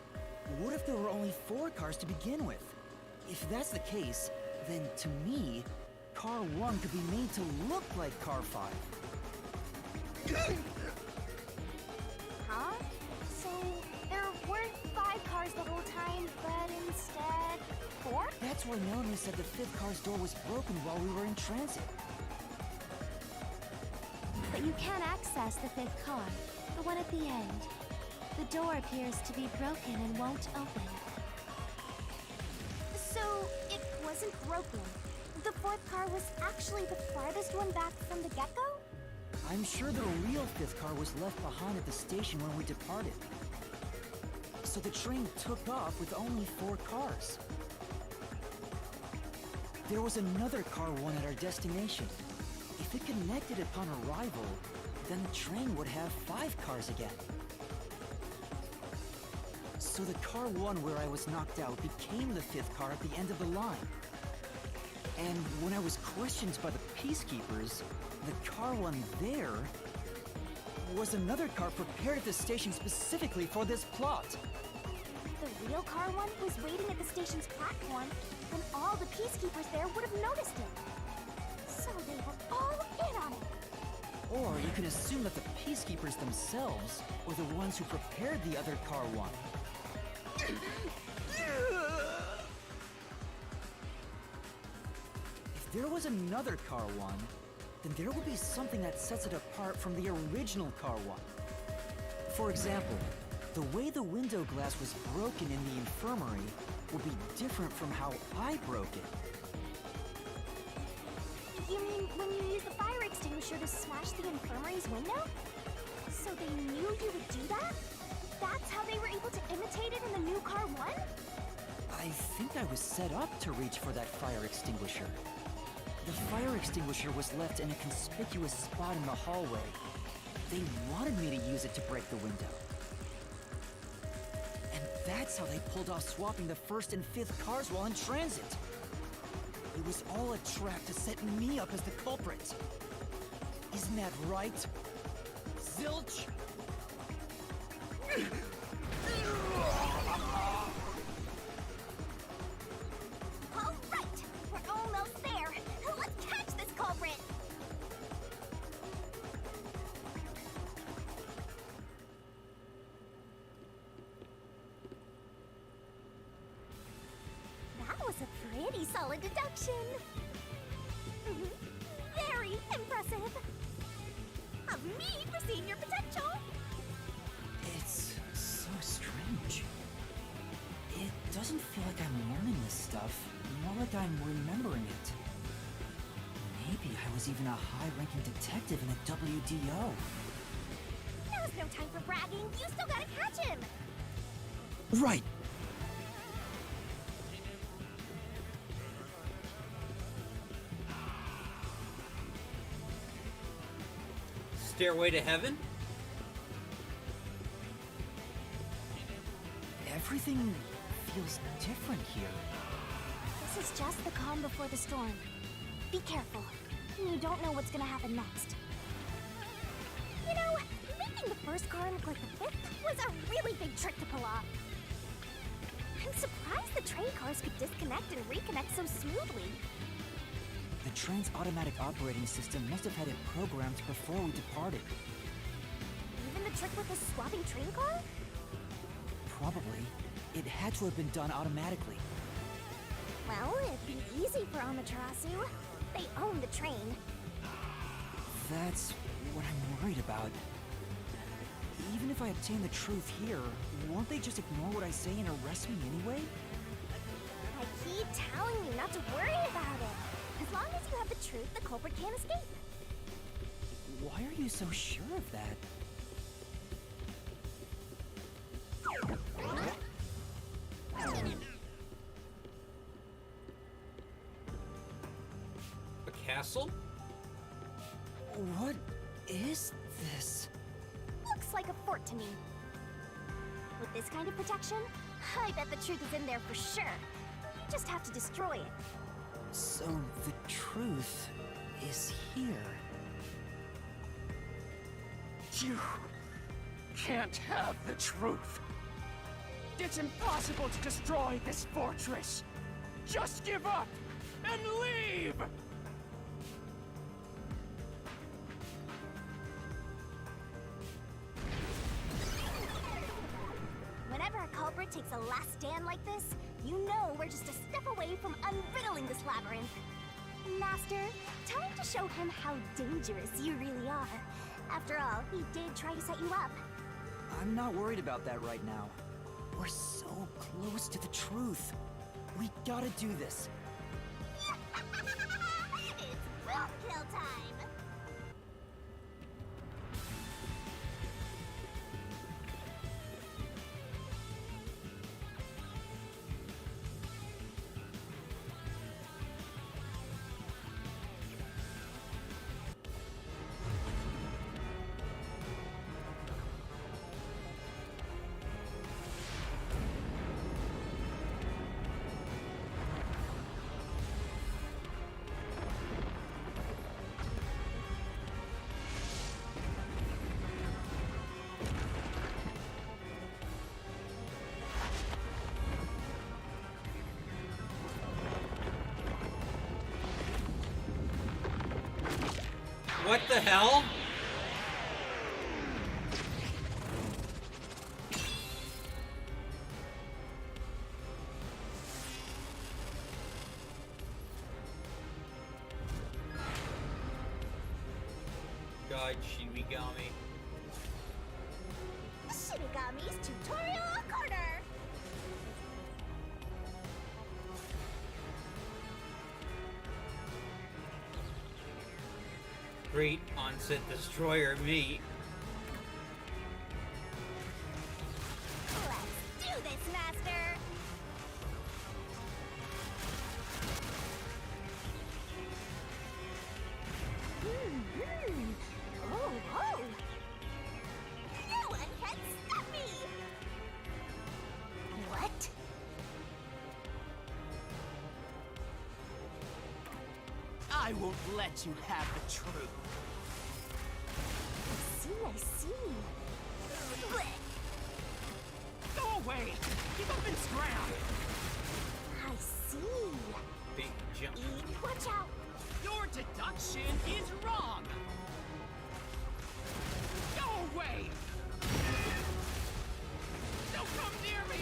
S2: What if there were only 4 cars to begin with? If that's the case, then to me, Car 1 could be made to look like Car 5.
S3: Huh? So there weren't 5 cars the whole time, but instead 4?
S2: That's why Melanie said the 5th car's door was broken while we were in transit.
S4: But you can't access the 5th car, the one at the end. The door appears to be broken and won't open.
S3: So it wasn't broken. The 4th car was actually the farthest one back from the get-go?
S2: I'm sure the real 5th car was left behind at the station when we departed. So the train took off with only 4 cars. There was another Car 1 at our destination. If it connected upon arrival, then the train would have 5 cars again. So the Car 1 where I was knocked out became the 5th car at the end of the line. And when I was questioned by the Peacekeepers, the Car 1 there was another car prepared at the station specifically for this plot.
S3: The real car 1 was waiting at the station's platform, and all the peacekeepers there would have noticed it. So they were all in on it.
S2: Or you can assume that the Peacekeepers themselves were the ones who prepared the other Car 1. If there was another Car 1, then there will be something that sets it apart from the original Car 1. For example, the way the window glass was broken in the infirmary will be different from how I broke it.
S3: You mean when you used the fire extinguisher to smash the infirmary's window? So they knew you would do that? That's how they were able to imitate it in the new Car 1?
S2: I think I was set up to reach for that fire extinguisher. The fire extinguisher was left in a conspicuous spot in the hallway. They wanted me to use it to break the window. And that's how they pulled off swapping the 1st and 5th cars while in transit. It was all a trap to set me up as the culprit. Isn't that right? Zilch?
S3: All right, we're almost there. Let's catch this culprit. That was a pretty solid deduction. Very impressive. Of me foreseeing your potential.
S2: It's so strange. It doesn't feel like I'm learning this stuff, more like I'm remembering it. Maybe I was even a high-ranking detective in a WDO.
S3: Now's no time for bragging. You still gotta catch him.
S2: Right.
S1: Stairway to Heaven?
S2: Everything feels different here.
S3: This is just the calm before the storm. Be careful. You don't know what's gonna happen next. You know, making the first car look like the 5th was a really big trick to pull off. I'm surprised the train cars could disconnect and reconnect so smoothly.
S2: The train's automatic operating system must have had it programmed before we departed.
S3: Even the trick with the swapping train car?
S2: Probably. It had to have been done automatically.
S3: Well, it'd be easy for Amaterasu. They own the train.
S2: That's what I'm worried about. Even if I obtain the truth here, won't they just ignore what I say and arrest me anyway?
S3: I keep telling you not to worry about it. As long as you have the truth, the culprit can't escape.
S2: Why are you so sure of that?
S1: A castle?
S2: What is this?
S3: Looks like a fort to me. With this kind of protection, I bet the truth is in there for sure. You just have to destroy it.
S2: So the truth is here.
S8: You can't have the truth. It's impossible to destroy this fortress. Just give up and leave!
S3: Whenever a culprit takes a last stand like this, you know we're just a step away from unriddling this labyrinth. Master, time to show him how dangerous you really are. After all, he did try to set you up.
S2: I'm not worried about that right now. We're so close to the truth. We gotta do this.
S3: It's boom kill time!
S1: What the hell? God, Shinigami.
S3: Shinigami's tutorial corner.
S1: Great onset destroyer me.
S3: Let's do this, Master. Oh, oh. No one can stop me. What?
S8: I won't let you have the truth.
S3: I see. Blech.
S8: Go away! Give up and scram!
S3: I see.
S1: Big jump.
S3: Watch out.
S8: Your deduction is wrong! Go away! Don't come near me!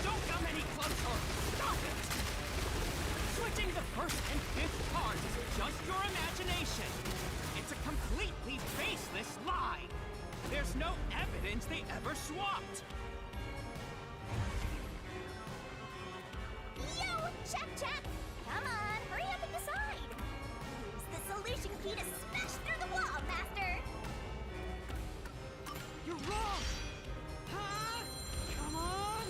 S8: Don't come any closer! Stop it! Switching the first and fifth cards is just your imagination. It's a completely baseless lie. There's no evidence they ever swapped.
S3: Yo, chap. Come on, hurry up and decide. Use the solution key to smash through the wall, Master.
S8: You're wrong! Huh? Come on!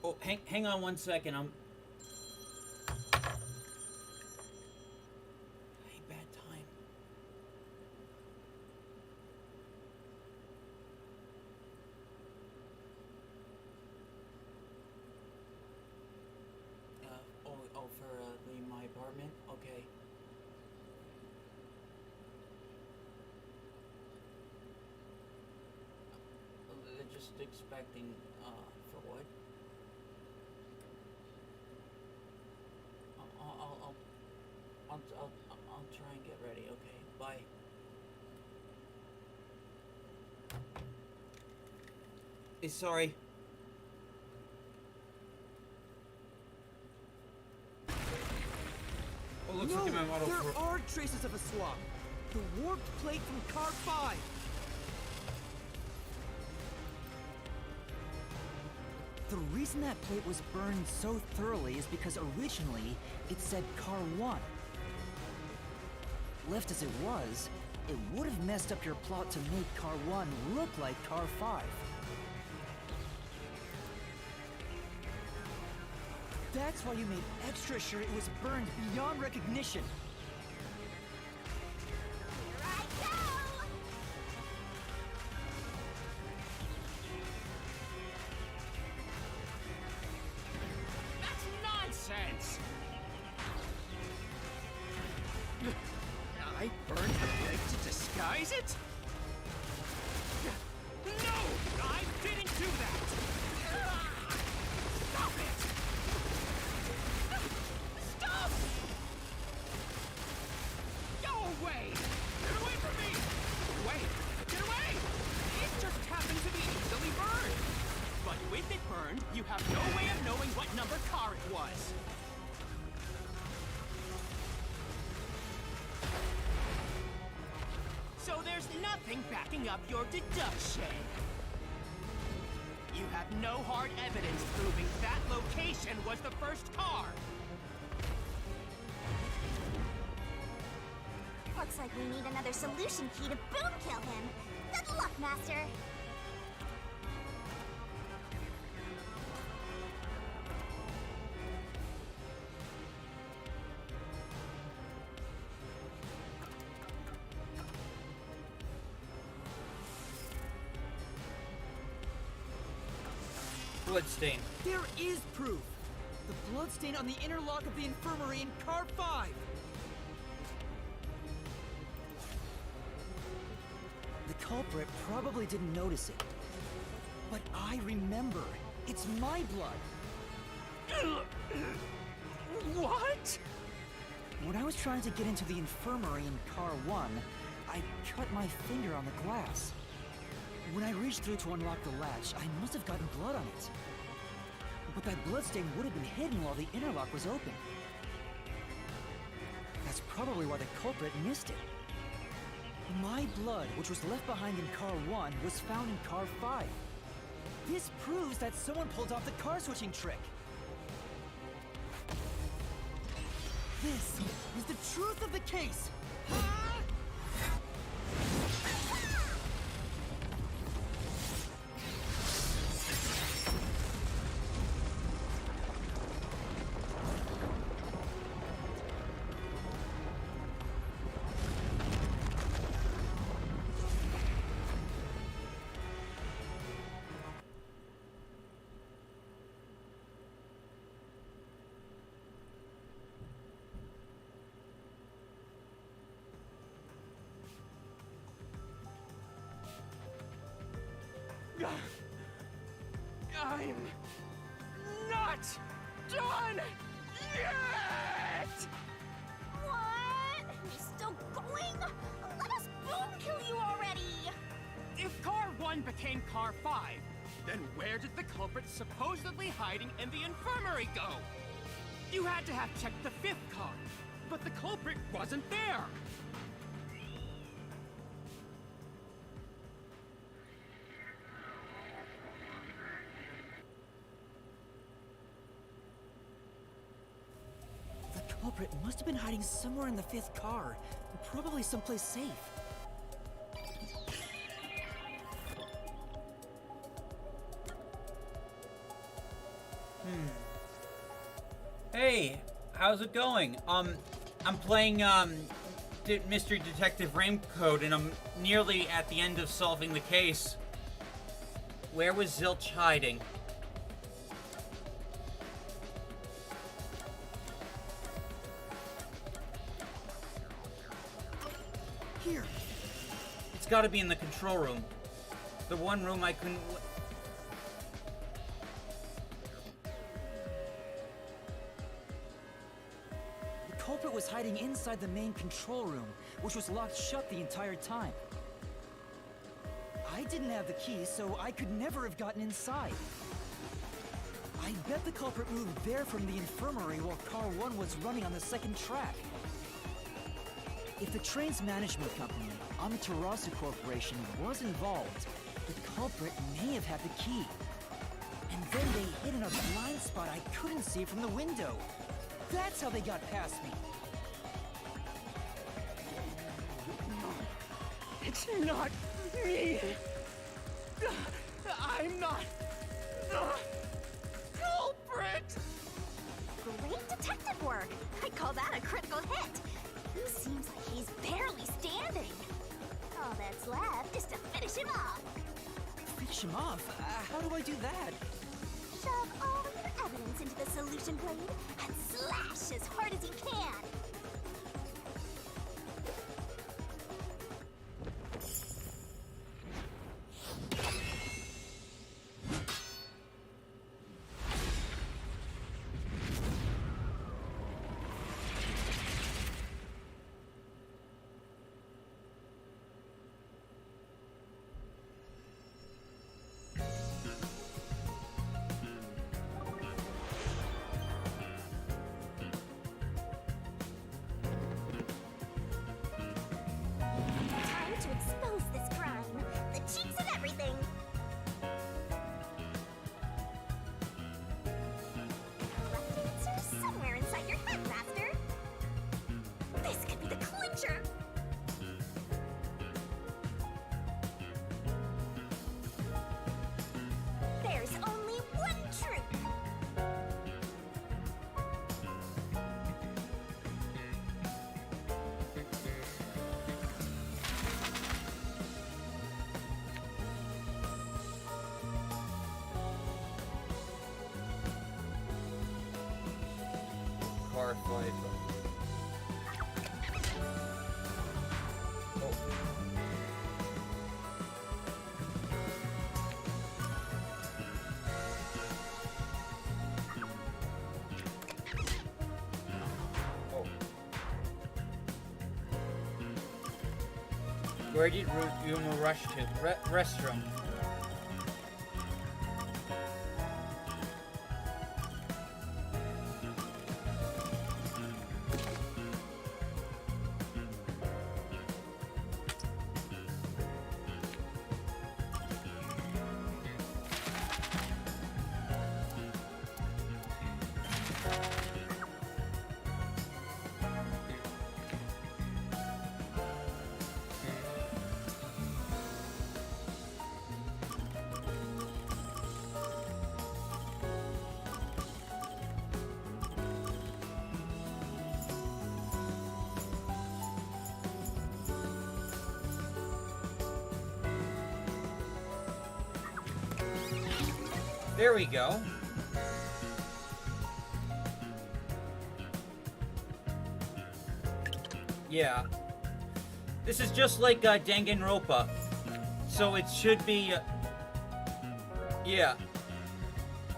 S1: Oh, hang on 1 second. Hey, bad time. For my apartment? Okay. They're just expecting, for what? I'll try and get ready, okay? Bye. Sorry. Oh, looks like my model
S2: there
S1: for...
S2: are traces of a swap. The warped plate from Car 5. The reason that plate was burned so thoroughly is because originally it said Car 1. Left as it was, it would have messed up your plot to make Car 1 look like Car 5. That's why you made extra sure it was burned beyond recognition.
S3: Here I go.
S8: That's nonsense! I burned the plate to disguise it? No! I didn't do that! Stop it! Stop! Go away! Get away from me! Wait! Get away! It just happened to be easily burned! But with it burned, you have no way of knowing what number car it was. So there's nothing backing up your deduction. You have no hard evidence proving that location was the first car.
S3: Looks like we need another solution key to boom kill him. Good luck, Master.
S1: Bloodstain.
S2: There is proof! The bloodstain on the inner lock of the infirmary in Car 5! The culprit probably didn't notice it. But I remember. It's my blood.
S8: What?
S2: When I was trying to get into the infirmary in Car 1, I cut my finger on the glass. When I reached through to unlock the latch, I must have gotten blood on it. But that bloodstain would have been hidden while the interlock was open. That's probably why the culprit missed it. My blood, which was left behind in Car 1, was found in Car 5. This proves that someone pulled off the car switching trick. This is the truth of the case!
S8: I'm not done yet!
S3: What? You're still going? Let us boom kill you already!
S8: If Car 1 became Car 5, then where did the culprit supposedly hiding in the infirmary go? You had to have checked the 5th car, but the culprit wasn't there!
S2: The culprit must have been hiding somewhere in the 5th car, probably someplace safe.
S1: Hey, how's it going? I'm playing, Mystery Detective Raincode, and I'm nearly at the end of solving the case. Where was Zilch hiding?
S2: Here.
S1: It's gotta be in the control room. The one room I couldn't...
S2: The culprit was hiding inside the main control room, which was locked shut the entire time. I didn't have the key, so I could never have gotten inside. I bet the culprit moved there from the infirmary while Car 1 was running on the 2nd track. If the train's management company, Amaterasu Corporation, was involved, the culprit may have had the key. And then they hid in a blind spot I couldn't see from the window. That's how they got past me.
S8: It's not me! I'm not the culprit!
S3: Great detective work! I call that a critical hit! He seems like he's barely standing. All that's left is to finish him off.
S2: Finish him off? How do I do that?
S3: Shove all your evidence into the solution blade and slash as hard as you can. Time to expose this crime. The cheeks and everything. Correct answer somewhere inside your head, Master. This could be the clincher. There's only one truth.
S1: Car 5. Oh. Oh. Where did Yuno rush to? Restroom. There we go. Yeah. This is just like Danganronpa. So it should be... yeah.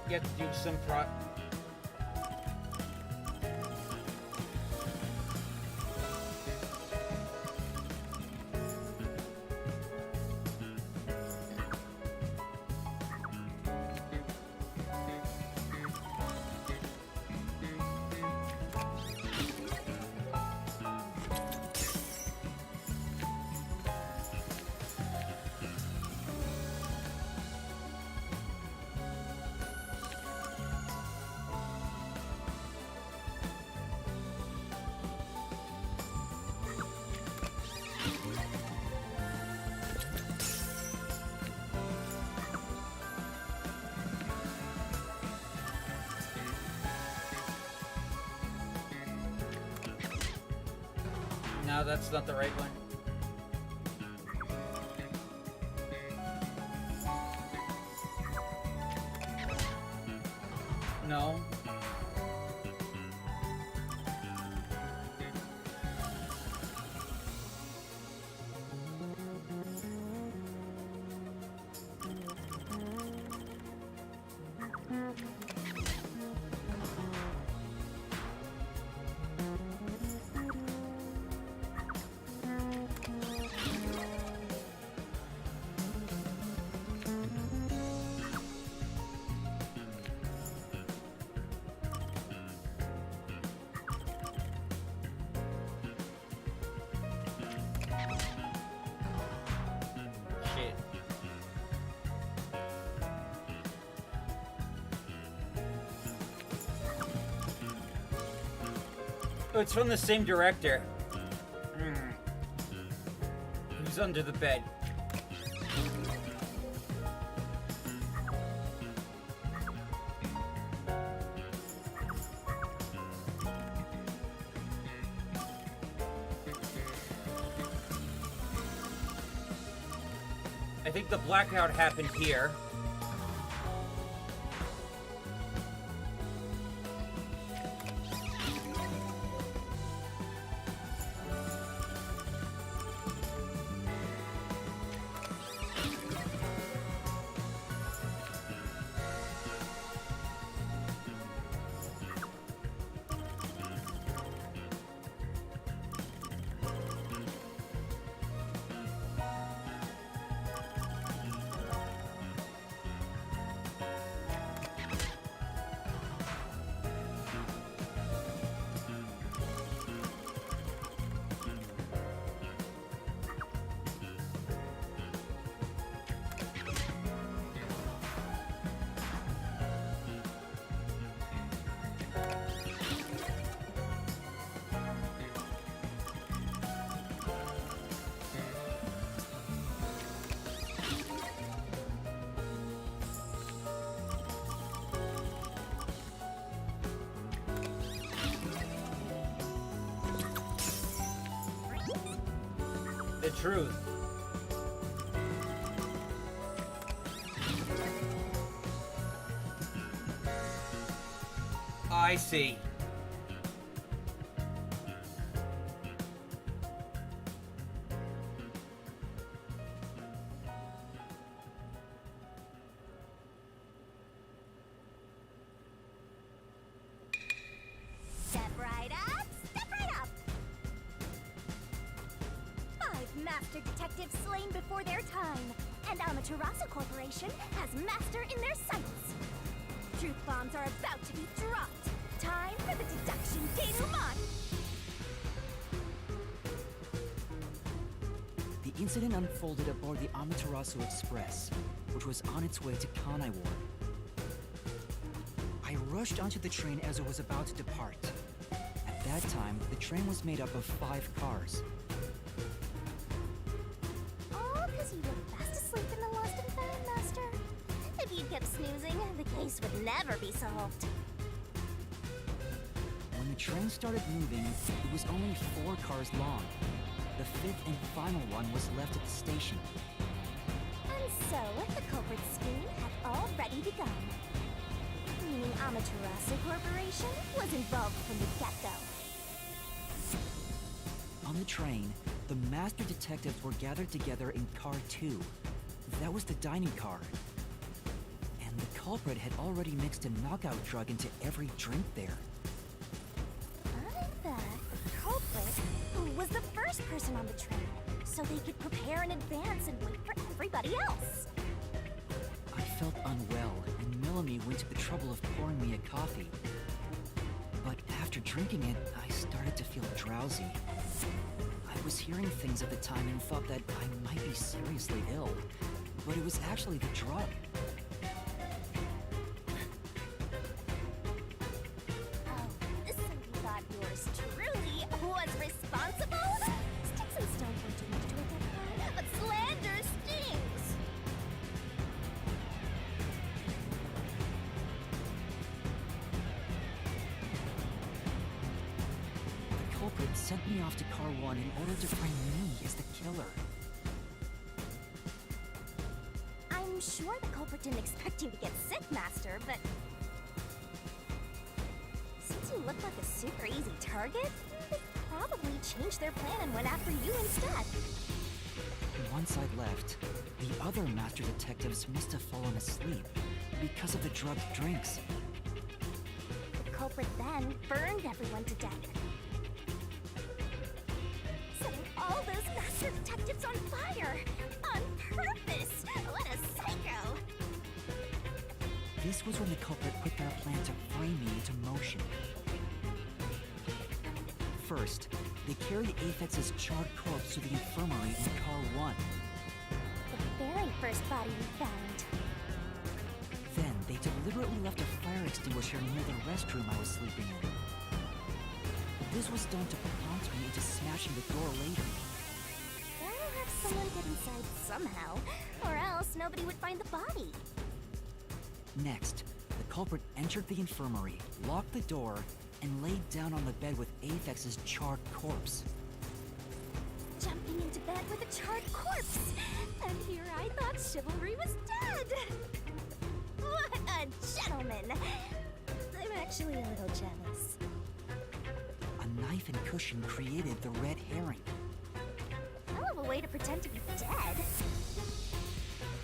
S1: You have to do some No, that's not the right one. No. Oh, it's from the same director. Who's under the bed? I think the blackout happened here. The truth. I see.
S3: Master Detectives slain before their time, and Amaterasu Corporation has Master in their sights. Truth bombs are about to be dropped. Time for the deduction denouement!
S2: The incident unfolded aboard the Amaterasu Express, which was on its way to Kanai Ward. I rushed onto the train as it was about to depart. At that time, the train was made up of 5 cars.
S3: All because you were fast asleep in the lost and found, Master. If you'd kept snoozing, the case would never be solved.
S2: When the train started moving, it was only 4 cars long. The 5th and final one was left at the station.
S3: And so, the culprit's scheme had already begun. Meaning Amaterasu Corporation was involved from the get-go.
S2: On the train, the master detectives were gathered together in Car 2. That was the dining car. And the culprit had already mixed a knockout drug into every drink there.
S3: I bet the culprit was the first person on the train, so they could prepare in advance and wait for everybody else.
S2: I felt unwell, and Melanie went to the trouble of pouring me a coffee. But after drinking it, I started to feel drowsy. I was hearing things at the time and thought that I might be seriously ill, but it was actually the drug.
S3: Oh, so you thought yours truly was responsible? Sticks and stones won't do much to a dead man, but slander stings!
S2: The culprit sent me off to Car 1 in order to frame me as the killer.
S3: I'm sure the culprit didn't expect you to get sick, Master, but... since you look like a super easy target, they probably changed their plan and went after you instead.
S2: Once I left, the other master detectives must have fallen asleep because of the drugged drinks.
S3: The culprit then burned everyone to death. Setting all those master detectives on fire! On purpose! What a psycho!
S2: This was when the culprit put their plan to frame me into motion. First, they carried Aphex's charred corpse to the infirmary in Car 1.
S3: The very first body we found.
S2: Then, they deliberately left a fire extinguisher near the restroom I was sleeping in. This was done to prompt me into smashing the door later.
S3: Gotta have someone get inside somehow, or else nobody would find the body.
S2: Next, the culprit entered the infirmary, locked the door, and laid down on the bed with Aphex's charred corpse.
S3: Jumping into bed with a charred corpse! And here I thought chivalry was dead! What a gentleman! I'm actually a little jealous.
S2: A knife and cushion created the red herring.
S3: Hell of a way to pretend to be dead.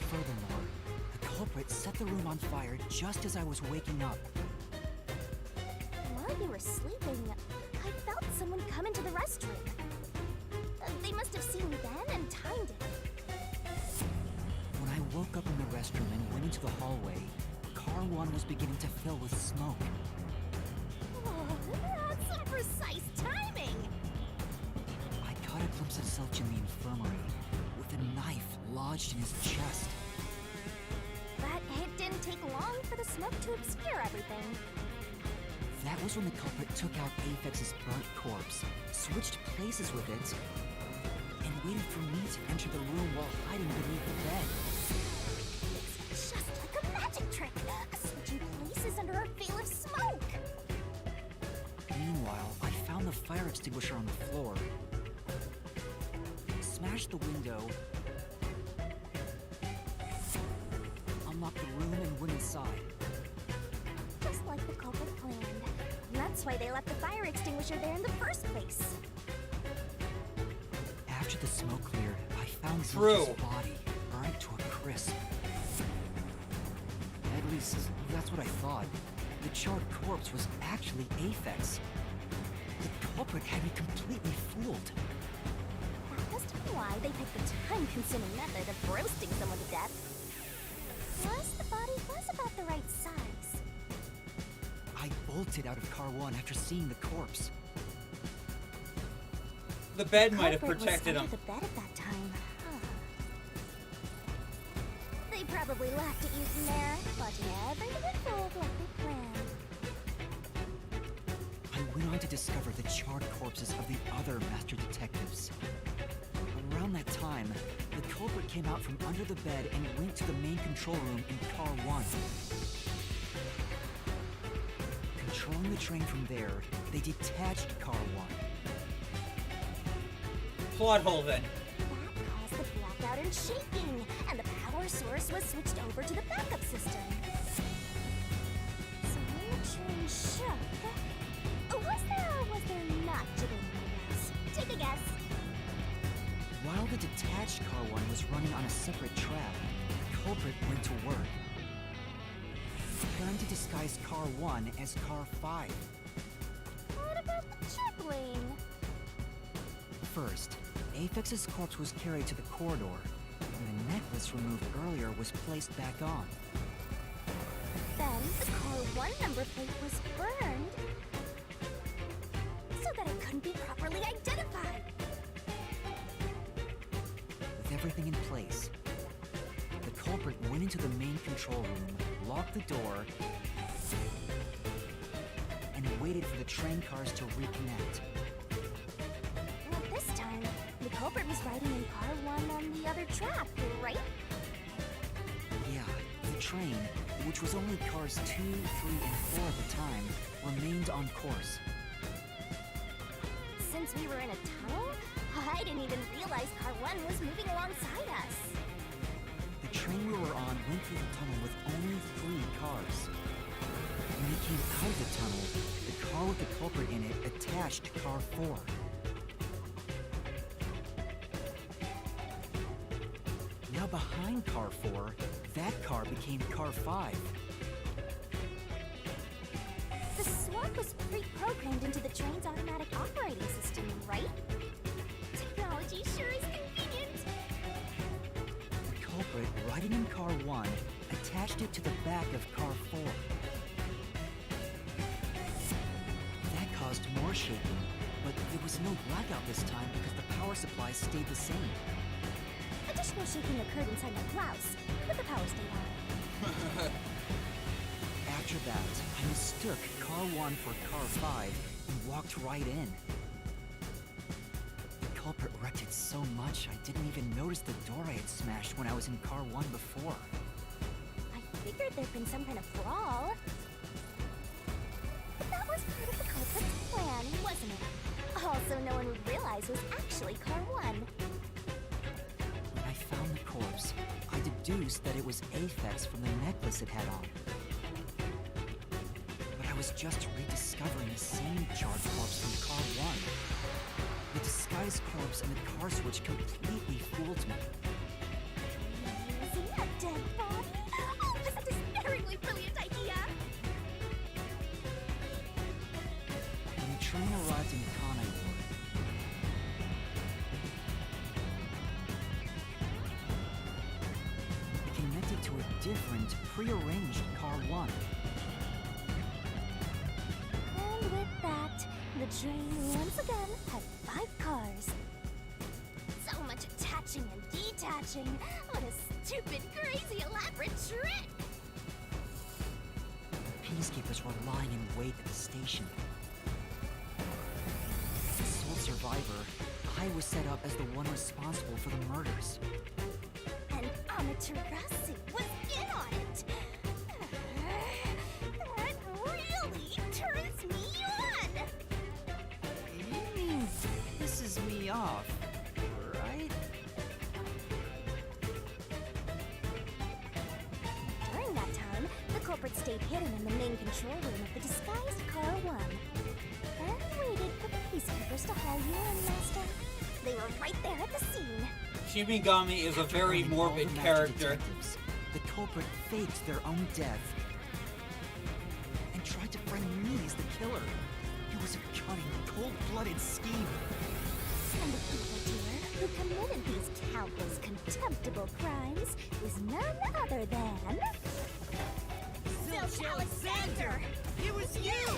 S2: Furthermore, the culprit set the room on fire just as I was waking up.
S3: While you were sleeping, I felt someone come into the restroom. They must have seen me then and timed it.
S2: When I woke up in the restroom and went into the hallway, Car 1 was beginning to fill with smoke.
S3: Oh, that's some precise timing!
S2: I caught a glimpse of Selch in the infirmary, with a knife lodged in his chest.
S3: But it didn't take long for the smoke to obscure everything.
S2: That was when the culprit took out Aphex's burnt corpse, switched places with it, and waited for me to enter the room while hiding beneath the bed.
S3: It's just like a magic trick! Switching places under a veil of smoke!
S2: Meanwhile, I found the fire extinguisher on the floor, smashed the window, unlocked the room, and went inside.
S3: Just like the culprit planned. And that's why they left the fire extinguisher there in the first place.
S2: After the smoke cleared, I found
S1: True.
S2: Zelch's body burnt to a crisp. At least, that's what I thought. The charred corpse was actually Aphex. The culprit had me completely fooled.
S3: That must be why they picked the time-consuming method of roasting someone to death. Plus, the body was about the right size.
S2: I bolted out of Car 1 after seeing the corpse.
S1: The bed might have
S3: Culprit was
S1: protected him.
S3: under the bed at that time. Huh. They probably laughed at you from there, watching everything unfold like they planned.
S2: I went on to discover the charred corpses of the other master detectives. Around that time, the culprit came out from under the bed and went to the main control room in Car 1. Controlling the train from there, they detached Car 1.
S1: Plot hole then.
S3: That caused the blackout and shaking, and the power source was switched over to the backup system. So when the train shook, was there or was there not jiggling wheels? Take a guess.
S2: While the detached Car 1 was running on a separate track, the culprit went to work, preparing to disguise Car 1 as Car 5.
S3: What about the jiggling?
S2: First, Apex's corpse was carried to the corridor, and the necklace removed earlier was placed back on.
S3: Then the Car 1 number plate was burned so that it couldn't be properly identified.
S2: With everything in place, the culprit went into the main control room, locked the door, and waited for the train cars to reconnect.
S3: Well, this time, the culprit was riding in Car 1 on the other track, right?
S2: Yeah, the train, which was only cars 2, 3, and 4 at the time, remained on course.
S3: Since we were in a tunnel, I didn't even realize Car 1 was moving alongside us.
S2: The train we were on went through the tunnel with only 3 cars. When we came out of the tunnel, the car with the culprit in it attached Car 4. Now behind Car 4, that car became Car 5.
S3: The swap was pre-programmed into the train's automatic operating system, right? Technology sure is convenient.
S2: The culprit, riding in Car 1, attached it to the back of Car 4. That caused more shaking, but there was no blackout this time because the power supply stayed the same.
S3: Additional shaking occurred inside my blouse, but the power stayed on.
S2: After that, I mistook Car 1 for Car 5 and walked right in. The culprit wrecked it so much I didn't even notice the door I had smashed when I was in Car 1 before.
S3: I figured there'd been some kind of brawl. But that was part of the culprit's plan, wasn't it? Also, no one would realize was actually Car 1.
S2: When I found the corpse, I deduced that it was Aphex from the necklace it had on. But I was just rediscovering the same charred corpse from Car 1. The disguised corpse and the car switch completely fooled me.
S3: Using a dead body? Oh, this is a despairingly brilliant idea!
S2: When the train arrived in Kanai Ward, it connected to a different, prearranged Car 1.
S3: And with that, the train once again had 5 cars. So much attaching and detaching. What a stupid, crazy, elaborate trick!
S2: The peacekeepers were lying in wait at the station. As the sole survivor, I was set up as the one responsible for the murders.
S3: And Amaterasu was in on it! That really turns me on!
S2: You mean pisses me off, right?
S3: During that time, the culprit stayed hidden in the main control room of the disguised Car 1. And waited for the peacekeepers to haul you in, Master. They were right there at the scene.
S1: Shimigami is a very
S2: Finding all
S1: morbid
S2: the master
S1: character.
S2: detectives, the culprit faked their own death and tried to frame me as the killer. It was a cunning, cold-blooded scheme.
S3: And the evildoer who committed these countless contemptible crimes is none other than... Zilch Alexander! It was you!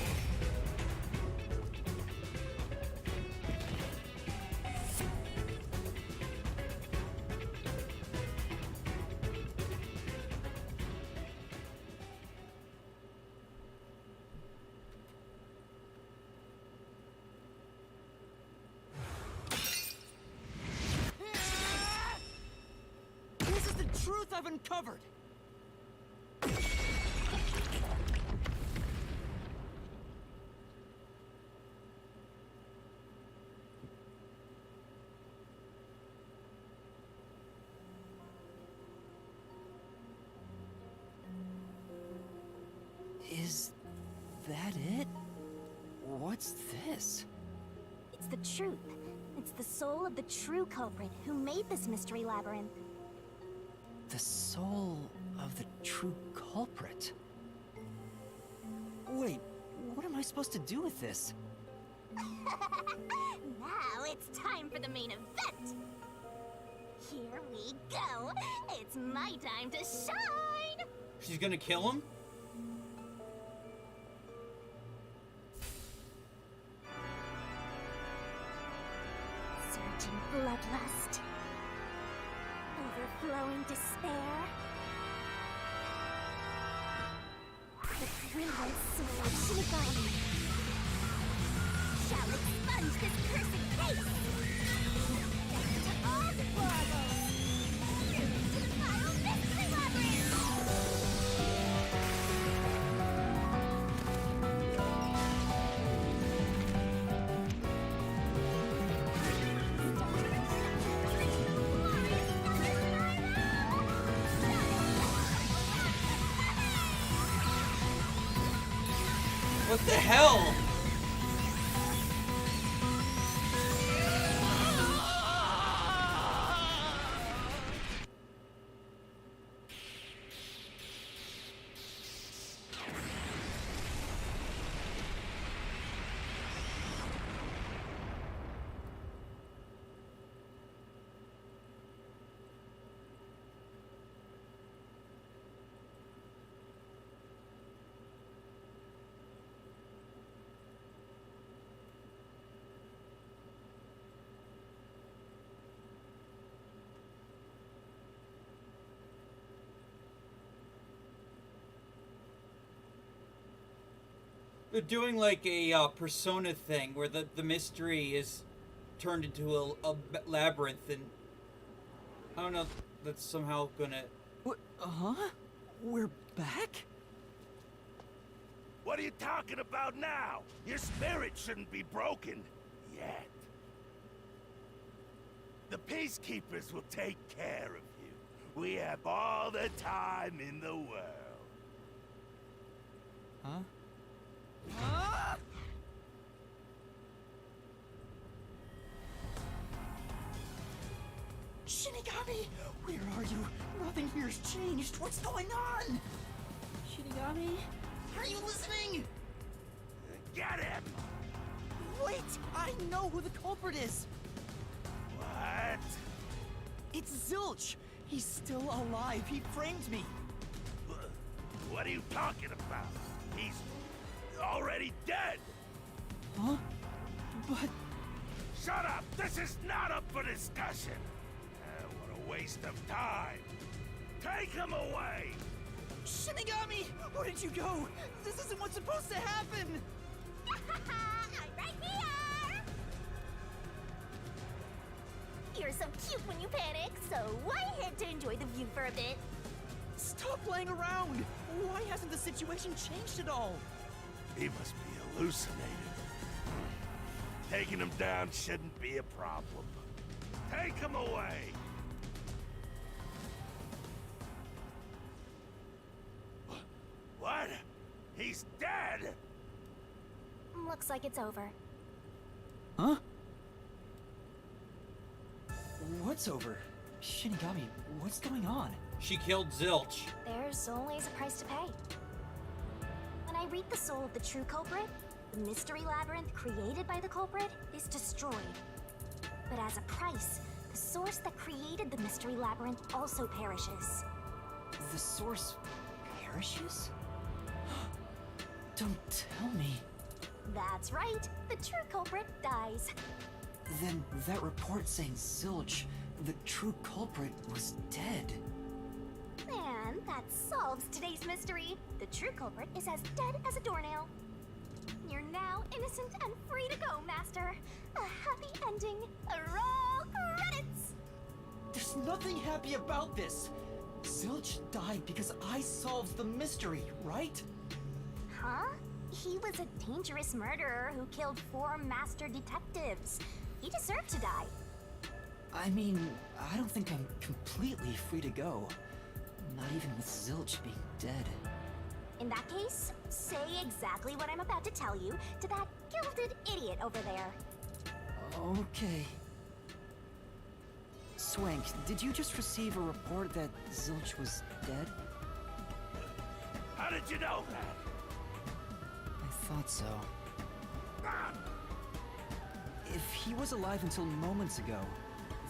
S2: This is the truth I've uncovered! Is that it? What's this?
S3: It's the truth. It's the soul of the true culprit who made this mystery labyrinth.
S2: The soul of the true culprit? Wait, what am I supposed to do with this?
S3: Now it's time for the main event! Here we go! It's my time to shine!
S1: She's gonna kill him?
S3: Surging bloodlust. Overflowing despair. The brilliant soul of Shinigami shall expunge this cursed case! Death to all deplorables! To the final mystery labyrinth!
S1: What the hell? They're doing like a Persona thing where the mystery is turned into a labyrinth, and I don't know if that's somehow gonna...
S2: Huh? We're back?
S6: What are you talking about now? Your spirit shouldn't be broken yet. The Peacekeepers will take care of you. We have all the time in the world.
S2: Huh? Shinigami! Where are you? Nothing here's changed. What's going on? Shinigami? Are you listening?
S6: Get him!
S2: Wait! I know who the culprit is!
S6: What?
S2: It's Zilch! He's still alive. He framed me.
S6: What are you talking about? He's already dead!
S2: Huh? But...
S6: Shut up! This is not up for discussion! What a waste of time! Take him away!
S2: Shinigami! Where did you go? This isn't what's supposed to happen!
S3: I'm right here! You're so cute when you panic, so why head to enjoy the view for a bit?
S2: Stop playing around! Why hasn't the situation changed at all?
S6: He must be hallucinated. Taking him down shouldn't be a problem. Take him away! What? He's dead?
S3: Looks like it's over.
S2: Huh? What's over? Shinigami, what's going on?
S1: She killed Zilch.
S3: There's always a price to pay. When I read the soul of the true culprit, the mystery labyrinth created by the culprit is destroyed. But as a price, the source that created the Mystery Labyrinth also perishes.
S2: The source perishes? Don't tell me.
S3: That's right, the true culprit dies.
S2: Then that report saying Zilch, the true culprit, was dead.
S3: And that solves today's mystery. The true culprit is as dead as a doornail. You're now innocent and free to go, Master. A happy ending. Roll credits!
S2: There's nothing happy about this. Zilch died because I solved the mystery, right?
S3: Huh? He was a dangerous murderer who killed 4 master detectives. He deserved to die.
S2: I mean, I don't think I'm completely free to go. Not even with Zilch being dead.
S3: In that case, say exactly what I'm about to tell you to that gilded idiot over there.
S2: Okay. Swank, did you just receive a report that Zilch was dead?
S6: How did you know that?
S2: I thought so.
S6: Ah,
S2: If he was alive until moments ago,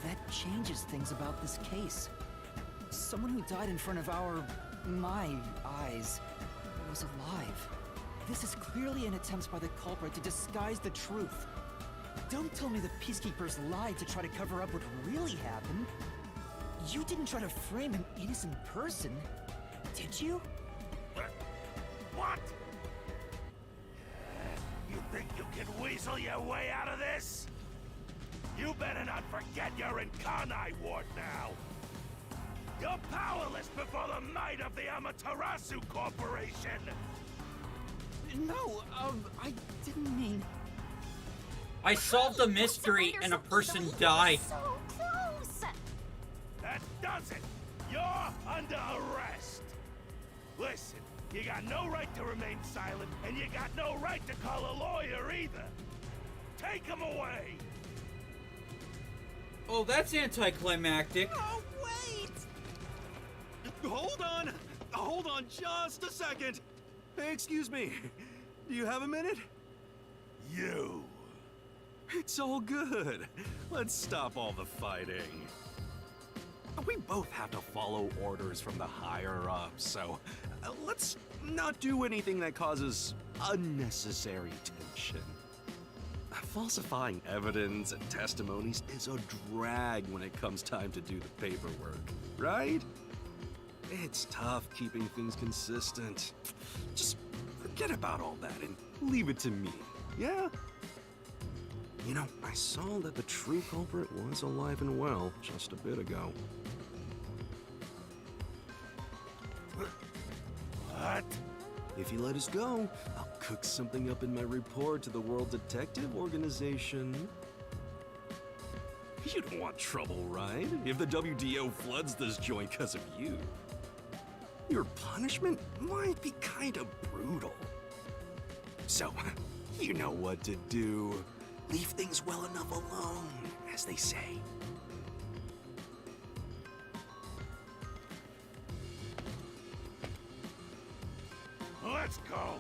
S2: that changes things about this case. Someone who died in front of my eyes, was alive. This is clearly an attempt by the culprit to disguise the truth. Don't tell me the Peacekeepers lied to try to cover up what really happened. You didn't try to frame an innocent person, did you?
S6: what? You think you can weasel your way out of this? You better not forget you're in Kanai Ward now. You're powerless before the might of the Amaterasu Corporation!
S2: No, I didn't mean...
S1: I solved a mystery and a person died.
S3: So close!
S6: That does it! You're under arrest! Listen, you got no right to remain silent, and you got no right to call a lawyer either! Take him away!
S1: Oh, that's anticlimactic.
S7: Oh, wait! Hold on! Hold on just a second! Hey, excuse me. Do you have a minute?
S6: You!
S7: It's all good. Let's stop all the fighting. We both have to follow orders from the higher-ups, so let's not do anything that causes unnecessary tension. Falsifying evidence and testimonies is a drag when it comes time to do the paperwork, right? It's tough keeping things consistent. Just forget about all that and leave it to me, yeah? You know, I saw that the true culprit was alive and well just a bit ago.
S6: What?
S7: If you let us go, I'll cook something up in my report to the World Detective Organization. You don't want trouble, right? If the WDO floods this joint because of you. Your punishment might be kind of brutal. So, you know what to do. Leave things well enough alone, as they say.
S6: Let's go!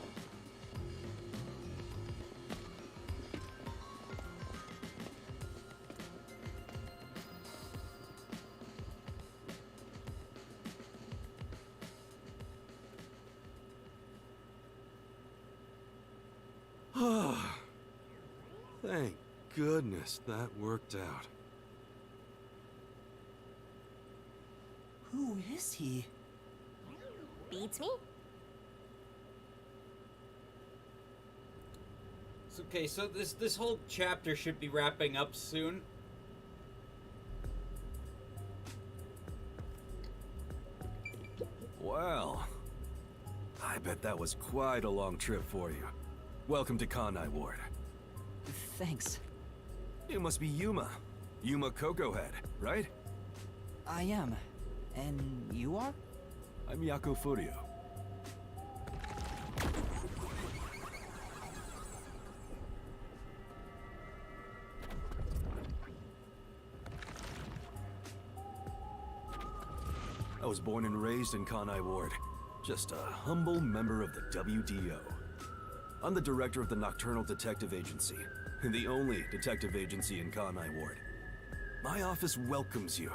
S7: Thank goodness that worked out.
S2: Who is he?
S3: Beats me?
S1: Okay, so this whole chapter should be wrapping up soon.
S7: Well, I bet that was quite a long trip for you. Welcome to Kanai Ward.
S2: Thanks.
S7: You must be Yuma. Yuma Cocoa Head, right?
S2: I am. And you are?
S7: I'm Yako Furio. I was born and raised in Kanai Ward. Just a humble member of the WDO. I'm the director of the Nocturnal Detective Agency, and the only detective agency in Kanai Ward. My office welcomes you.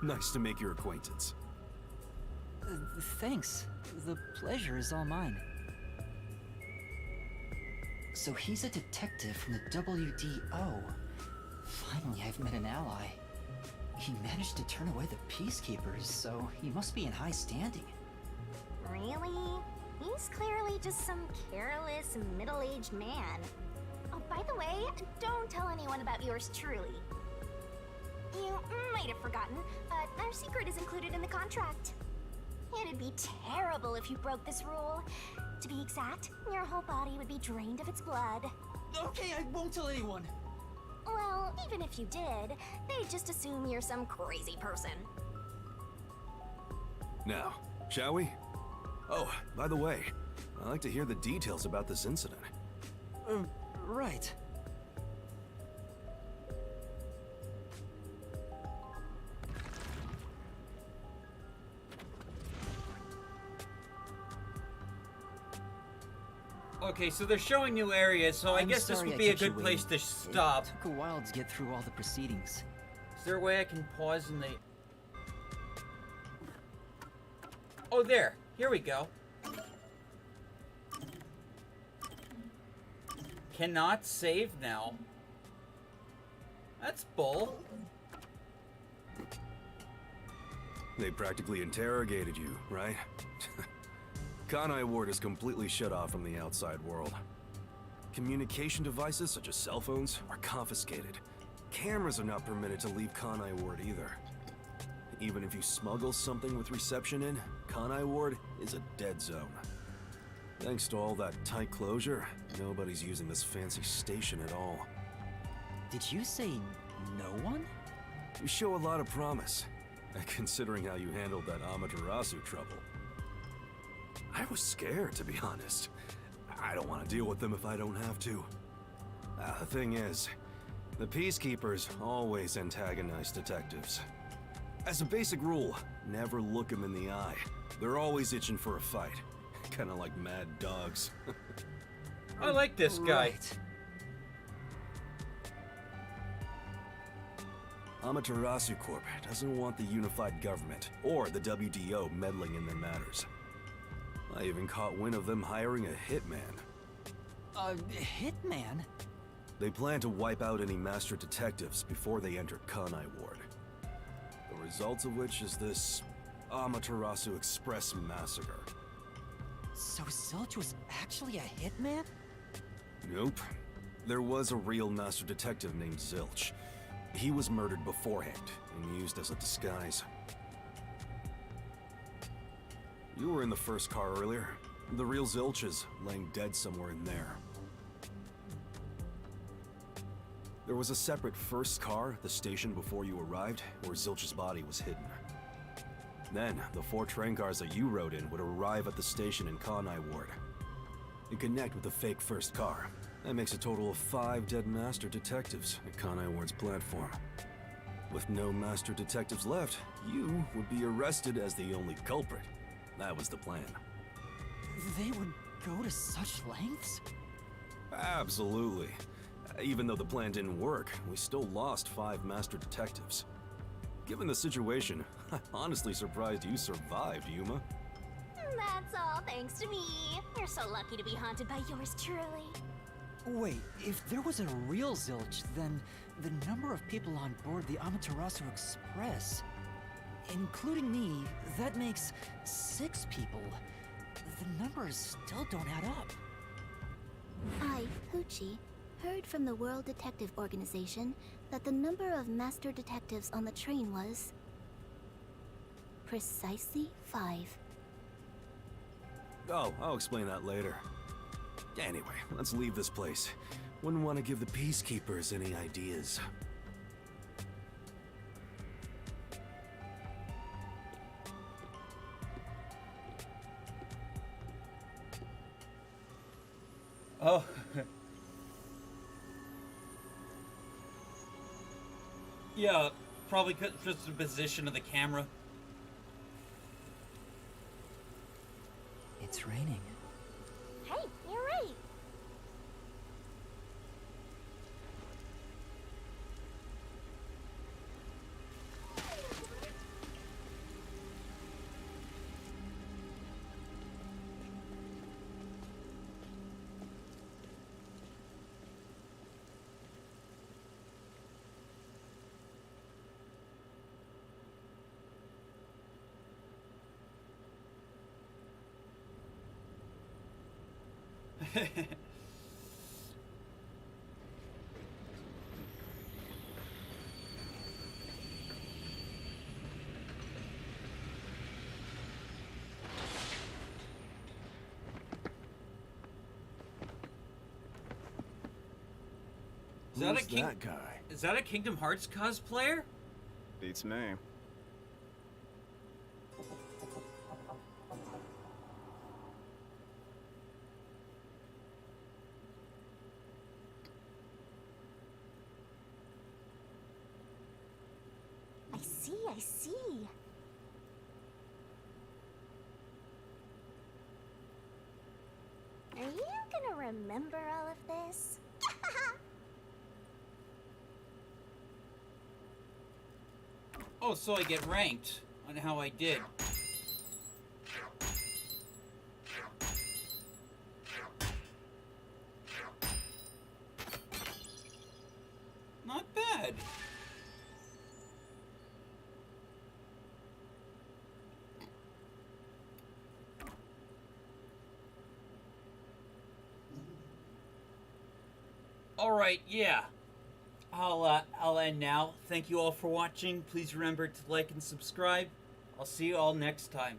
S7: Nice to make your acquaintance.
S2: Thanks. The pleasure is all mine. So he's a detective from the WDO. Finally, I've met an ally. He managed to turn away the Peacekeepers, so he must be in high standing.
S3: Really? He's clearly just some careless, middle-aged man. Oh, by the way, don't tell anyone about yours truly. You might have forgotten, but our secret is included in the contract. It'd be terrible if you broke this rule. To be exact, your whole body would be drained of its blood.
S2: Okay, I won't tell anyone.
S3: Well, even if you did, they'd just assume you're some crazy person.
S7: Now, shall we? Oh, by the way, I'd like to hear the details about this incident.
S2: Right.
S1: Okay, so they're showing new areas, so I
S2: I'm
S1: guess this
S2: sorry
S1: would
S2: I
S1: be a
S2: kept you
S1: good place to
S2: waiting.
S1: stop.
S2: It took a while to get through all the proceedings.
S1: Is there a way I can pause in the... Oh, there. Here we go. Cannot save now. That's bull.
S7: They practically interrogated you, right? Kanai Ward is completely shut off from the outside world. Communication devices, such as cell phones, are confiscated. Cameras are not permitted to leave Kanai Ward either. Even if you smuggle something with reception in, Kanai Ward is a dead zone. Thanks to all that tight closure, nobody's using this fancy station at all.
S2: Did you say no one?
S7: You show a lot of promise, considering how you handled that Amaterasu trouble. I was scared, to be honest. I don't want to deal with them if I don't have to. The thing is, the Peacekeepers always antagonize detectives. As a basic rule, never look them in the eye. They're always itching for a fight. Kinda like mad dogs.
S1: I like this guy.
S2: Right.
S7: Amaterasu Corp doesn't want the unified government or the WDO meddling in their matters. I even caught wind of them hiring a hitman.
S2: A hitman?
S7: They plan to wipe out any master detectives before they enter Kanai Ward. The result of which is this Amaterasu Express massacre.
S2: So Zilch was actually a hitman?
S7: Nope. There was a real master detective named Zilch. He was murdered beforehand and used as a disguise. You were in the first car earlier. The real Zilch is laying dead somewhere in there. There was a separate first car at the station before you arrived, where Zilch's body was hidden. Then, the 4 train cars that you rode in would arrive at the station in Kanai Ward and connect with the fake first car. That makes a total of 5 dead master detectives at Kanai Ward's platform. With no master detectives left, you would be arrested as the only culprit. That was the plan.
S2: They would go to such lengths?
S7: Absolutely. Even though the plan didn't work, we still lost 5 master detectives. Given the situation, I'm honestly surprised you survived, Yuma.
S3: That's all thanks to me. You're so lucky to be haunted by yours truly.
S2: Wait, if there was a real Zilch, then the number of people on board the Amaterasu Express, including me, that makes 6 people. The numbers still don't add up.
S9: I, Hoochie, heard from the World Detective Organization that the number of master detectives on the train was precisely 5.
S7: Oh, I'll explain that later. Anyway, let's leave this place. Wouldn't want to give the Peacekeepers any ideas.
S1: Oh. Yeah, probably just the position of the camera.
S2: It's raining.
S3: Hey, you're right.
S6: Who's that guy?
S1: Is that a Kingdom Hearts cosplayer?
S8: Beats me.
S3: I see. Are you gonna remember all of this?
S1: Oh, so I get ranked on how I did. Not bad. All right, yeah. I'll end now. Thank you all for watching. Please remember to like and subscribe. I'll see you all next time.